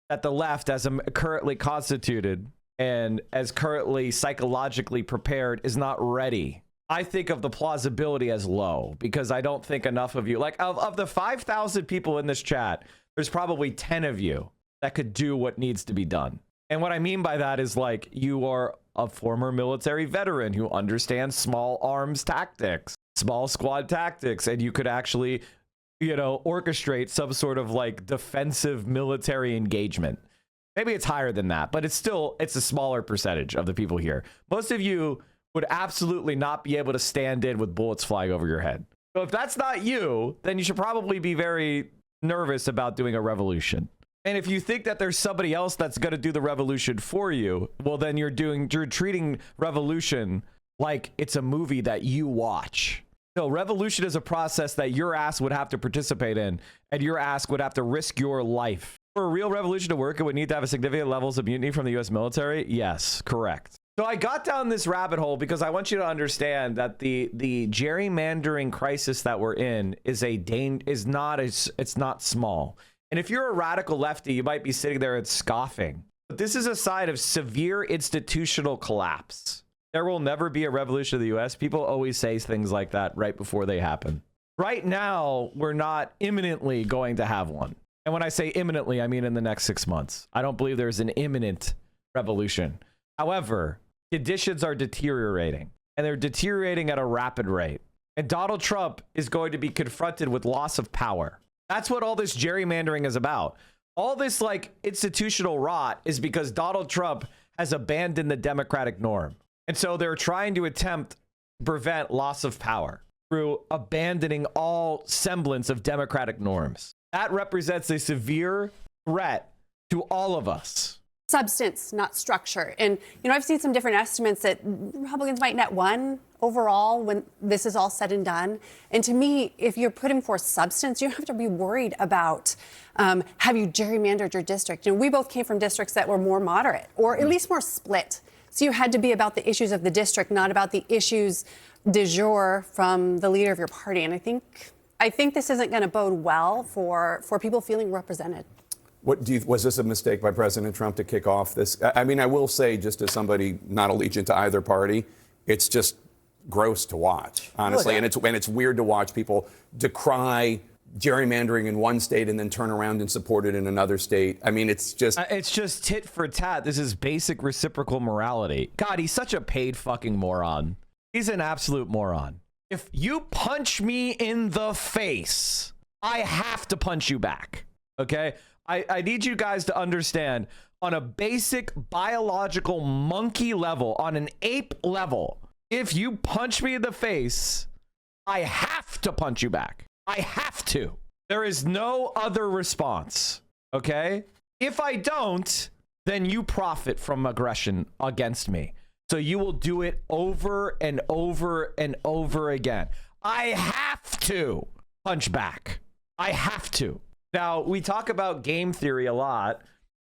that the left, as currently constituted and as currently psychologically prepared, is not ready. I think of the plausibility as low because I don't think enough of you, like of the 5,000 people in this chat, there's probably 10 of you that could do what needs to be done. And what I mean by that is, like, you are a former military veteran who understands small arms tactics, small squad tactics, and you could actually, you know, orchestrate some sort of like defensive military engagement. Maybe it's higher than that, but it's a smaller percentage of the people here. Most of you would absolutely not be able to stand in with bullets flying over your head. So if that's not you, then you should probably be very nervous about doing a revolution. And if you think that there's somebody else that's going to do the revolution for you, well, then you're treating revolution like it's a movie that you watch. No, revolution is a process that your ass would have to participate in, and your ass would have to risk your life. For a real revolution to work, it would need to have a significant levels of mutiny from the U.S. military. Yes, correct. So I got down this rabbit hole because I want you to understand that the gerrymandering crisis that we're in is it's not small. And if you're a radical lefty, you might be sitting there and scoffing. But this is a sign of severe institutional collapse. There will never be a revolution in the U.S. People always say things like that right before they happen. Right now, we're not imminently going to have one. And when I say imminently, I mean in the next 6 months. I don't believe there's an imminent revolution. However, conditions are deteriorating, and they're deteriorating at a rapid rate. And Donald Trump is going to be confronted with loss of power. That's what all this gerrymandering is about. All this like institutional rot is because Donald Trump has abandoned the democratic norm. And so they're trying to attempt to prevent loss of power through abandoning all semblance of democratic norms. That represents a severe threat to all of us. Substance, not structure. And, you know, I've seen some different estimates that Republicans might net one overall when this is all said and done. And to me, if you're putting forth substance, you don't have to be worried about have you gerrymandered your district. You know, we both came from districts that were more moderate or at least more split. So you had to be about the issues of the district, not about the issues du jour from the leader of your party. And I think this isn't going to bode well for people feeling represented. Was this a mistake by President Trump to kick off this? I mean, I will say, just as somebody not allegiant to either party, it's just gross to watch, honestly. And it's weird to watch people decry gerrymandering in one state and then turn around and support it in another state. I mean, it's just tit for tat. This is basic reciprocal morality. God, he's such a paid fucking moron. He's an absolute moron. If you punch me in the face, I have to punch you back. Okay? I need you guys to understand, on a basic biological monkey level, on an ape level, if you punch me in the face, I have to punch you back. I have to. There is no other response. Okay? If I don't, then you profit from aggression against me. So you will do it over and over and over again. I have to punch back. I have to. Now, we talk about game theory a lot.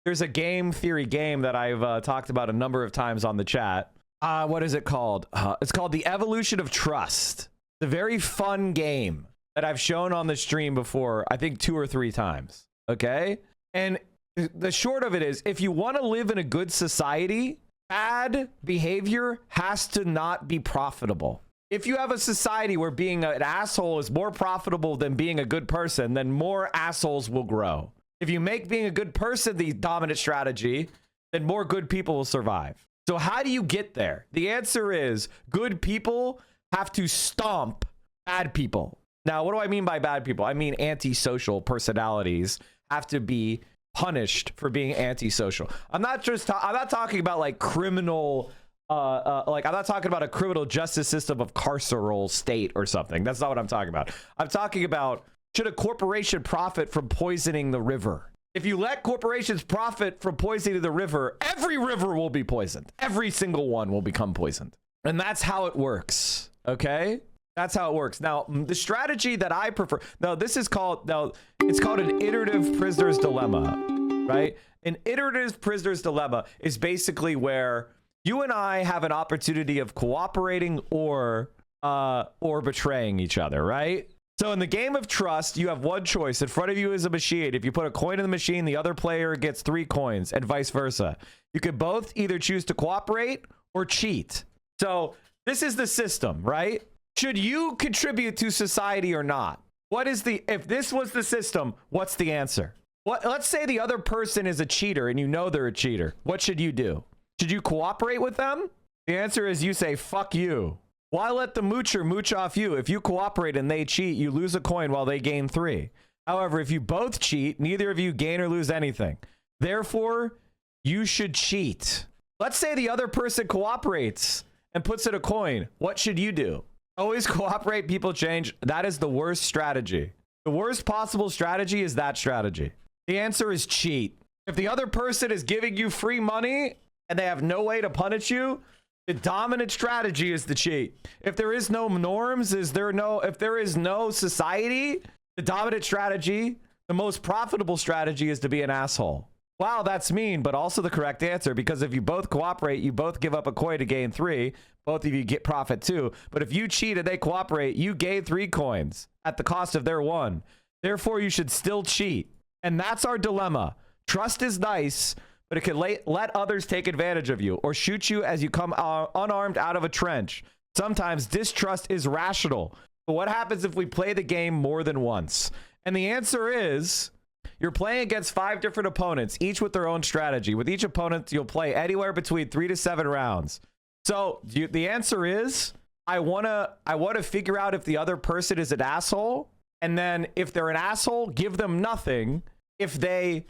There's a game theory game that I've talked about a number of times on the chat. What is it called? It's called The Evolution of Trust. It's a very fun game that I've shown on the stream before, I think 2 or 3 times. Okay? And the short of it is, if you want to live in a good society, bad behavior has to not be profitable. If you have a society where being an asshole is more profitable than being a good person, then more assholes will grow. If you make being a good person the dominant strategy, then more good people will survive. So how do you get there? The answer is good people have to stomp bad people. Now, what do I mean by bad people? I mean antisocial personalities have to be punished for being antisocial. I'm not talking about like criminal I'm not talking about a criminal justice system of carceral state or something. That's not what I'm talking about. I'm talking about should a corporation profit from poisoning the river? If you let corporations profit from poisoning the river, every river will be poisoned. Every single one will become poisoned. And that's how it works. Okay? That's how it works. Now, the strategy that I prefer, it's called an iterative prisoner's dilemma, right? An iterative prisoner's dilemma is basically where you and I have an opportunity of cooperating or betraying each other, right? So in the game of trust, you have one choice. In front of you is a machine. If you put a coin in the machine, the other player gets 3 coins and vice versa. You could both either choose to cooperate or cheat. So this is the system, right? Should you contribute to society or not? If this was the system, what's the answer? Let's say the other person is a cheater and you know they're a cheater. What should you do? Should you cooperate with them? The answer is you say, fuck you. Why let the moocher mooch off you? If you cooperate and they cheat, you lose a coin while they gain 3. However, if you both cheat, neither of you gain or lose anything. Therefore, you should cheat. Let's say the other person cooperates and puts in a coin. What should you do? Always cooperate, people change. That is the worst strategy. The worst possible strategy is that strategy. The answer is cheat. If the other person is giving you free money and they have no way to punish you, the dominant strategy is to cheat. If there is no norms, if there is no society, the dominant strategy, the most profitable strategy is to be an asshole. Wow, that's mean, but also the correct answer, because if you both cooperate, you both give up a coin to gain 3. Both of you get profit too. But if you cheat and they cooperate, you gain 3 coins at the cost of their 1. Therefore, you should still cheat. And that's our dilemma. Trust is nice, but it can let others take advantage of you or shoot you as you come unarmed out of a trench. Sometimes distrust is rational. But what happens if we play the game more than once? And the answer is, you're playing against 5 different opponents, each with their own strategy. With each opponent, you'll play anywhere between 3 to 7 rounds. So the answer is, I wanna figure out if the other person is an asshole, and then if they're an asshole, give them nothing. If they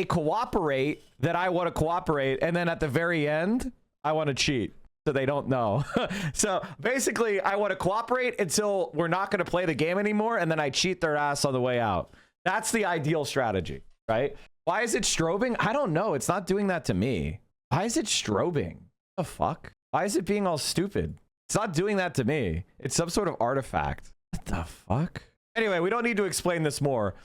cooperate, then I want to cooperate, and then at the very end, I want to cheat so they don't know. So basically, I want to cooperate until we're not going to play the game anymore, and then I cheat their ass on the way out. That's the ideal strategy, right? Why is it strobing? I don't know. It's not doing that to me. Why is it strobing? What the fuck? Why is it being all stupid? It's not doing that to me. It's some sort of artifact. What the fuck? Anyway, we don't need to explain this more.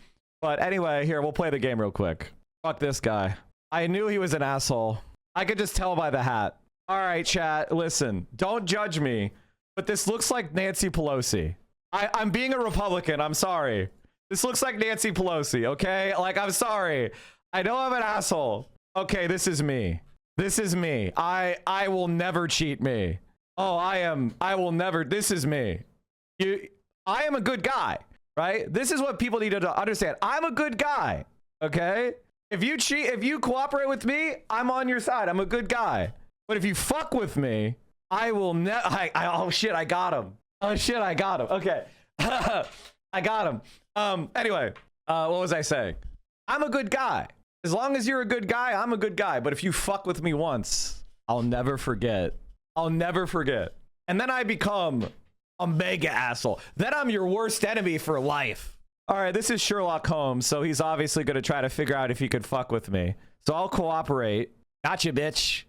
But anyway, here, we'll play the game real quick. Fuck this guy. I knew he was an asshole. I could just tell by the hat. All right, chat, listen. Don't judge me, but this looks like Nancy Pelosi. I'm being a Republican. I'm sorry. This looks like Nancy Pelosi, okay? Like, I'm sorry. I know I'm an asshole. Okay, this is me. This is me. I will never cheat me. Oh, I will never. This is me. I am a good guy. Right? This is what people need to understand. I'm a good guy. Okay? If you cheat, if you cooperate with me, I'm on your side. I'm a good guy. But if you fuck with me, I will never. Oh shit, I got him. Oh shit, I got him. Okay. I got him. Anyway, what was I saying? I'm a good guy. As long as you're a good guy, I'm a good guy. But if you fuck with me once, I'll never forget. I'll never forget. And then I become a mega asshole. Then I'm your worst enemy for life. All right, this is Sherlock Holmes, so he's obviously going to try to figure out if he could fuck with me. So I'll cooperate. Gotcha, bitch.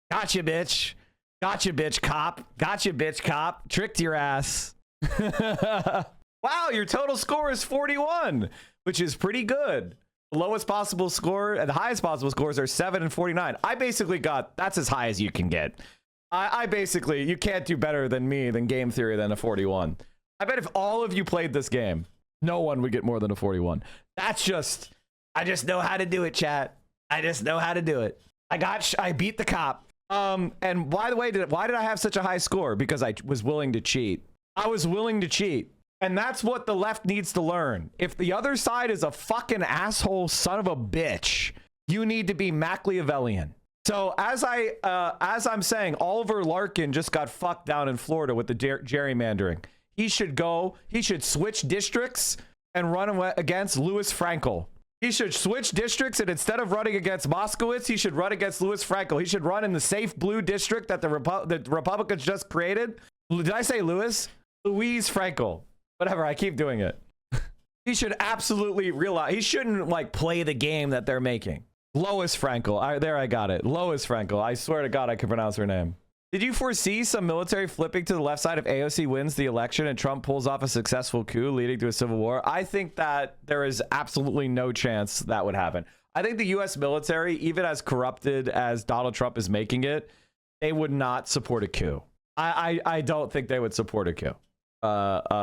Gotcha, bitch. Gotcha, bitch, cop. Gotcha, bitch, cop. Tricked your ass. Wow, your total score is 41, which is pretty good. The lowest possible score and the highest possible scores are 7 and 49. I basically got, that's as high as you can get. I basically, you can't do better than me, than game theory, than a 41. I bet if all of you played this game, no one would get more than a 41. That's just, I just know how to do it, chat. I just know how to do it. I beat the cop. And by the way, why did I have such a high score? Because I was willing to cheat. I was willing to cheat. And that's what the left needs to learn. If the other side is a fucking asshole son of a bitch, you need to be Machiavellian. So as I'm saying, Oliver Larkin just got fucked down in Florida with the gerrymandering. He should switch districts and run against Louis Frankel. He should switch districts, and instead of running against Moskowitz, he should run against Louis Frankel. He should run in the safe blue district that the Republicans just created. Did I say Louis? Louise Frankel. Whatever, I keep doing it. He should absolutely realize he shouldn't like play the game that they're making. Lois Frankel. I got it. Lois Frankel. I swear to God, I can pronounce her name. Did you foresee some military flipping to the left side if AOC wins the election and Trump pulls off a successful coup leading to a civil war? I think that there is absolutely no chance that would happen. I think the U.S. military, even as corrupted as Donald Trump is making it, they would not support a coup. I don't think they would support a coup.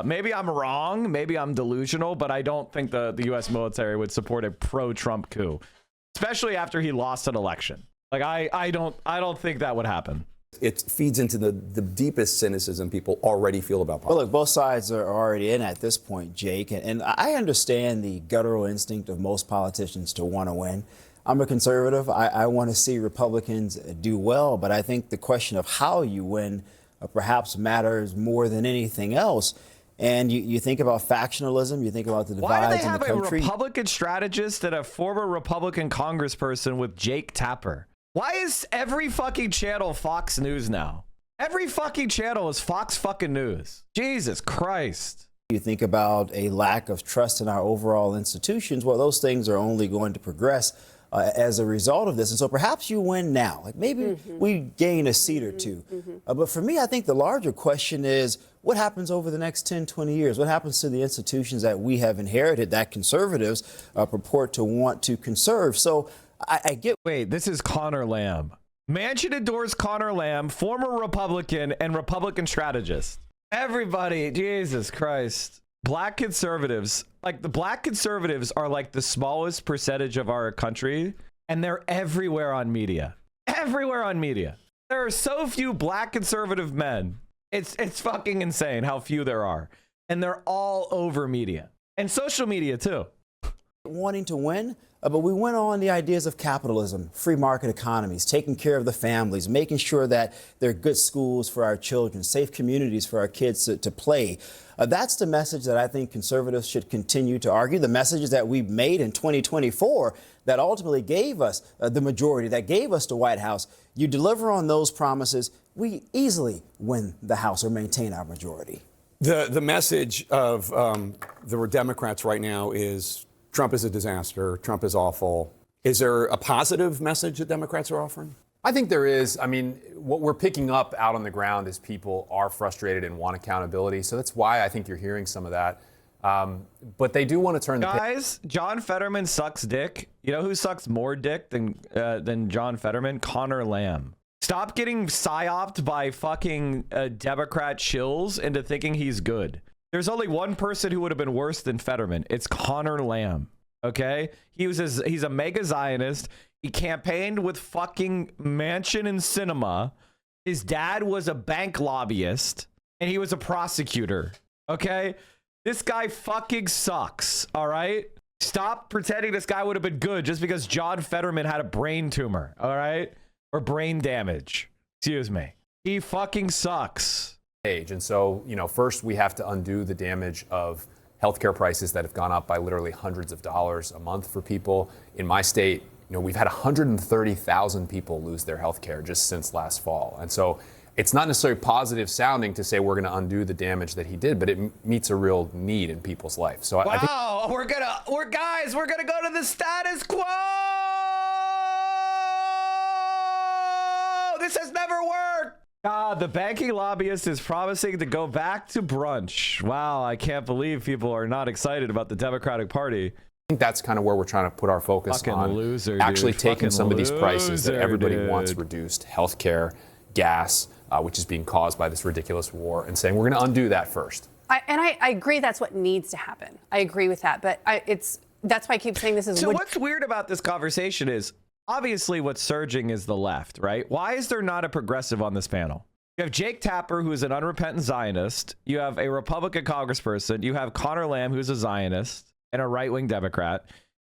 Maybe I'm wrong. Maybe I'm delusional, but I don't think the U.S. military would support a pro-Trump coup, especially after he lost an election. Like I don't think that would happen. It feeds into the deepest cynicism people already feel about politics. Well, look, both sides are already in at this point, Jake, and I understand the guttural instinct of most politicians to want to win. I'm a conservative. I want to see Republicans do well, but I think the question of how you win perhaps matters more than anything else. And you think about factionalism, you think about the divides in the country. Why do they have a Republican strategist and a former Republican congressperson with Jake Tapper? Why is every fucking channel Fox News now? Every fucking channel is Fox fucking News. Jesus Christ. You think about a lack of trust in our overall institutions. Well, those things are only going to progress as a result of this. And so perhaps you win now. Like maybe we gain a seat or two. But for me, I think the larger question is what happens over the next 10, 20 years? What happens to the institutions that we have inherited that conservatives purport to want to conserve? So I get. Wait, this is Connor Lamb. Manchin endorsed Connor Lamb, former Republican and Republican strategist. Everybody, Jesus Christ. Black conservatives, like the black conservatives are like the smallest percentage of our country, and they're everywhere on media. Everywhere on media. There are so few black conservative men. It's fucking insane how few there are. And they're all over media. And social media too. Wanting to win, but we went on the ideas of capitalism, free market economies, taking care of the families, making sure that there are good schools for our children, safe communities for our kids to play. That's the message that I think conservatives should continue to argue, the messages that we made in 2024 that ultimately gave us the majority, that gave us the White House. You deliver on those promises, we easily win the House or maintain our majority. The message of the Democrats right now is Trump is a disaster. Trump is awful. Is there a positive message that Democrats are offering? I think there is. I mean, what we're picking up out on the ground is people are frustrated and want accountability. So that's why I think you're hearing some of that. But they do want to turn Guys, John Fetterman sucks dick. You know who sucks more dick than John Fetterman? Connor Lamb. Stop getting psyoped by fucking Democrat shills into thinking he's good. There's only one person who would have been worse than Fetterman. It's Connor Lamb. Okay? He's a mega Zionist. He campaigned with fucking Manchin and Sinema. His dad was a bank lobbyist, and he was a prosecutor. Okay? This guy fucking sucks. All right? Stop pretending this guy would have been good just because John Fetterman had a brain tumor. All right? Or brain damage. Excuse me. He fucking sucks. And so, first we have to undo the damage of healthcare prices that have gone up by literally hundreds of dollars a month for people. In my state, we've had 130,000 people lose their healthcare just since last fall. And so it's not necessarily positive sounding to say we're going to undo the damage that he did, but it meets a real need in people's life. So wow, I think we're gonna go to the status quo. This has never worked. The banking lobbyist is promising to go back to brunch. Wow, I can't believe people are not excited about the Democratic Party. I think that's kind of where we're trying to put our focus fucking on loser, actually dude. taking Fucking some of these prices that everybody dude. wants reduced, healthcare, gas, which is being caused by this ridiculous war, and saying we're going to undo that first. I agree that's what needs to happen. I agree with that, but that's why I keep saying this is. So what's weird about this conversation is obviously what's surging is the left, right? Why is there not a progressive on this panel? You have Jake Tapper, who is an unrepentant Zionist. You have a Republican congressperson. You have Connor Lamb, who's a Zionist and a right-wing Democrat.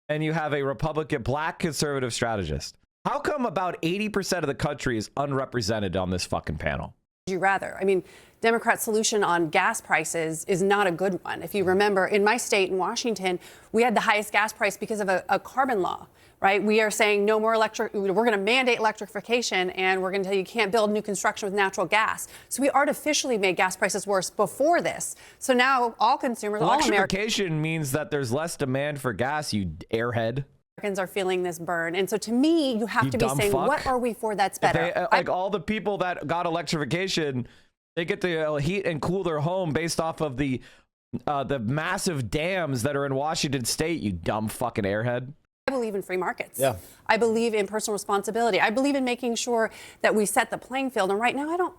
And you have a Republican black conservative strategist. How come about 80% of the country is unrepresented on this fucking panel? you rather? I mean, Democrats' solution on gas prices is not a good one. If you remember, in my state, in Washington, we had the highest gas price because of a carbon law, right? We are saying no more electric, we're going to mandate electrification, and we're going to tell you can't build new construction with natural gas. So we artificially made gas prices worse before this. So now all consumers, all Americans. Electrification means that there's less demand for gas, you airhead. Americans are feeling this burn. And so to me, you have to be saying, fuck. What are we for that's better? All the people that got electrification, they get to heat and cool their home based off of the massive dams that are in Washington State, you dumb fucking airhead. I believe in free markets. Yeah. I believe in personal responsibility. I believe in making sure that we set the playing field. And right now, I don't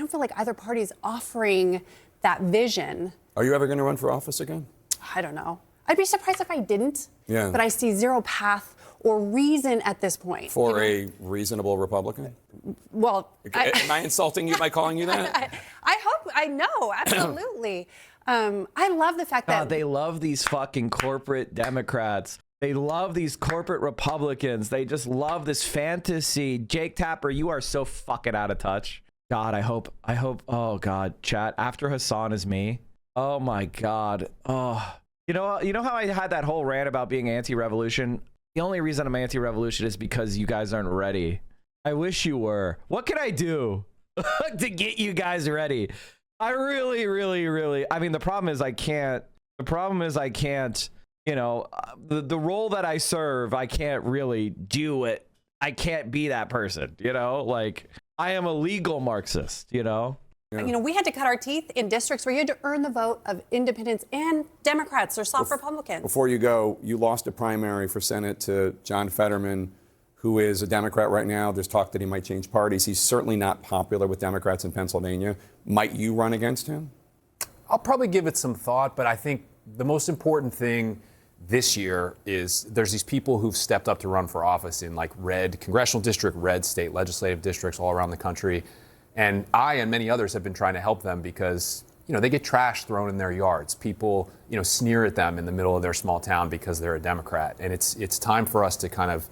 feel like either party is offering that vision. Are you ever going to run for office again? I don't know. I'd be surprised if I didn't. Yeah. But I see zero path or reason at this point. For a reasonable Republican? Well, am I insulting you by calling you that? I hope. I know. Absolutely. I love the fact that they love these fucking corporate Democrats. They love these corporate Republicans. They just love this fantasy. Jake Tapper, you are so fucking out of touch. God, I hope, oh God, chat, after Hassan is me. Oh my God. Oh, you know how I had that whole rant about being anti-revolution? The only reason I'm anti-revolution is because you guys aren't ready. I wish you were. What can I do to get you guys ready? I really, really, really, I mean, the problem is I can't, you know, the role that I serve, I can't really do it. I can't be that person, you know, like I am a legal Marxist, you know. You know, we had to cut our teeth in districts where you had to earn the vote of independents and Democrats or soft Republicans. Before you go, you lost a primary for Senate to John Fetterman, who is a Democrat right now. There's talk that he might change parties. He's certainly not popular with Democrats in Pennsylvania. Might you run against him? I'll probably give it some thought, but I think the most important thing this year is there's these people who've stepped up to run for office in like red congressional district, red state legislative districts all around the country. And I and many others have been trying to help them because, you know, they get trash thrown in their yards. People, you know, sneer at them in the middle of their small town because they're a Democrat. And it's time for us to kind of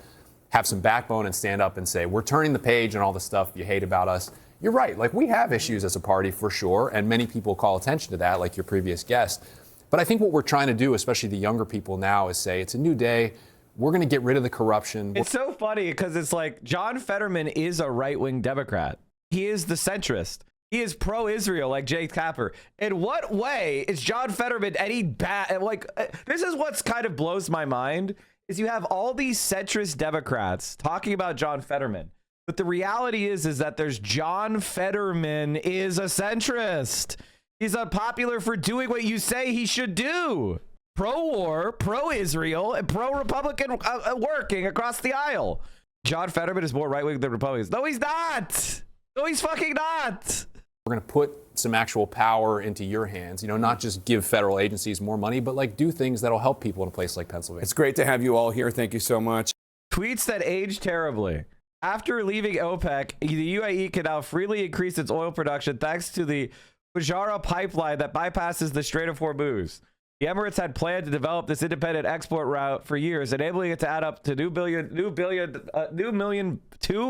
have some backbone and stand up and say, we're turning the page on all the stuff you hate about us. You're right. Like, we have issues as a party for sure. And many people call attention to that, like your previous guest. But I think what we're trying to do, especially the younger people now, is say it's a new day. We're going to get rid of the corruption. It's so funny because it's like John Fetterman is a right-wing Democrat. He is the centrist. He is pro-Israel like Jake Tapper. In what way is John Fetterman any bad? Like, this is what's kind of blows my mind is you have all these centrist Democrats talking about John Fetterman. But the reality is that there's John Fetterman is a centrist. He's unpopular for doing what you say he should do. Pro-war, pro-Israel, and pro-Republican working across the aisle. John Fetterman is more right-wing than Republicans. No, he's not. No, he's fucking not. We're going to put some actual power into your hands, you know, not just give federal agencies more money, but like do things that'll help people in a place like Pennsylvania. It's great to have you all here. Thank you so much. Tweets that age terribly. After leaving OPEC, the UAE can now freely increase its oil production thanks to the Fujairah pipeline that bypasses the Strait of Hormuz. The Emirates had planned to develop this independent export route for years, enabling it to add up to 2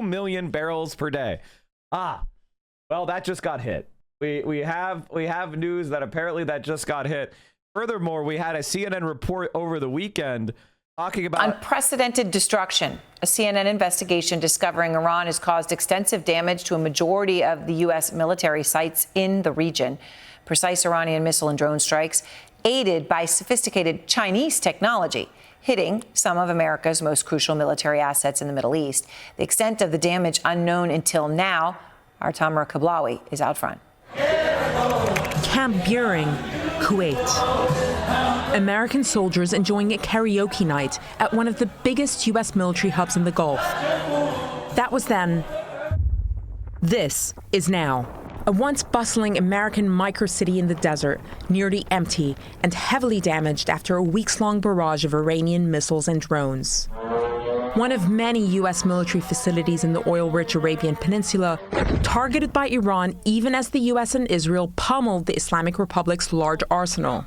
million barrels per day. Well, that just got hit. We have news that apparently that just got hit. Furthermore, we had a CNN report over the weekend talking about unprecedented destruction. A CNN investigation discovering Iran has caused extensive damage to a majority of the U.S. military sites in the region. Precise Iranian missile and drone strikes, aided by sophisticated Chinese technology, hitting some of America's most crucial military assets in the Middle East. The extent of the damage unknown until now. Our Tamara Kablawi is out front. Camp Buehring, Kuwait. American soldiers enjoying a karaoke night at one of the biggest U.S. military hubs in the Gulf. That was then. This is now. A once bustling American microcity in the desert, nearly empty and heavily damaged after a weeks-long barrage of Iranian missiles and drones. One of many U.S. military facilities in the oil-rich Arabian Peninsula, targeted by Iran even as the U.S. and Israel pummeled the Islamic Republic's large arsenal.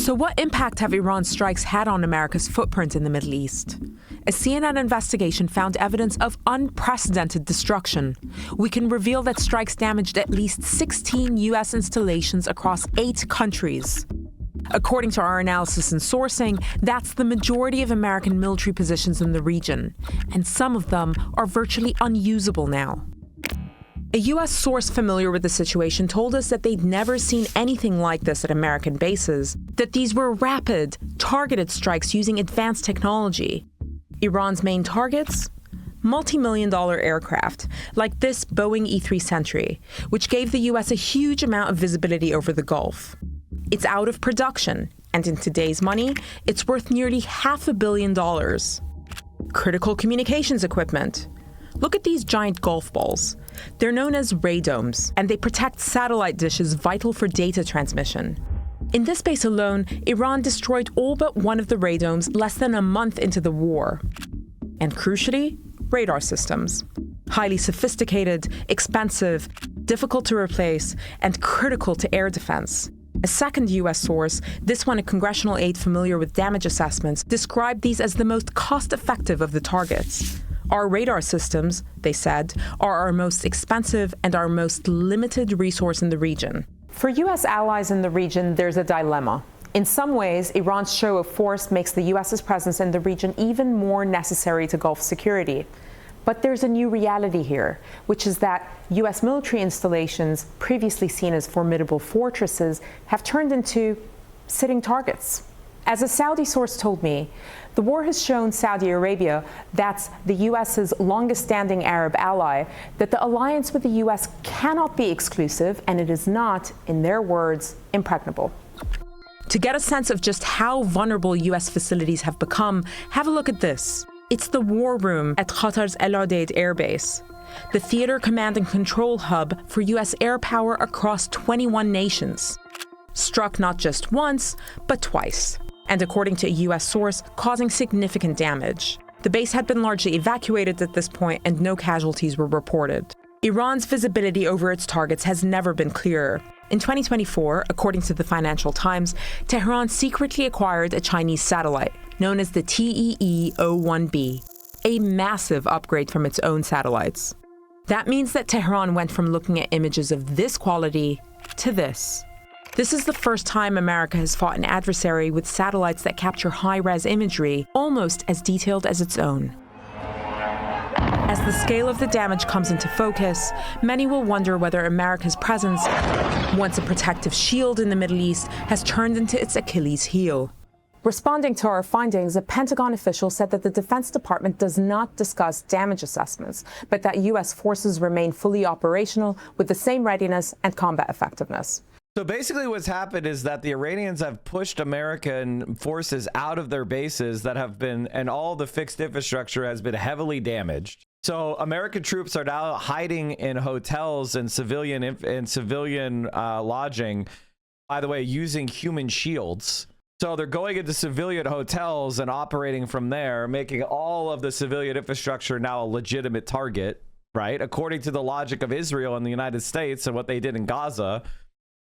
So what impact have Iran's strikes had on America's footprint in the Middle East? A CNN investigation found evidence of unprecedented destruction. We can reveal that strikes damaged at least 16 U.S. installations across 8 countries. According to our analysis and sourcing, that's the majority of American military positions in the region, and some of them are virtually unusable now. A U.S. source familiar with the situation told us that they'd never seen anything like this at American bases, that these were rapid, targeted strikes using advanced technology. Iran's main targets? Multi-million-dollar aircraft, like this Boeing E-3 Sentry, which gave the U.S. a huge amount of visibility over the Gulf. It's out of production, and in today's money, it's worth nearly $500 million. Critical communications equipment. Look at these giant golf balls. They're known as radomes, and they protect satellite dishes vital for data transmission. In this base alone, Iran destroyed all but one of the radomes less than a month into the war. And crucially, radar systems. Highly sophisticated, expensive, difficult to replace, and critical to air defense. A second U.S. source, this one a congressional aide familiar with damage assessments, described these as the most cost-effective of the targets. Our radar systems, they said, are our most expensive and our most limited resource in the region. For U.S. allies in the region, there's a dilemma. In some ways, Iran's show of force makes the U.S.'s presence in the region even more necessary to Gulf security. But there's a new reality here, which is that U.S. military installations, previously seen as formidable fortresses, have turned into sitting targets. As a Saudi source told me, the war has shown Saudi Arabia, that's the U.S.'s longest-standing Arab ally, that the alliance with the U.S. cannot be exclusive, and it is not, in their words, impregnable. To get a sense of just how vulnerable U.S. facilities have become, have a look at this. It's the war room at Qatar's El Udeid Air Base, the theater command and control hub for U.S. air power across 21 nations. Struck not just once, but twice. And according to a U.S. source, causing significant damage. The base had been largely evacuated at this point, and no casualties were reported. Iran's visibility over its targets has never been clearer. In 2024, according to the Financial Times, Tehran secretly acquired a Chinese satellite, known as the TEE-01B, a massive upgrade from its own satellites. That means that Tehran went from looking at images of this quality to this. This is the first time America has fought an adversary with satellites that capture high-res imagery, almost as detailed as its own. As the scale of the damage comes into focus, many will wonder whether America's presence, once a protective shield in the Middle East, has turned into its Achilles heel. Responding to our findings, a Pentagon official said that the Defense Department does not discuss damage assessments, but that U.S. forces remain fully operational with the same readiness and combat effectiveness. So basically what's happened is that the Iranians have pushed American forces out of their bases that have been, and all the fixed infrastructure has been heavily damaged. So American troops are now hiding in hotels and civilian lodging, by the way, using human shields. So they're going into civilian hotels and operating from there, making all of the civilian infrastructure now a legitimate target, right? According to the logic of Israel and the United States and what they did in Gaza,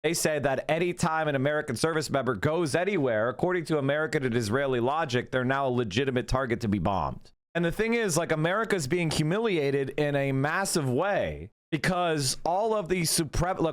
they said that anytime an American service member goes anywhere, according to American and Israeli logic, they're now a legitimate target to be bombed. And the thing is, like, America's being humiliated in a massive way because all of the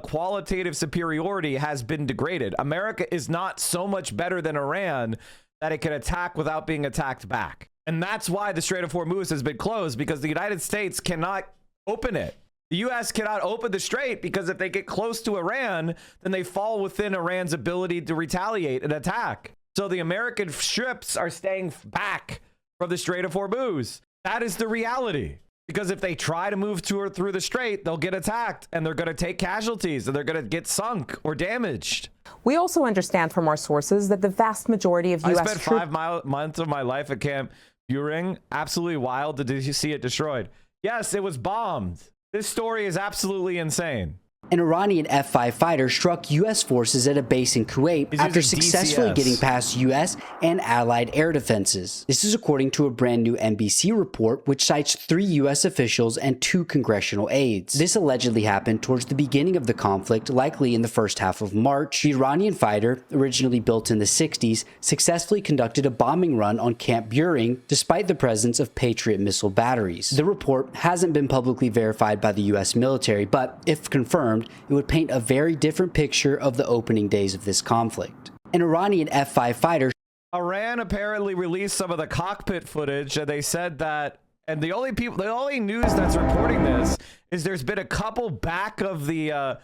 qualitative superiority has been degraded. America is not so much better than Iran that it can attack without being attacked back. And that's why the Strait of Hormuz has been closed, because the United States cannot open it. The U.S. cannot open the strait because if they get close to Iran, then they fall within Iran's ability to retaliate and attack. So the American ships are staying back from the Strait of Hormuz. That is the reality. Because if they try to move to or through the strait, they'll get attacked and they're going to take casualties and they're going to get sunk or damaged. We also understand from our sources that the vast majority of U.S. I spent 5 months of my life at Camp Buring. Absolutely wild. Did you see it destroyed? Yes, it was bombed. This story is absolutely insane. An Iranian F-5 fighter struck U.S. forces at a base in Kuwait after successfully getting past U.S. and allied air defenses. This is according to a brand new NBC report, which cites 3 U.S. officials and 2 congressional aides. This allegedly happened towards the beginning of the conflict, likely in the first half of March. The Iranian fighter, originally built in the 60s, successfully conducted a bombing run on Camp Buehring despite the presence of Patriot missile batteries. The report hasn't been publicly verified by the U.S. military, but if confirmed, it would paint a very different picture of the opening days of this conflict. An Iranian F-5 fighter. Iran apparently released some of the cockpit footage, and they said that, and the only news that's reporting this is there's been a couple back of the,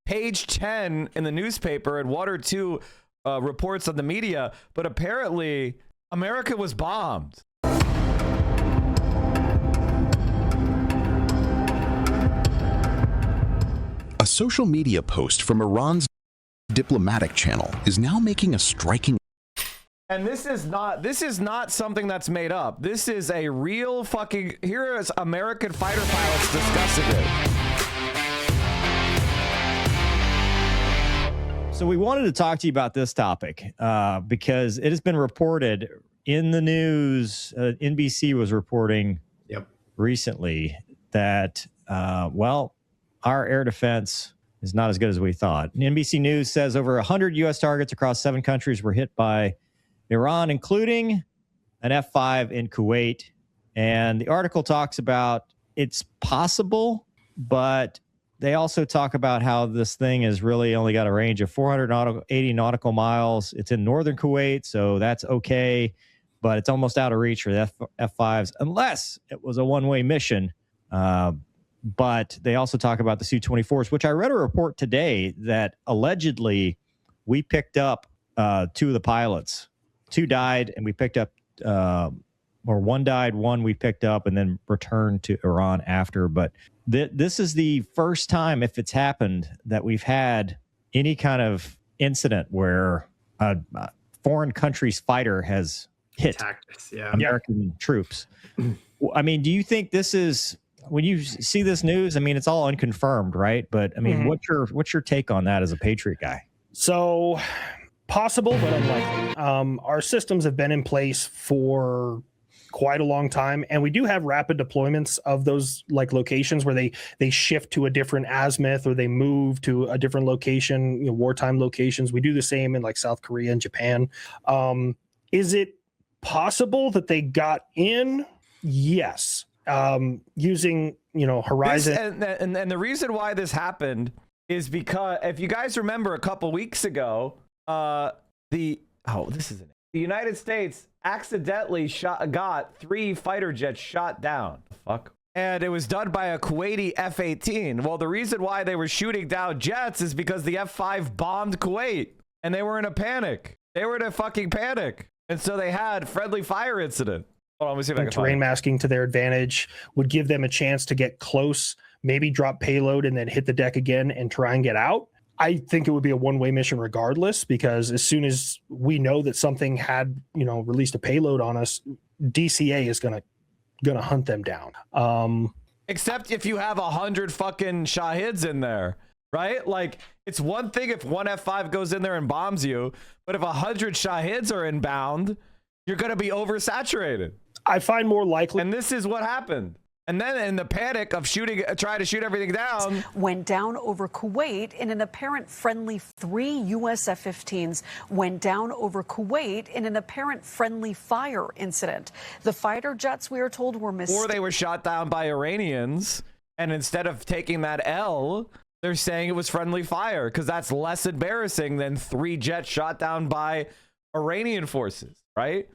page 10 in the newspaper and 1 or 2 reports on the media, but apparently America was bombed. A social media post from Iran's diplomatic channel is now making a striking. And this is not something that's made up. This is a real fucking, here is American fighter pilots discussing it. So we wanted to talk to you about this topic because it has been reported in the news. NBC was reporting recently that, our air defense is not as good as we thought. NBC News says over 100 U.S. targets across 7 countries were hit by Iran, including an F-5 in Kuwait. And the article talks about it's possible, but they also talk about how this thing has really only got a range of 480 nautical miles. It's in northern Kuwait, so that's okay, but it's almost out of reach for the F-5s unless it was a one-way mission. But they also talk about the Su-24s, which I read a report today that allegedly we picked up 2 of the pilots. 2 died, and we picked up, or 1 died, 1 we picked up and then returned to Iran after. But this is the first time, if it's happened, that we've had any kind of incident where a foreign country's fighter has hit American troops. I mean, do you think this is... When you see this news, I mean, it's all unconfirmed, right? But I mean, what's your take on that as a Patriot guy? So possible, but unlikely. Our systems have been in place for quite a long time, and we do have rapid deployments of those locations where they shift to a different azimuth or they move to a different location, wartime locations. We do the same in South Korea and Japan. Is it possible that they got in? Yes. Using Horizon, and the reason why this happened is because if you guys remember a couple weeks ago, the United States accidentally got 3 fighter jets shot down. And it was done by a Kuwaiti F-18. Well, the reason why they were shooting down jets is because the F-5 bombed Kuwait, and they were in a panic. They were in a fucking panic, and so they had friendly fire incident. Terrain masking to their advantage would give them a chance to get close, maybe drop payload and then hit the deck again and try and get out. I think it would be a one-way mission regardless, because as soon as we know that something had, released a payload on us, DCA is gonna hunt them down. Except if you have 100 fucking Shahids in there, right? It's one thing if 1 F-5 goes in there and bombs you, but if 100 Shahids are inbound, you're gonna be oversaturated. I find more likely. And this is what happened. And then in the panic of trying to shoot everything down. Went down over Kuwait in an apparent friendly 3 U.S. F-15s went down over Kuwait in an apparent friendly fire incident. The fighter jets, we are told, were missed. Or they were shot down by Iranians. And instead of taking that L, they're saying it was friendly fire because that's less embarrassing than 3 jets shot down by Iranian forces, right?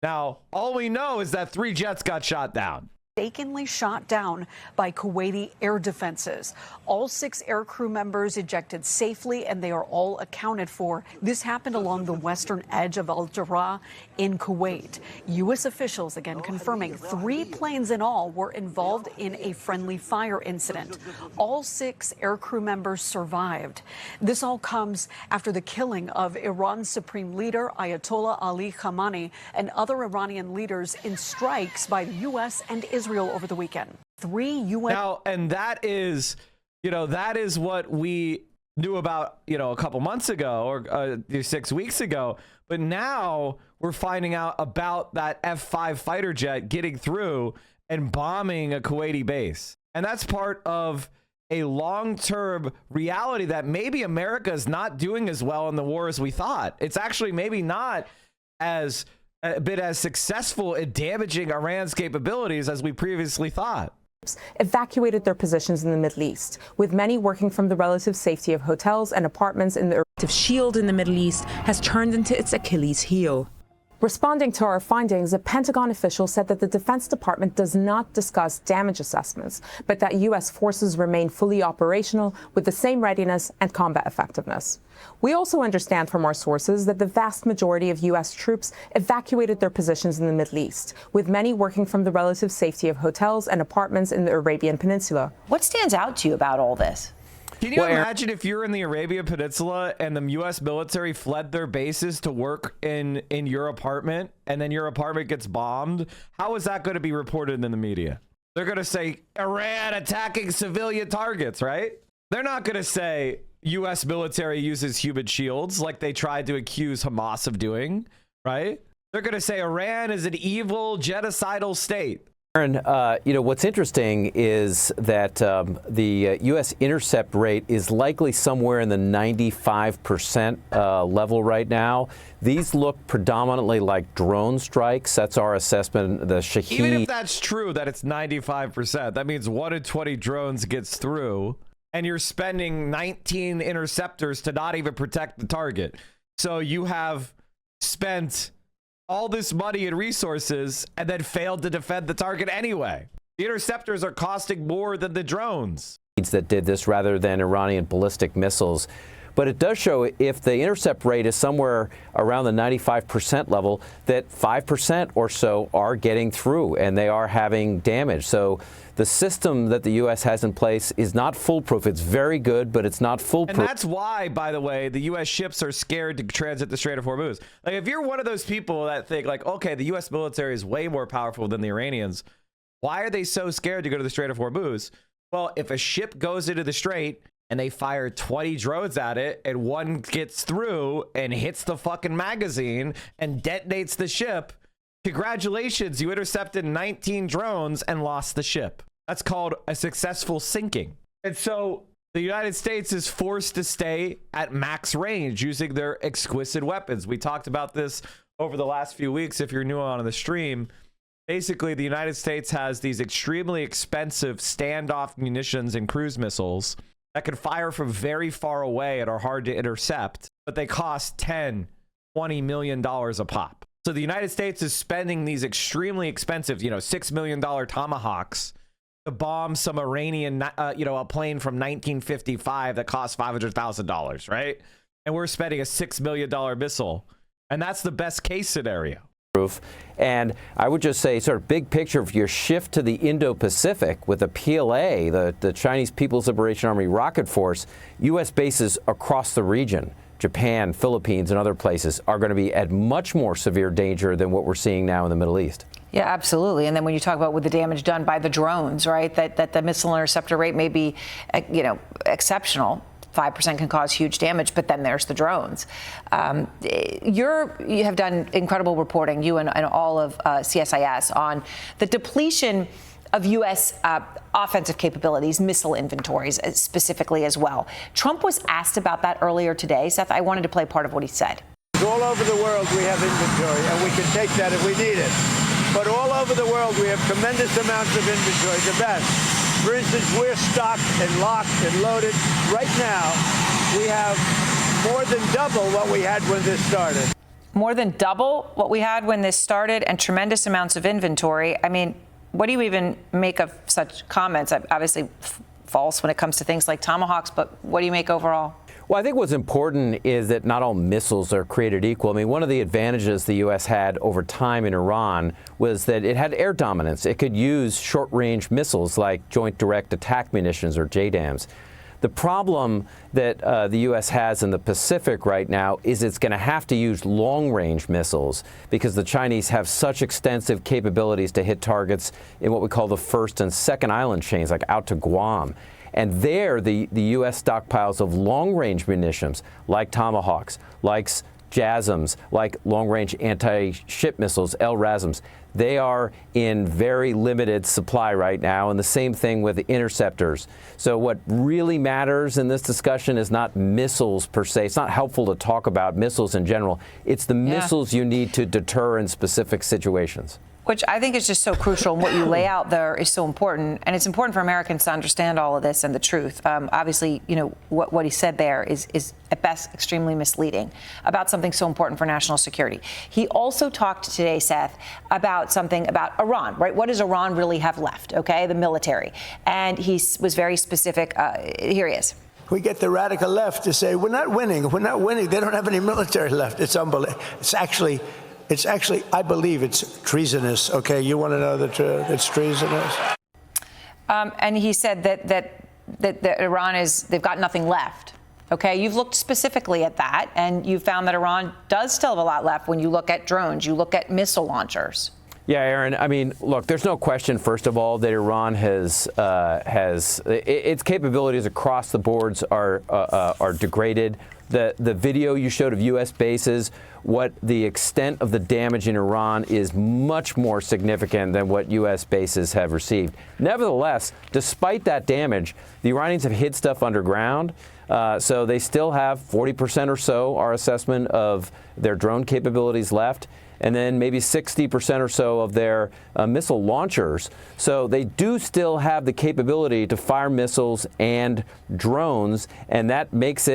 Now, all we know is that 3 jets got shot down. Mistakenly shot down by Kuwaiti air defenses. All 6 aircrew members ejected safely, and they are all accounted for. This happened along the western edge of Al Jarrah in Kuwait. U.S. officials again confirming 3 planes in all were involved in a friendly fire incident. All 6 aircrew members survived. This all comes after the killing of Iran's supreme leader Ayatollah Ali Khamenei and other Iranian leaders in strikes by the U.S. and Israel over the weekend. 3 U.S. Now, and that is, You know, that is what we knew about, you know, a couple months ago or 6 weeks ago. But now we're finding out about that F-5 fighter jet getting through and bombing a Kuwaiti base. And that's part of a long-term reality that maybe America is not doing as well in the war as we thought. It's actually maybe not as a bit as successful at damaging Iran's capabilities as we previously thought. Evacuated their positions in the Middle East, with many working from the relative safety of hotels and apartments in the shield in the Middle East has turned into its Achilles heel. Responding to our findings, a Pentagon official said that the Defense Department does not discuss damage assessments, but that U.S. forces remain fully operational with the same readiness and combat effectiveness. We also understand from our sources that the vast majority of U.S. troops evacuated their positions in the Middle East, with many working from the relative safety of hotels and apartments in the Arabian Peninsula. What stands out to you about all this? Can you imagine if you're in the Arabian Peninsula and the U.S. military fled their bases to work in your apartment and then your apartment gets bombed? How is that going to be reported in the media? They're going to say Iran attacking civilian targets, right? They're not going to say U.S. military uses human shields like they tried to accuse Hamas of doing, right? They're going to say Iran is an evil genocidal state. Aaron, you know, what's interesting is that the U.S. intercept rate is likely somewhere in the 95% level right now. These look predominantly like drone strikes. That's our assessment. The Shaheed. Even if that's true, that it's 95%, that means 1 in 20 drones gets through, and you're spending 19 interceptors to not even protect the target. So you have spent all this money and resources and then failed to defend the target anyway. The interceptors are costing more than the drones. That did this rather than Iranian ballistic missiles. But it does show if the intercept rate is somewhere around the 95% level, that 5% or so are getting through and they are having damage. So the system that the U.S. has in place is not foolproof. It's very good, but it's not foolproof. And that's why, by the way, the U.S. ships are scared to transit the Strait of Hormuz. Like, if you're one of those people that think, like, okay, the U.S. military is way more powerful than the Iranians, why are they so scared to go to the Strait of Hormuz? Well, if a ship goes into the strait and they fire 20 drones at it and one gets through and hits the fucking magazine and detonates the ship, congratulations, you intercepted 19 drones and lost the ship. That's called a successful sinking. And so the United States is forced to stay at max range using their exquisite weapons. We talked about this over the last few weeks. If you're new on the stream, basically the United States has these extremely expensive standoff munitions and cruise missiles that can fire from very far away and are hard to intercept, but they cost $10-20 million a pop. So the United States is spending these extremely expensive, $6 million Tomahawks to bomb some Iranian, a plane from 1955 that cost $500,000, right? And we're spending a $6 million missile. And that's the best case scenario. And I would just say, sort of big picture, of your shift to the Indo-Pacific with the PLA, the Chinese People's Liberation Army Rocket Force, U.S. bases across the region, Japan, Philippines, and other places, are going to be at much more severe danger than what we're seeing now in the Middle East. Yeah, absolutely. And then when you talk about with the damage done by the drones, right, that the missile interceptor rate may be, exceptional. 5% can cause huge damage, but then there's the drones. You have done incredible reporting, you and all of CSIS, on the depletion of U.S. Offensive capabilities, missile inventories specifically as well. Trump was asked about that earlier today. Seth, I wanted to play part of what he said. All over the world we have inventory, and we can take that if we need it. But all over the world we have tremendous amounts of inventory, the best. For instance, we're stocked and locked and loaded. Right now, we have more than double what we had when this started. More than double what we had when this started, and tremendous amounts of inventory. I mean, what do you even make of such comments? Obviously false when it comes to things like Tomahawks, but what do you make overall? Well, I think what's important is that not all missiles are created equal. I mean, one of the advantages the U.S. had over time in Iran was that it had air dominance. It could use short-range missiles like Joint Direct Attack Munitions, or JDAMs. The problem that the U.S. has in the Pacific right now is it's going to have to use long-range missiles because the Chinese have such extensive capabilities to hit targets in what we call the first and second island chains, like out to Guam. And there, the U.S. stockpiles of long-range munitions, like Tomahawks, like JASSMs, like long-range anti-ship missiles, LRASMs, they are in very limited supply right now, and the same thing with the interceptors. So what really matters in this discussion is not missiles per se. It's not helpful to talk about missiles in general. It's the missiles you need to deter in specific situations. Which I think is just so crucial, and what you lay out there is so important, and it's important for Americans to understand all of this and the truth. Obviously, you know, what he said there is at best extremely misleading about something so important for national security. He also talked today, Seth, about something about Iran, right? What does Iran really have left, okay, the military? And he was very specific. Here he is. We get the radical left to say, we're not winning. They don't have any military left. It's unbelievable. It's actually, I believe it's treasonous. Okay, you want to know the truth? It's treasonous. And he said that Iran they've got nothing left. Okay, you've looked specifically at that, and you found that Iran does still have a lot left when you look at drones, you look at missile launchers. Yeah, Aaron, I mean, look, there's no question, first of all, that Iran has its capabilities across the boards are degraded. The video you showed of U.S. bases, what the extent of the damage in Iran is much more significant than what U.S. bases have received. Nevertheless, despite that damage, the Iranians have hid stuff underground. So they still have 40% or so, our assessment, of their drone capabilities left, and then maybe 60% or so of their missile launchers. So they do still have the capability to fire missiles and drones, and that makes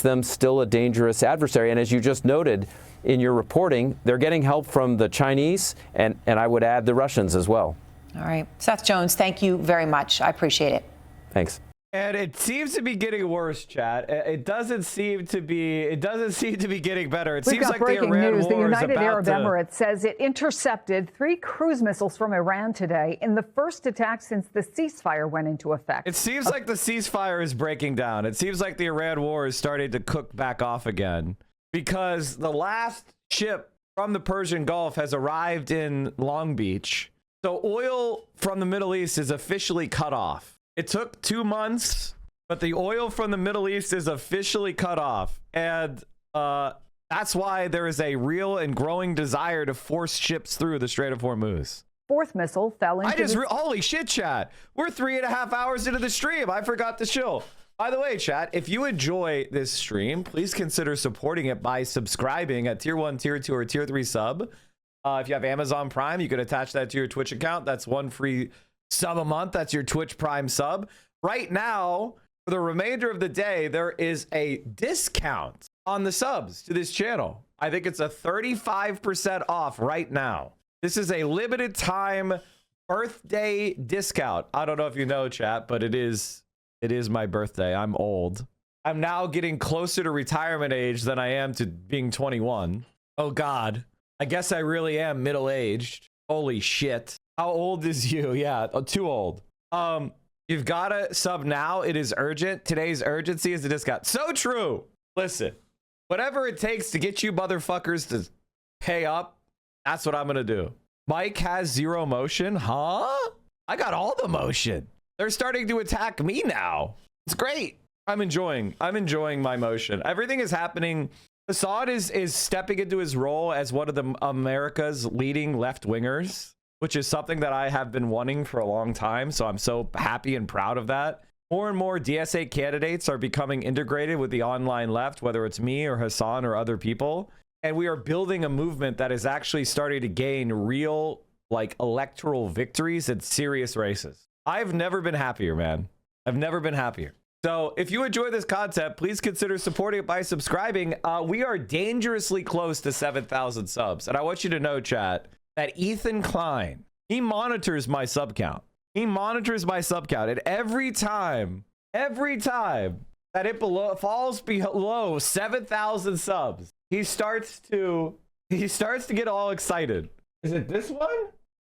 them still a dangerous adversary. And as you just noted in your reporting, they're getting help from the Chinese, and I would add the Russians as well. All right. Seth Jones, thank you very much. I appreciate it. Thanks. And it seems to be getting worse, chat. It doesn't seem to be getting better. It seems like the Iran news. war The United is about Arab to... Emirates says it intercepted 3 cruise missiles from Iran today in the first attack since the ceasefire went into effect. It seems like the ceasefire is breaking down. It seems like the Iran war is starting to cook back off again, because the last ship from the Persian Gulf has arrived in Long Beach. So oil from the Middle East is officially cut off. It took 2 months, but the oil from the Middle East is officially cut off. And that's why there is a real and growing desire to force ships through the Strait of Hormuz. 4th missile fell into holy shit, chat. We're 3.5 hours into the stream. I forgot to chill. By the way, chat, if you enjoy this stream, please consider supporting it by subscribing at tier 1, tier 2, or tier 3 sub. If you have Amazon Prime, you can attach that to your Twitch account. That's 1 free sub a month. That's your Twitch Prime sub. Right now, for the remainder of the day, there is a discount on the subs to this channel. I think it's a 35% off right now. This is a limited time birthday discount. I don't know if you know, chat, but it is my birthday. I'm old. I'm now getting closer to retirement age than I am to being 21. Oh God. I guess I really am middle-aged. Holy shit. How old is you? Yeah, too old. You've got to sub now. It is urgent. Today's urgency is a discount. So true. Listen, whatever it takes to get you motherfuckers to pay up, that's what I'm going to do. Mike has 0 motion. Huh? I got all the motion. They're starting to attack me now. It's great. I'm enjoying my motion. Everything is happening. Assad is stepping into his role as one of the America's leading left-wingers, which is something that I have been wanting for a long time. So I'm so happy and proud of that. More and more DSA candidates are becoming integrated with the online left, whether it's me or Hassan or other people. And we are building a movement that is actually starting to gain real, like, electoral victories in serious races. I've never been happier, man. I've never been happier. So if you enjoy this content, please consider supporting it by subscribing. We are dangerously close to 7,000 subs. And I want you to know, chat, that Ethan Klein, he monitors my sub count. He monitors my sub count. And every time that it falls below 7,000 subs, he starts to get all excited. Is it this one?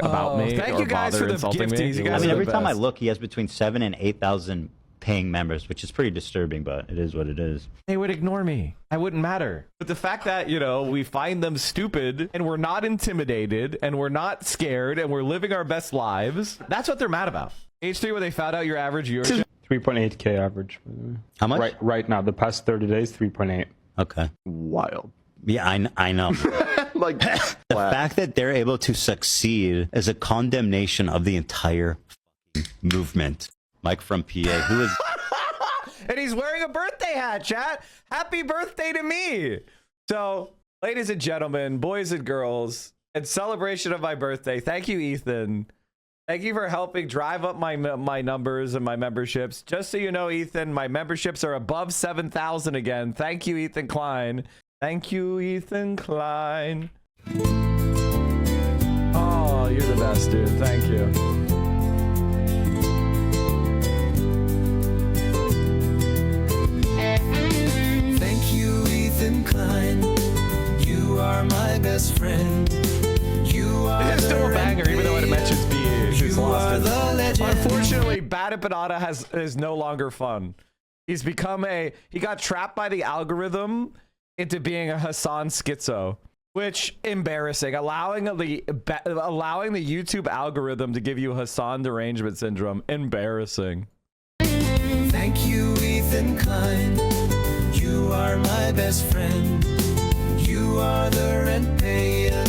about me. thank or you guys bother for the insulting me. gifties. You I guys mean, are every the time I best. look, he has between 7,000 and 8,000 paying members, which is pretty disturbing, but it is what it is. They would ignore me. I wouldn't matter. But the fact that, you know, we find them stupid and we're not intimidated and we're not scared and we're living our best lives, that's what they're mad about. H3, when they found out your average viewership. 3.8K average. How much? Right now, the past 30 days, 3.8. Okay. Wild. Yeah, I know. Like the fact that they're able to succeed is a condemnation of the entire fucking movement. Mike from PA, who is... And he's wearing a birthday hat, chat. Happy birthday to me. So, ladies and gentlemen, boys and girls, in celebration of my birthday, thank you, Ethan. Thank you for helping drive up my numbers and my memberships. Just so you know, Ethan, my memberships are above 7,000 again. Thank you, Ethan Klein. Thank you, Ethan Klein. Oh, you're the best, dude. Thank you. Thank you, Ethan Klein. You are my best friend. You are This is still a banger, even though it mentions me. Who's lost it. Unfortunately, Bad Empanada is no longer fun. He's become he got trapped by the algorithm into being a Hassan schizo, which embarrassing. Allowing the YouTube algorithm to give you Hassan derangement syndrome, embarrassing. Thank you, Ethan Klein. You are my best friend. You are the rent payer.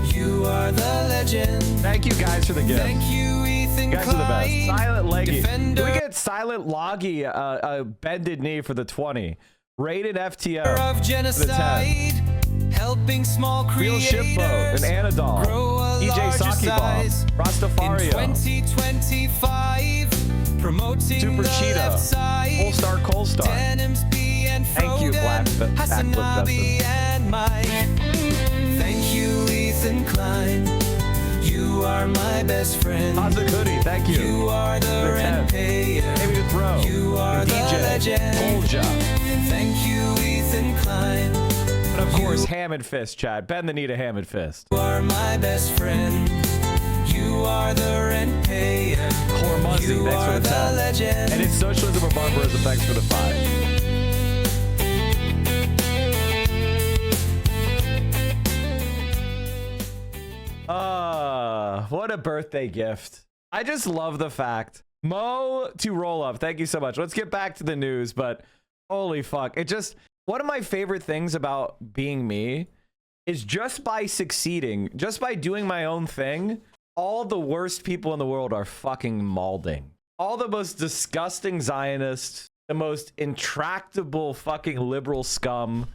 You are the legend. Thank you guys for the gift. Thank you, Ethan You guys are the best. Klein. Silent Leggy. Defender. Can we get Silent Loggy a bended knee for the 20? Rated FTO Of for the 10. genocide, helping small Real creators Shipboat, an Anadol, grow a EJ larger Saki Bomb, size. In Rastafario, 2025, promoting Super the Cheetah, left side. Polestar Colstar. Denims B and Thank you, Frogan, Black Hasanabi and Mike. Thank you, Ethan Klein. You are my best friend. Toxic Hoodie, thank you. You are the rent payer. Maybe to throw. You are the DJ, legend. Golja. Thank you, Ethan Klein. And of course, Ham and Fist, Chad. Bend the knee to Ham and Fist. You are my best friend. You are the rent payer. Hormuzzy, You thanks for are the 10. legend. And it's Socialism or Barbarism, thanks for the 5. What a birthday gift. I just love the fact. Mo to roll up. Thank you so much. Let's get back to the news, but holy fuck. One of my favorite things about being me is just by succeeding, just by doing my own thing, all the worst people in the world are fucking maulding. All the most disgusting Zionists, the most intractable fucking liberal scum,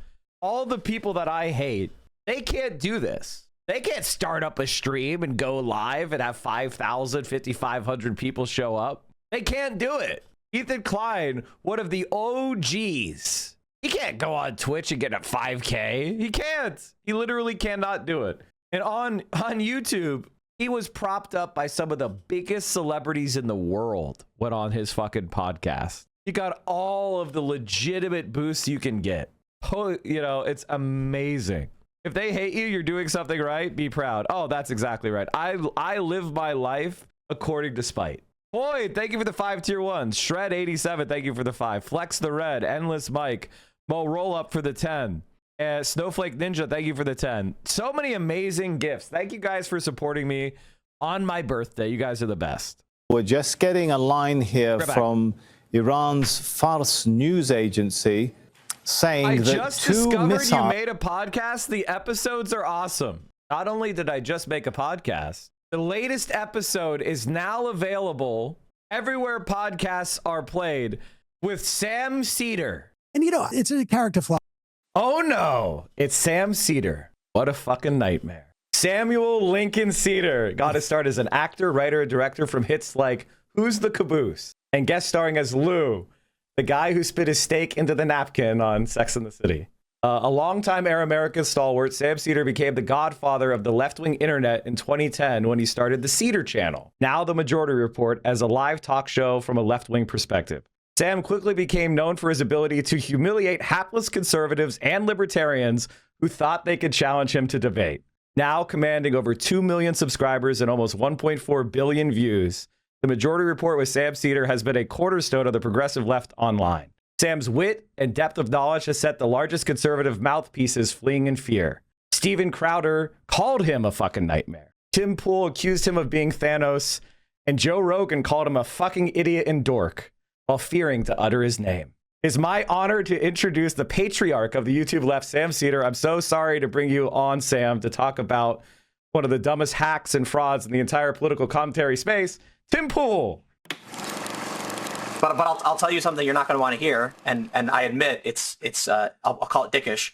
all the people that I hate, they can't do this. They can't start up a stream and go live and have 5,000, 5,500 people show up. They can't do it. Ethan Klein, one of the OGs, he can't go on Twitch and get a 5K. He can't. He literally cannot do it. And on YouTube, he was propped up by some of the biggest celebrities in the world went on his fucking podcast. You got all of the legitimate boosts you can get. Oh, you know, it's amazing. If they hate you, you're doing something right, be proud. Oh, that's exactly right. I live my life according to spite. Boyd, thank you for the 5 tier 1s. Shred87, thank you for the 5. Flex the Red, Endless Mike, Mo Roll Up for the 10. Snowflake Ninja, thank you for the 10. So many amazing gifts. Thank you guys for supporting me on my birthday. You guys are the best. We're just getting a line here from Iran's Fars news agency saying I that just two discovered missiles. you made a podcast. The episodes are awesome. Not only did I just make a podcast, the latest episode is now available everywhere podcasts are played with Sam SEDER. And you know, it's a character flaw. Oh no, it's Sam SEDER. What a fucking nightmare. Samuel Lincoln SEDER got to start as an actor, writer, and director from hits like Who's the Caboose? And guest starring as Lou, the guy who spit his steak into the napkin on Sex and the City. A longtime Air America stalwart, Sam SEDER became the godfather of the left-wing internet in 2010 when he started the SEDER channel, now the Majority Report, as a live talk show from a left-wing perspective. Sam quickly became known for his ability to humiliate hapless conservatives and libertarians who thought they could challenge him to debate. now commanding over 2 million subscribers and almost 1.4 billion views. The Majority Report with Sam SEDER has been a cornerstone of the progressive left online. Sam's wit and depth of knowledge has set the largest conservative mouthpieces fleeing in fear. Steven Crowder called him a fucking nightmare. Tim Pool accused him of being Thanos, and Joe Rogan called him a fucking idiot and dork while fearing to utter his name. It's my honor to introduce the patriarch of the YouTube left, Sam SEDER. I'm so sorry to bring you on, Sam, to talk about one of the dumbest hacks and frauds in the entire political commentary space, Tim Pool. But I'll tell you something you're not going to want to hear, and I admit it's I'll call it dickish.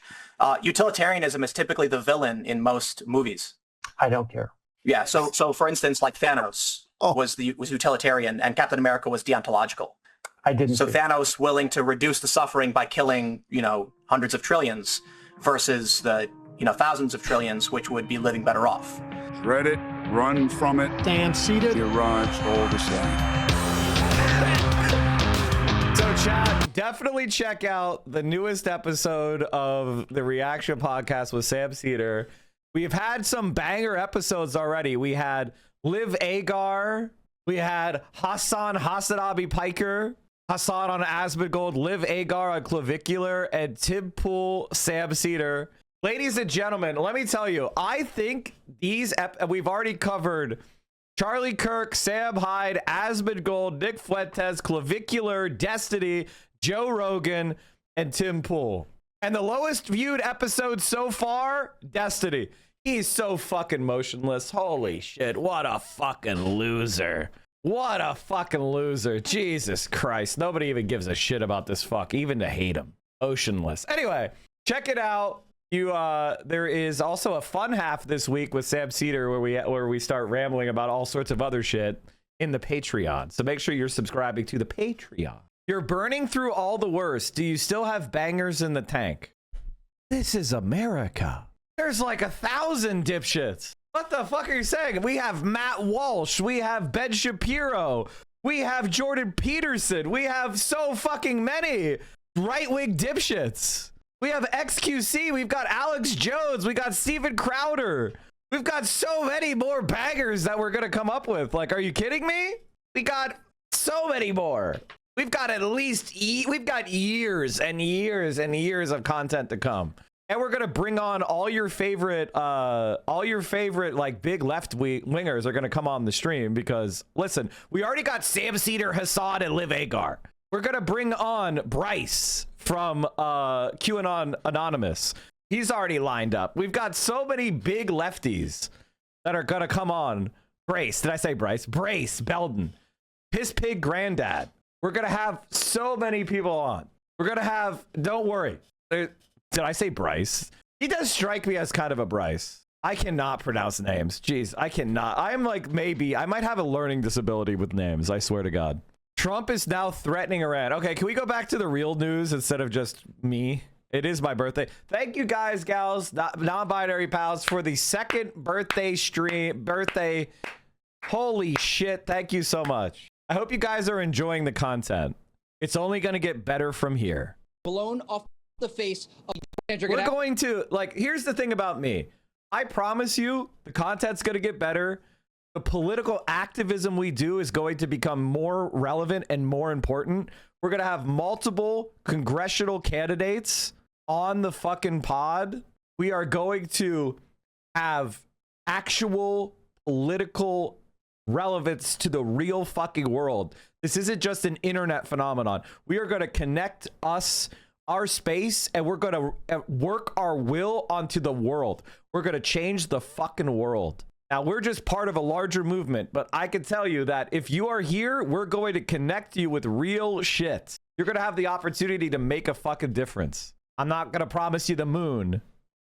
Utilitarianism is typically the villain in most movies. I don't care. Yeah. So for instance, like Thanos was utilitarian, and Captain America was deontological. I didn't. So Thanos willing to reduce the suffering by killing, hundreds of trillions, versus the thousands of trillions, which would be living better off. Dread it, run from it. Sam SEDER. It arrives all the same. So chat, definitely check out the newest episode of the Reaction Podcast with Sam SEDER. We've had some banger episodes already. We had Liv Agar, we had Hassan Hassanabi Piker, Hassan on Asmongold, Liv Agar on Clavicular, and Tim Pool, Sam SEDER. Ladies and gentlemen, let me tell you, I think these we've already covered Charlie Kirk, Sam Hyde, Asmongold, Nick Fuentes, Clavicular, Destiny, Joe Rogan, and Tim Pool. And the lowest viewed episode so far, Destiny. He's so fucking motionless. Holy shit. What a fucking loser. What a fucking loser. Jesus Christ. Nobody even gives a shit about this fuck, even to hate him. Motionless. Anyway, check it out. There is also a fun half this week with Sam SEDER where we start rambling about all sorts of other shit in the Patreon. So make sure you're subscribing to the Patreon. You're burning through all the worst. Do you still have bangers in the tank? This is America. There's like 1,000 dipshits. What the fuck are you saying? We have Matt Walsh. We have Ben Shapiro. We have Jordan Peterson. We have so fucking many right-wing dipshits. We have XQC. We've got Alex Jones. We got Steven Crowder. We've got so many more bangers that we're going to come up with. Like, are you kidding me? We got so many more. We've got at least, we've got years and years and years of content to come. And we're going to bring on all your favorite like big left wingers are going to come on the stream because listen, we already got Sam SEDER, Hassan, and Liv Agar. We're going to bring on Bryce from QAnon Anonymous. He's already lined up. We've got so many big lefties that are going to come on. Brace. Did I say Bryce? Brace Belden. Piss Pig Granddad. We're going to have so many people on. We're going to have, don't worry. Did I say Bryce? He does strike me as kind of a Bryce. I cannot pronounce names. Jeez, I cannot. I'm like, maybe. I might have a learning disability with names. I swear to God. Trump is now threatening Iran. Okay, can we go back to the real news instead of just me? It is my birthday. Thank you guys, gals, non-binary pals, for the second birthday stream. Holy shit, thank you so much. I hope you guys are enjoying the content. It's only going to get better from here. Blown off the face of We're going to, like, here's the thing about me. I promise you, the content's going to get better. The political activism we do is going to become more relevant and more important. We're going to have multiple congressional candidates on the fucking pod. We are going to have actual political relevance to the real fucking world. This isn't just an internet phenomenon. We are going to connect our space, and we're going to work our will onto the world. We're going to change the fucking world. Now, we're just part of a larger movement, but I can tell you that if you are here, we're going to connect you with real shit. You're going to have the opportunity to make a fucking difference. I'm not going to promise you the moon,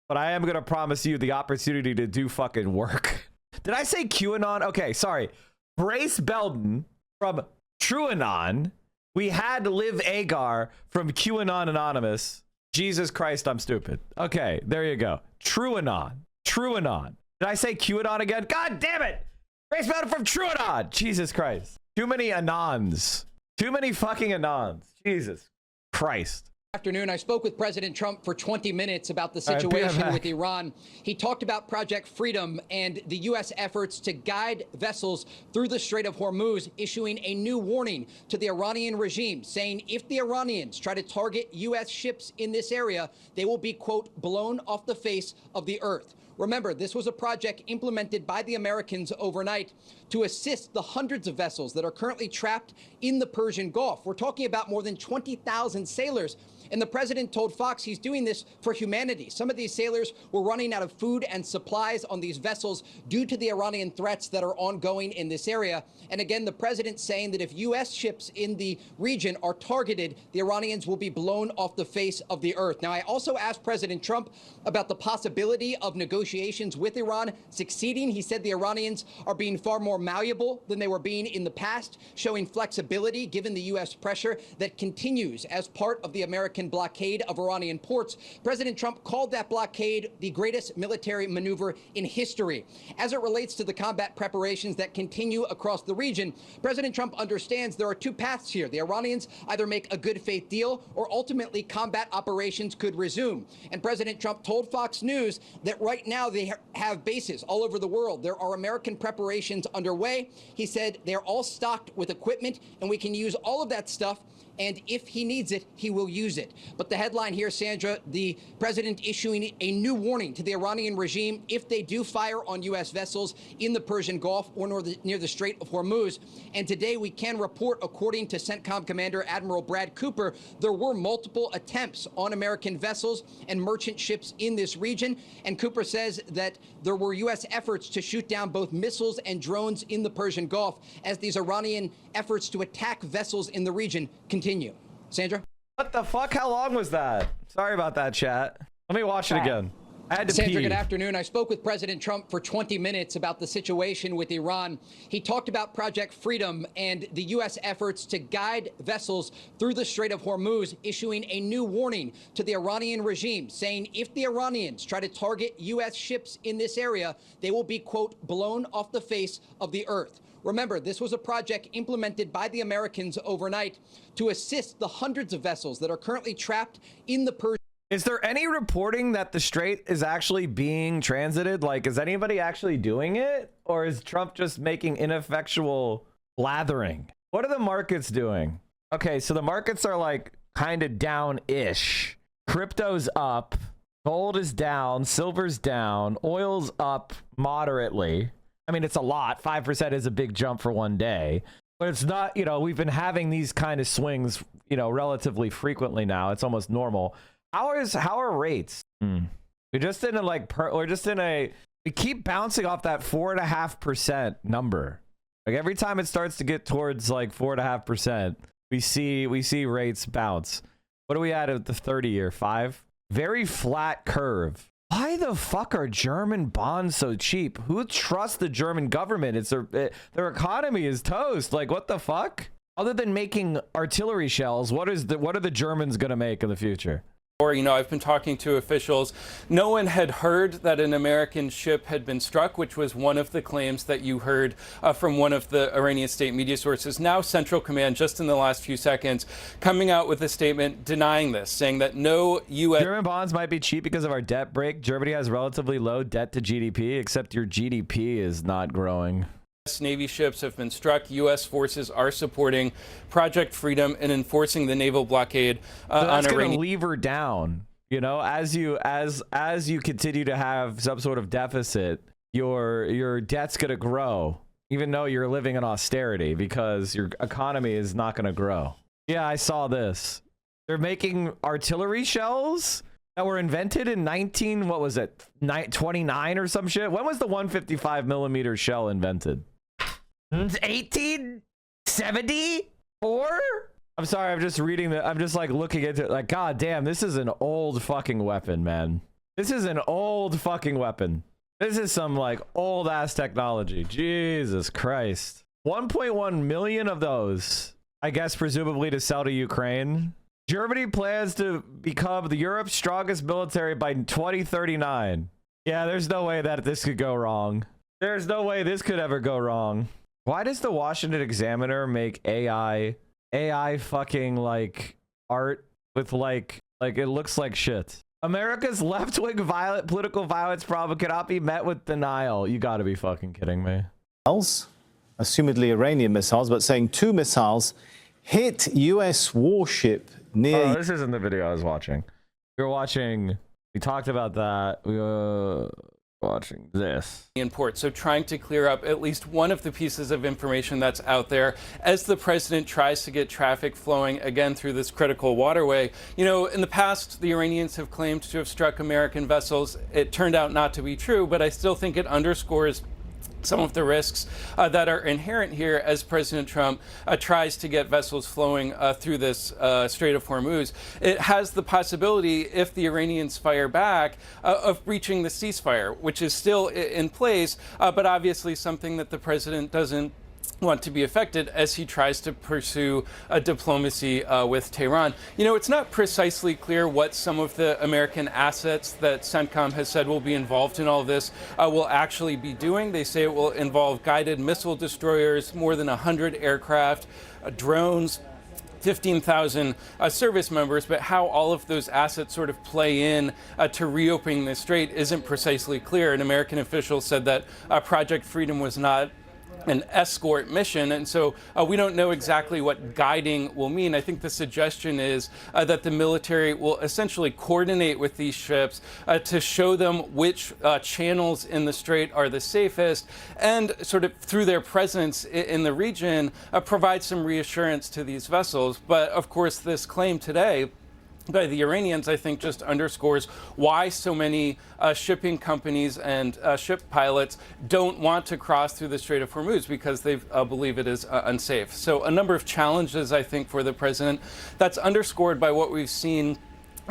but I am going to promise you the opportunity to do fucking work. Did I say QAnon? Okay, sorry. Brace Belden from TrueAnon. We had Liv Agar from QAnon Anonymous. Jesus Christ, I'm stupid. Okay, there you go. TrueAnon. Did I say QAnon again? God damn it! Brace Belden from TrueAnon. Jesus Christ. Too many Anons. Too many fucking Anons. Jesus Christ. Afternoon, I spoke with President Trump for 20 minutes about the All right, situation with Iran. He talked about Project Freedom and the U.S. efforts to guide vessels through the Strait of Hormuz, issuing a new warning to the Iranian regime, saying if the Iranians try to target U.S. ships in this area, they will be, quote, blown off the face of the earth. Remember, this was a project implemented by the Americans overnight to assist the hundreds of vessels that are currently trapped in the Persian Gulf. We're talking about more than 20,000 sailors. And the president told Fox he's doing this for humanity. Some of these sailors were running out of food and supplies on these vessels due to the Iranian threats that are ongoing in this area. And again, the president saying that if U.S. ships in the region are targeted, the Iranians will be blown off the face of the earth. Now, I also asked President Trump about the possibility of negotiations with Iran succeeding. He said the Iranians are being far more malleable than they were being in the past, showing flexibility given the U.S. pressure that continues as part of the American blockade of Iranian ports. President Trump called that blockade the greatest military maneuver in history. As it relates to the combat preparations that continue across the region, President Trump understands there are two paths here. The Iranians either make a good faith deal or ultimately combat operations could resume. And President Trump told Fox News that right now they have bases all over the world. There are American preparations underway. He said they're all stocked with equipment and we can use all of that stuff. And if he needs it, he will use it. But the headline here, Sandra, the president issuing a new warning to the Iranian regime if they do fire on U.S. vessels in the Persian Gulf or near the Strait of Hormuz. And today we can report, according to CENTCOM Commander Admiral Brad Cooper, there were multiple attempts on American vessels and merchant ships in this region. And Cooper says that there were U.S. efforts to shoot down both missiles and drones in the Persian Gulf as these Iranian efforts to attack vessels in the region continue. Sandra? What the fuck? How long was that? Sorry about that, chat. Let me watch it again. I had to Sandra, pee. good afternoon. I spoke with President Trump for 20 minutes about the situation with Iran. He talked about Project Freedom and the U.S. efforts to guide vessels through the Strait of Hormuz, issuing a new warning to the Iranian regime, saying if the Iranians try to target U.S. ships in this area, they will be, quote, blown off the face of the earth. Remember, this was a project implemented by the Americans overnight to assist the hundreds of vessels that are currently trapped in the Persian. Is there any reporting that the strait is actually being transited? Like, is anybody actually doing it? Or is Trump just making ineffectual blathering? What are the markets doing? Okay, so the markets are like kind of down-ish. Crypto's up. Gold is down. Silver's down. Oil's up moderately. I mean, it's a lot. 5% is a big jump for one day. But it's not, you know, we've been having these kind of swings, you know, relatively frequently now. It's almost normal. How are rates? We're just in a we keep bouncing off that 4.5% number. Like every time it starts to get towards like 4.5%, we see rates bounce. What are we at the 30-year? 5? Very flat curve. Why the fuck are German bonds so cheap? Who trusts the German government? It's their economy is toast. Like what the fuck? Other than making artillery shells, what are the Germans gonna make in the future? You know, I've been talking to officials. No one had heard that an American ship had been struck, which was one of the claims that you heard from one of the Iranian state media sources. Now Central Command, just in the last few seconds, coming out with a statement denying this, saying that no U.S. German bonds might be cheap because of our debt break. Germany has relatively low debt to GDP, except your GDP is not growing. Navy ships have been struck. U.S. forces are supporting Project Freedom and enforcing the naval blockade so that's on going Iran. to lever down. You know, as you continue to have some sort of deficit, your debt's going to grow, even though you're living in austerity, because your economy is not going to grow. Yeah, I saw this. They're making artillery shells that were invented in 29 or some shit. When was the 155 millimeter shell invented? 1874? I'm sorry, I'm just reading I'm just like looking into it like, god damn, this is an old fucking weapon, man. This is an old fucking weapon. This is some like old ass technology. Jesus Christ. 1.1 million of those, I guess presumably to sell to Ukraine. Germany plans to become Europe's strongest military by 2039. Yeah, there's no way that this could go wrong. There's no way this could ever go wrong. Why does the Washington Examiner make AI fucking like art with like Like, it looks like shit. America's left-wing political violence problem cannot be met with denial. You gotta be fucking kidding me. Assumedly Iranian missiles, but saying 2 missiles hit U.S. warship near... Oh, this isn't the video I was watching. We were watching... We talked about that. We were watching this. Port. So trying to clear up at least one of the pieces of information that's out there as the president tries to get traffic flowing again through this critical waterway. You know, in the past, the Iranians have claimed to have struck American vessels. It turned out not to be true, but I still think it underscores some of the risks that are inherent here as President Trump tries to get vessels flowing through this Strait of Hormuz. It has the possibility, if the Iranians fire back, of breaching the ceasefire, which is still in place, but obviously something that the president doesn't want to be affected as he tries to pursue a diplomacy with Tehran. You know, it's not precisely clear what some of the American assets that CENTCOM has said will be involved in all of this will actually be doing. They say it will involve guided missile destroyers, more than 100 aircraft, drones, 15,000 service members, but how all of those assets sort of play in to reopening the strait isn't precisely clear. An American official said that Project Freedom was not an escort mission, and so we don't know exactly what guiding will mean. I think the suggestion is that the military will essentially coordinate with these ships to show them which channels in the strait are the safest, and sort of through their presence in the region provide some reassurance to these vessels. But of course, this claim today by the Iranians, I think, just underscores why so many shipping companies and ship pilots don't want to cross through the Strait of Hormuz, because they believe it is unsafe. So a number of challenges, I think, for the president. That's underscored by what we've seen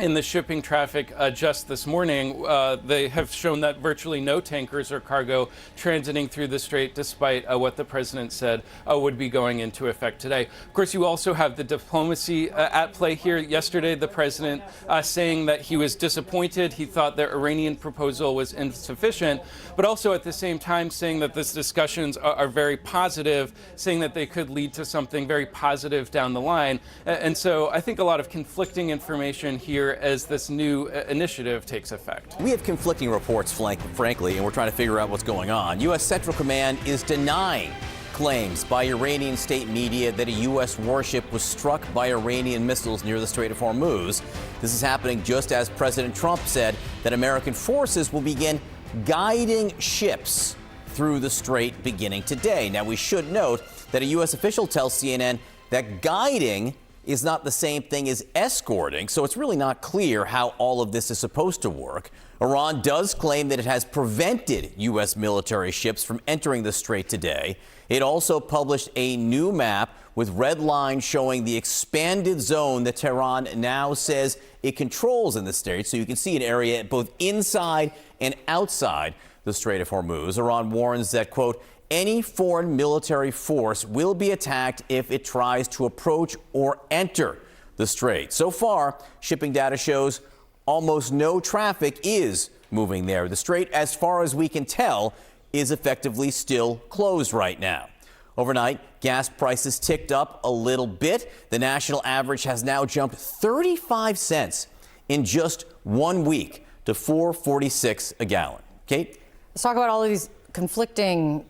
in the shipping traffic just this morning. They have shown that virtually no tankers or cargo transiting through the strait, despite what the president said would be going into effect today. Of course, you also have the diplomacy at play here. Yesterday, the president saying that he was disappointed. He thought the Iranian proposal was insufficient, but also at the same time saying that these discussions are very positive, saying that they could lead to something very positive down the line. And so I think a lot of conflicting information here as this new initiative takes effect. We have conflicting reports, frankly, and we're trying to figure out what's going on. U.S. Central Command is denying claims by Iranian state media that a U.S. warship was struck by Iranian missiles near the Strait of Hormuz. This is happening just as President Trump said that American forces will begin guiding ships through the strait beginning today. Now, we should note that a U.S. official tells CNN that guiding is not the same thing as escorting, so it's really not clear how all of this is supposed to work. Iran does claim that it has prevented U.S. military ships from entering the strait today. It also published a new map with red lines showing the expanded zone that Tehran now says it controls in the strait, so you can see an area both inside and outside the Strait of Hormuz. Iran warns that, quote, any foreign military force will be attacked if it tries to approach or enter the strait. So far, shipping data shows almost no traffic is moving there. The strait, as far as we can tell, is effectively still closed right now. Overnight, gas prices ticked up a little bit. The national average has now jumped 35 cents in just 1 week to $4.46 a gallon. Kate? Let's talk about all of these conflicting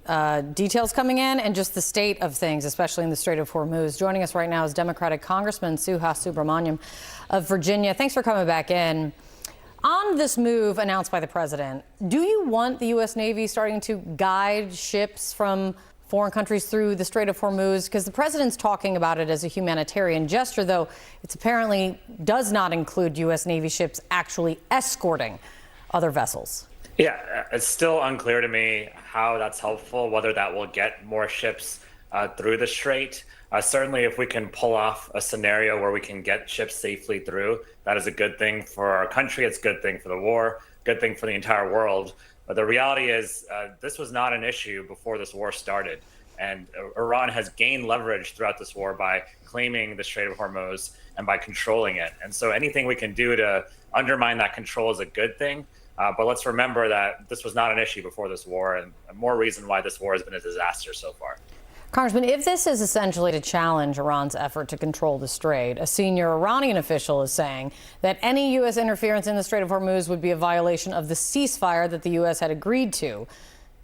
details coming in and just the state of things, especially in the Strait of Hormuz. Joining us right now is Democratic Congressman Suhas Subramaniam of Virginia. Thanks for coming back in. On this move announced by the president, do you want the U.S. Navy starting to guide ships from foreign countries through the Strait of Hormuz? Because the president's talking about it as a humanitarian gesture, though it apparently does not include U.S. Navy ships actually escorting other vessels. Yeah, it's still unclear to me how that's helpful, whether that will get more ships through the strait. Certainly, if we can pull off a scenario where we can get ships safely through, that is a good thing for our country. It's a good thing for the war, good thing for the entire world. But the reality is this was not an issue before this war started. And Iran has gained leverage throughout this war by claiming the Strait of Hormuz and by controlling it. And so anything we can do to undermine that control is a good thing. But let's remember that this was not an issue before this war, and more reason why this war has been a disaster so far. Congressman, if this is essentially to challenge Iran's effort to control the Strait, a senior Iranian official is saying that any U.S. interference in the Strait of Hormuz would be a violation of the ceasefire that the U.S. had agreed to.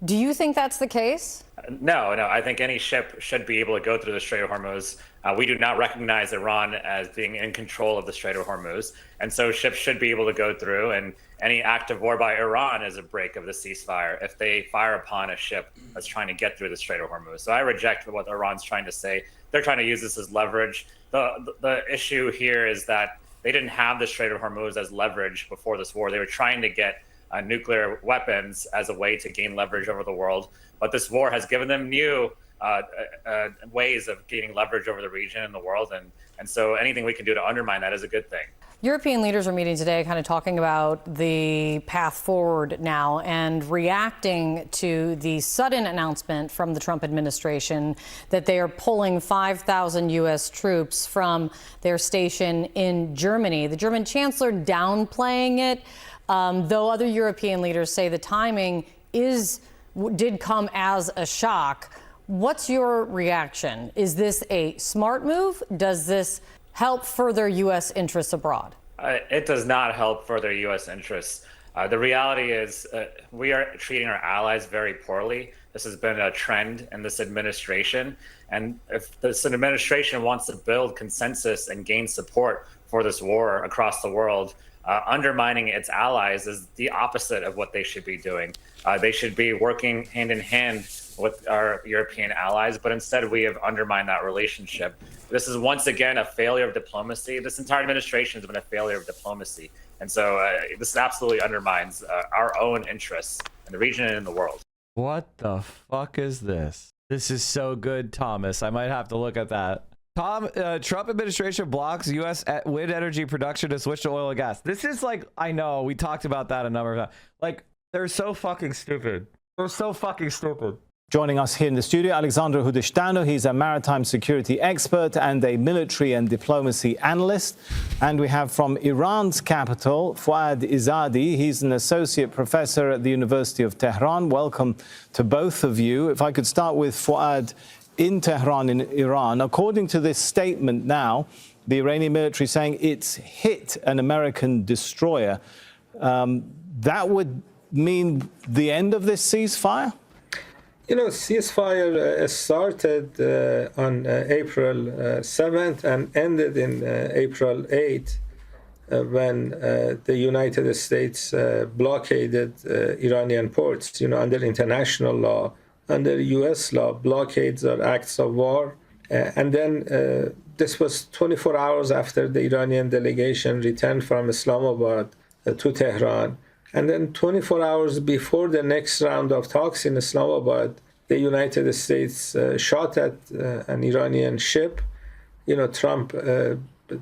Do you think that's the case? No. I think any ship should be able to go through the Strait of Hormuz. We do not recognize Iran as being in control of the Strait of Hormuz. And so ships should be able to go through, and any act of war by Iran is a break of the ceasefire if they fire upon a ship that's trying to get through the Strait of Hormuz. So I reject what Iran's trying to say. They're trying to use this as leverage. The issue here is that they didn't have the Strait of Hormuz as leverage before this war. They were trying to get nuclear weapons as a way to gain leverage over the world. But this war has given them new ways of gaining leverage over the region and the world. And so anything we can do to undermine that is a good thing. European leaders are meeting today, kind of talking about the path forward now and reacting to the sudden announcement from the Trump administration that they are pulling 5,000 U.S. troops from their station in Germany. The German chancellor downplaying it, though other European leaders say the timing did come as a shock. What's your reaction? Is this a smart move? Does this help further U.S. interests abroad? It does not help further U.S. interests. The reality is we are treating our allies very poorly. This has been a trend in this administration. And if this administration wants to build consensus and gain support for this war across the world, undermining its allies is the opposite of what they should be doing. They should be working hand in hand with our European allies, but instead we have undermined that relationship. This is once again a failure of diplomacy. This entire administration has been a failure of diplomacy. And so this absolutely undermines our own interests in the region and in the world. What the fuck is this? This is so good, Thomas. I might have to look at that. Trump administration blocks U.S. wind energy production to switch to oil and gas. This is like, I know, we talked about that a number of times. Like, they're so fucking stupid. They're so fucking stupid. Joining us here in the studio, Alexander Hudishtanu. He's a maritime security expert and a military and diplomacy analyst. And we have from Iran's capital, Fouad Izzadi. He's an associate professor at the University of Tehran. Welcome to both of you. If I could start with Fouad in Tehran, in Iran. According to this statement now, the Iranian military saying it's hit an American destroyer. That would mean the end of this ceasefire? You know, ceasefire started on April 7th and ended in April 8th when the United States blockaded Iranian ports. You know, under international law, under U.S. law, blockades are acts of war. And then this was 24 hours after the Iranian delegation returned from Islamabad to Tehran. And then 24 hours before the next round of talks in Islamabad, the United States shot at an Iranian ship. You know, Trump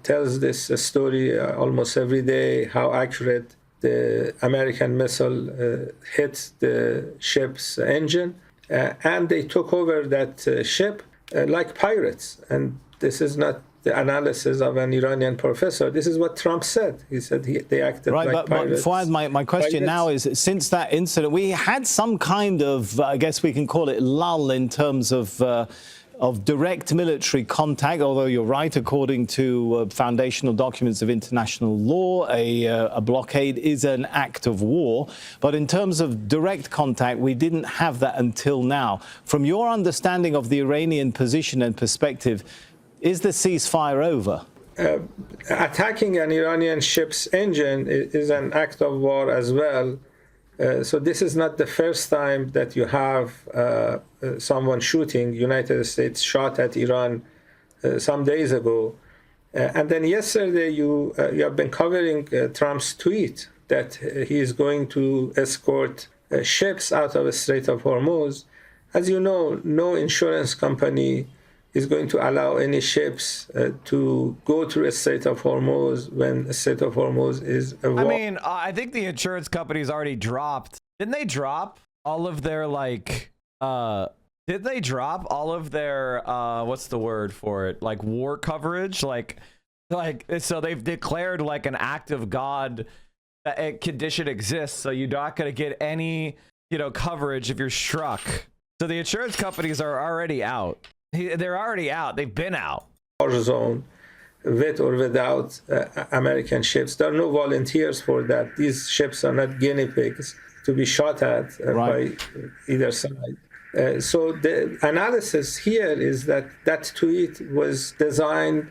tells this story almost every day, how accurate the American missile hit the ship's engine. And they took over that ship like pirates. And this is not the analysis of an Iranian professor. This is what Trump said. He said they acted like pirates. But Fouad, my question now is, since that incident, we had some kind of, I guess we can call it lull in terms of direct military contact, although you're right, according to foundational documents of international law, a blockade is an act of war. But in terms of direct contact, we didn't have that until now. From your understanding of the Iranian position and perspective, is the ceasefire over? Attacking an Iranian ship's engine is an act of war as well. So this is not the first time that you have someone shooting. United States shot at Iran some days ago. And then yesterday you have been covering Trump's tweet that he is going to escort ships out of the Strait of Hormuz. As you know, no insurance company is going to allow any ships to go through a Strait of Hormuz when the Strait of Hormuz is a war. I mean, I think the insurance companies already dropped. Didn't they drop all of their, like, did they drop all of their, what's the word for it? Like war coverage? Like, so they've declared like an act of God that a condition exists. So you're not going to get any, you know, coverage if you're struck. So the insurance companies are already out. They're already out. They've been out. War zone, with or without American ships. There are no volunteers for that. These ships are not guinea pigs to be shot at by either side. So the analysis here is that that tweet was designed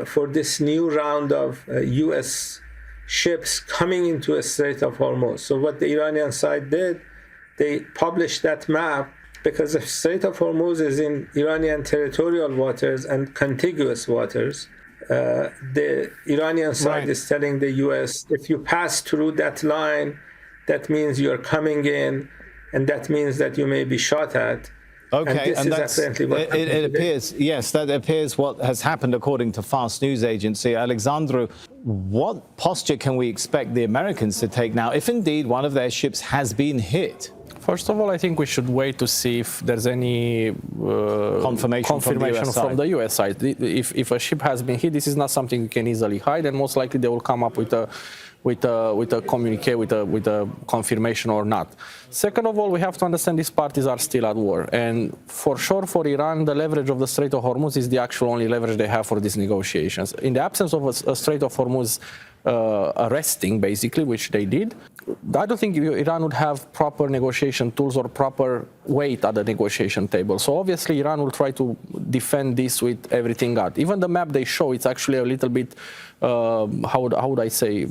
for this new round of U.S. ships coming into a Strait of Hormuz. So what the Iranian side did, they published that map because the Strait of Hormuz is in Iranian territorial waters and contiguous waters. The Iranian side is telling the U.S., if you pass through that line, that means you're coming in, and that means that you may be shot at. Okay, and that's apparently what it appears, yes, that appears what has happened according to Fast News Agency. Alexandru, what posture can we expect the Americans to take now, if indeed one of their ships has been hit? First of all, I think we should wait to see if there's any confirmation from the US side. If a ship has been hit, this is not something you can easily hide, and most likely they will come up with a communique, with a confirmation or not. Second of all, we have to understand these parties are still at war, and for sure for Iran, the leverage of the Strait of Hormuz is the actual only leverage they have for these negotiations. In the absence of a Strait of Hormuz arresting, basically, which they did, I don't think Iran would have proper negotiation tools or proper weight at the negotiation table. So obviously Iran will try to defend this with everything got. Even the map they show, it's actually a little bit, how would I say,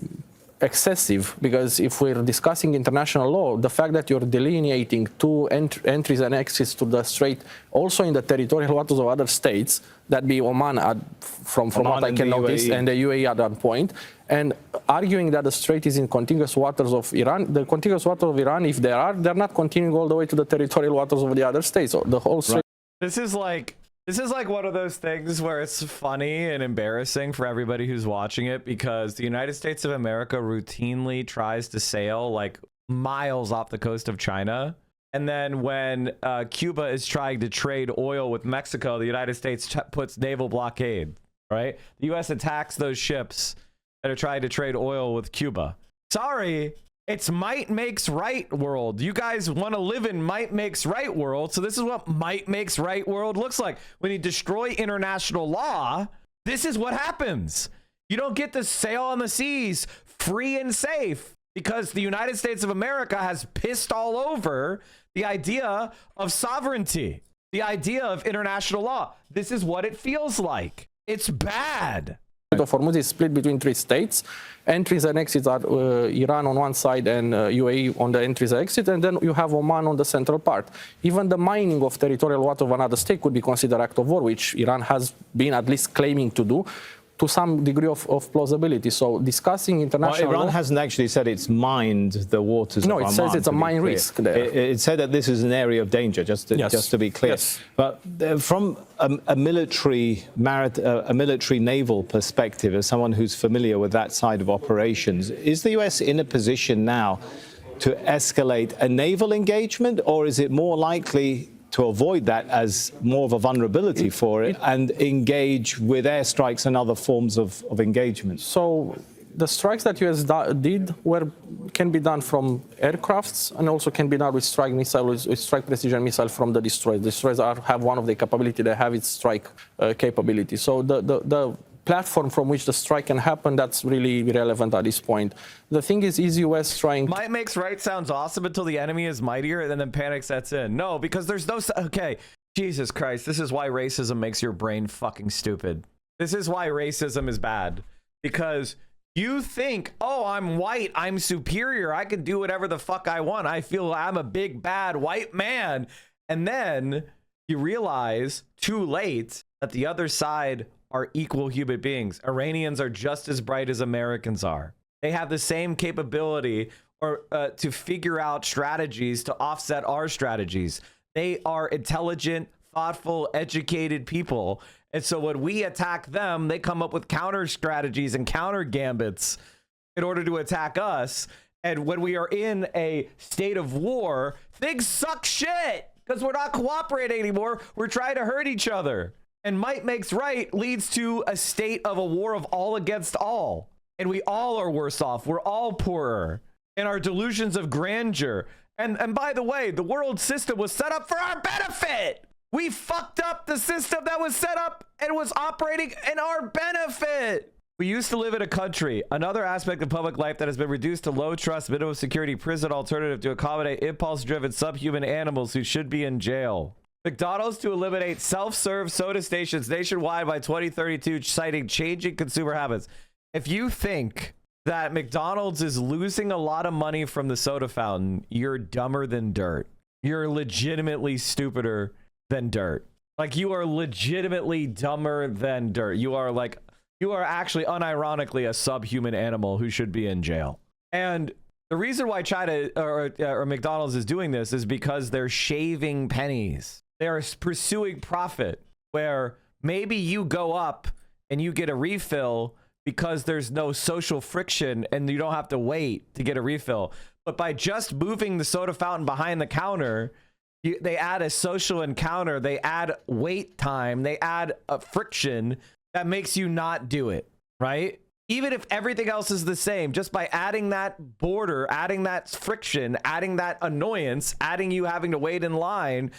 excessive, because if we're discussing international law, the fact that you're delineating two entries and exits to the strait, also in the territorial waters of other states, that be Oman from what I can notice, and the UAE at that point, and arguing that the strait is in contiguous waters of Iran, the contiguous waters of Iran, if they are, they're not continuing all the way to the territorial waters of the other states. So the whole strait. This is like one of those things where it's funny and embarrassing for everybody who's watching it, because the United States of America routinely tries to sail like miles off the coast of China. And then when Cuba is trying to trade oil with Mexico, the United States puts naval blockade, right? The U.S. attacks those ships that are trying to trade oil with Cuba. Sorry. It's might makes right world. You guys want to live in might makes right world. So this is what might makes right world looks like. When you destroy international law, this is what happens. You don't get to sail on the seas free and safe because the United States of America has pissed all over the idea of sovereignty, the idea of international law. This is what it feels like. It's bad. The Hormuz is split between three states. Entries and exits are Iran on one side and UAE on the entries and exit, and then you have Oman on the central part. Even the mining of territorial water of another state could be considered act of war, which Iran has been at least claiming to do, to some degree of plausibility. So discussing international Iran law, hasn't actually said it's mined the waters of Oman. No, it says it's a mine risk there. It said that this is an area of danger, just to be clear. Yes. But from a military naval perspective, as someone who's familiar with that side of operations, is the US in a position now to escalate a naval engagement, or is it more likely to avoid that as more of a vulnerability for it and engage with airstrikes and other forms of engagement? So the strikes that US did can be done from aircrafts and also can be done with strike missiles, with strike precision missile from the destroyers. The destroyers have one of the capability, they have its strike capability. So the platform from which the strike can happen, that's really irrelevant at this point. The thing is US trying... Might makes right sounds awesome until the enemy is mightier, and then panic sets in. No, because there's no... Okay, Jesus Christ, this is why racism makes your brain fucking stupid. This is why racism is bad. Because you think, oh, I'm white, I'm superior, I can do whatever the fuck I want, I feel I'm a big, bad white man. And then you realize, too late, that the other side are equal human beings. Iranians are just as bright as Americans are. They have the same capability to figure out strategies to offset our strategies. They are intelligent, thoughtful, educated people. And so when we attack them, they come up with counter strategies and counter gambits in order to attack us. And when we are in a state of war, things suck shit because we're not cooperating anymore. We're trying to hurt each other. And might makes right leads to a state of a war of all against all. And we all are worse off. We're all poorer in our delusions of grandeur. And by the way, the world system was set up for our benefit. We fucked up the system that was set up and was operating in our benefit. We used to live in a country, another aspect of public life that has been reduced to low trust, minimum security prison alternative to accommodate impulse-driven subhuman animals who should be in jail. McDonald's to eliminate self-serve soda stations nationwide by 2032, citing changing consumer habits. If you think that McDonald's is losing a lot of money from the soda fountain, you're dumber than dirt. You're legitimately stupider than dirt. Like, you are legitimately dumber than dirt. You are actually unironically a subhuman animal who should be in jail. And the reason why China or McDonald's is doing this is because they're shaving pennies. They are pursuing profit, where maybe you go up and you get a refill because there's no social friction and you don't have to wait to get a refill. But by just moving the soda fountain behind the counter, they add a social encounter, they add wait time, they add a friction that makes you not do it, right? Even if everything else is the same, just by adding that border, adding that friction, adding that annoyance, adding you having to wait in line,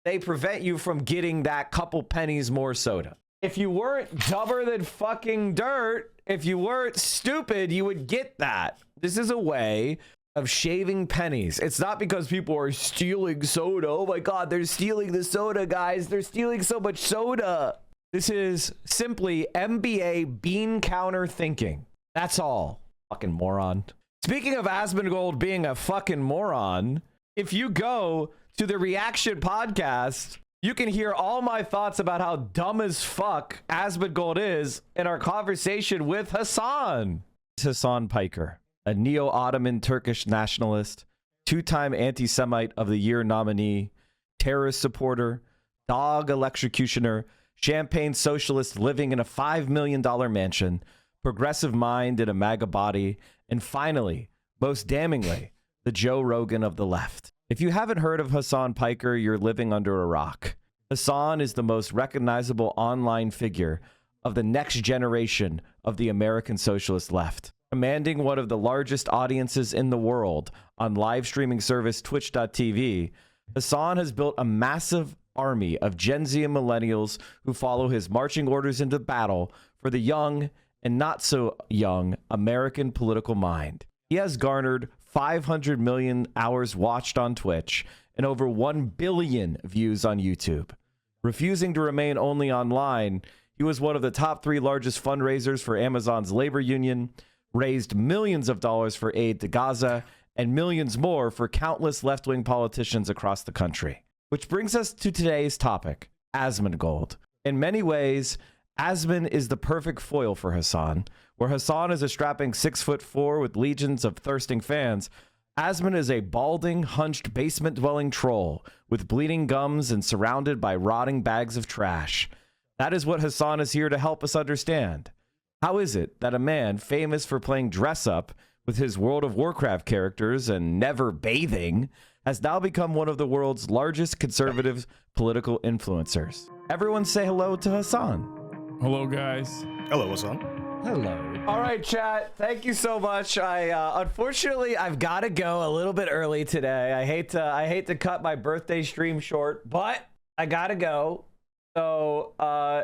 they prevent you from getting that couple pennies more soda. If you weren't dumber than fucking dirt, if you weren't stupid, you would get that. This is a way of shaving pennies. It's not because people are stealing soda. Oh my God, they're stealing the soda, guys. They're stealing so much soda. This is simply MBA bean counter thinking. That's all. Fucking moron. Speaking of Asmongold being a fucking moron, if you go to the Reaction podcast, you can hear all my thoughts about how dumb as fuck Asmongold is in our conversation with Hassan. Hassan Piker, a neo-Ottoman Turkish nationalist, two-time anti-Semite of the Year nominee, terrorist supporter, dog electrocutioner, champagne socialist living in a $5 million mansion, progressive mind in a MAGA body, and finally, most damningly, the Joe Rogan of the left. If you haven't heard of Hassan Piker, you're living under a rock. Hassan is the most recognizable online figure of the next generation of the American socialist left. Commanding one of the largest audiences in the world on live streaming service Twitch.tv, Hassan has built a massive army of Gen Z and millennials who follow his marching orders into battle for the young and not so young American political mind. He has garnered 500 million hours watched on Twitch and over 1 billion views on YouTube. Refusing to remain only online, he was one of the top 3 largest fundraisers for Amazon's labor union, raised millions of dollars for aid to Gaza, and millions more for countless left-wing politicians across the country. Which brings us to today's topic, Asmongold. In many ways, Asmon is the perfect foil for Hassan. Where Hassan is a strapping 6'4" with legions of thirsting fans, Asmon is a balding, hunched, basement-dwelling troll with bleeding gums and surrounded by rotting bags of trash. That is what Hassan is here to help us understand. How is it that a man famous for playing dress-up with his World of Warcraft characters and never bathing has now become one of the world's largest conservative political influencers? Everyone say hello to Hassan. Hello, guys. Hello, Hassan. Hello. All right, chat. Thank you so much. Unfortunately, I've got to go a little bit early today. I hate to cut my birthday stream short, but I got to go. So,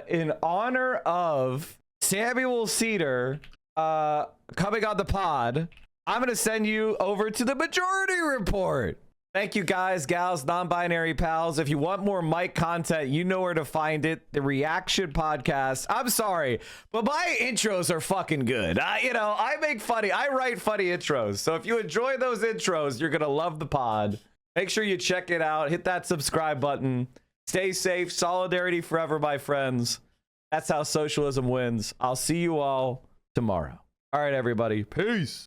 in honor of Samuel SEDER coming on the pod, I'm going to send you over to the Majority Report. Thank you, guys, gals, non-binary pals. If you want more Mike content, you know where to find it. The Reaction Podcast. I'm sorry, but my intros are fucking good. I write funny intros. So if you enjoy those intros, you're going to love the pod. Make sure you check it out. Hit that subscribe button. Stay safe. Solidarity forever, my friends. That's how socialism wins. I'll see you all tomorrow. All right, everybody. Peace.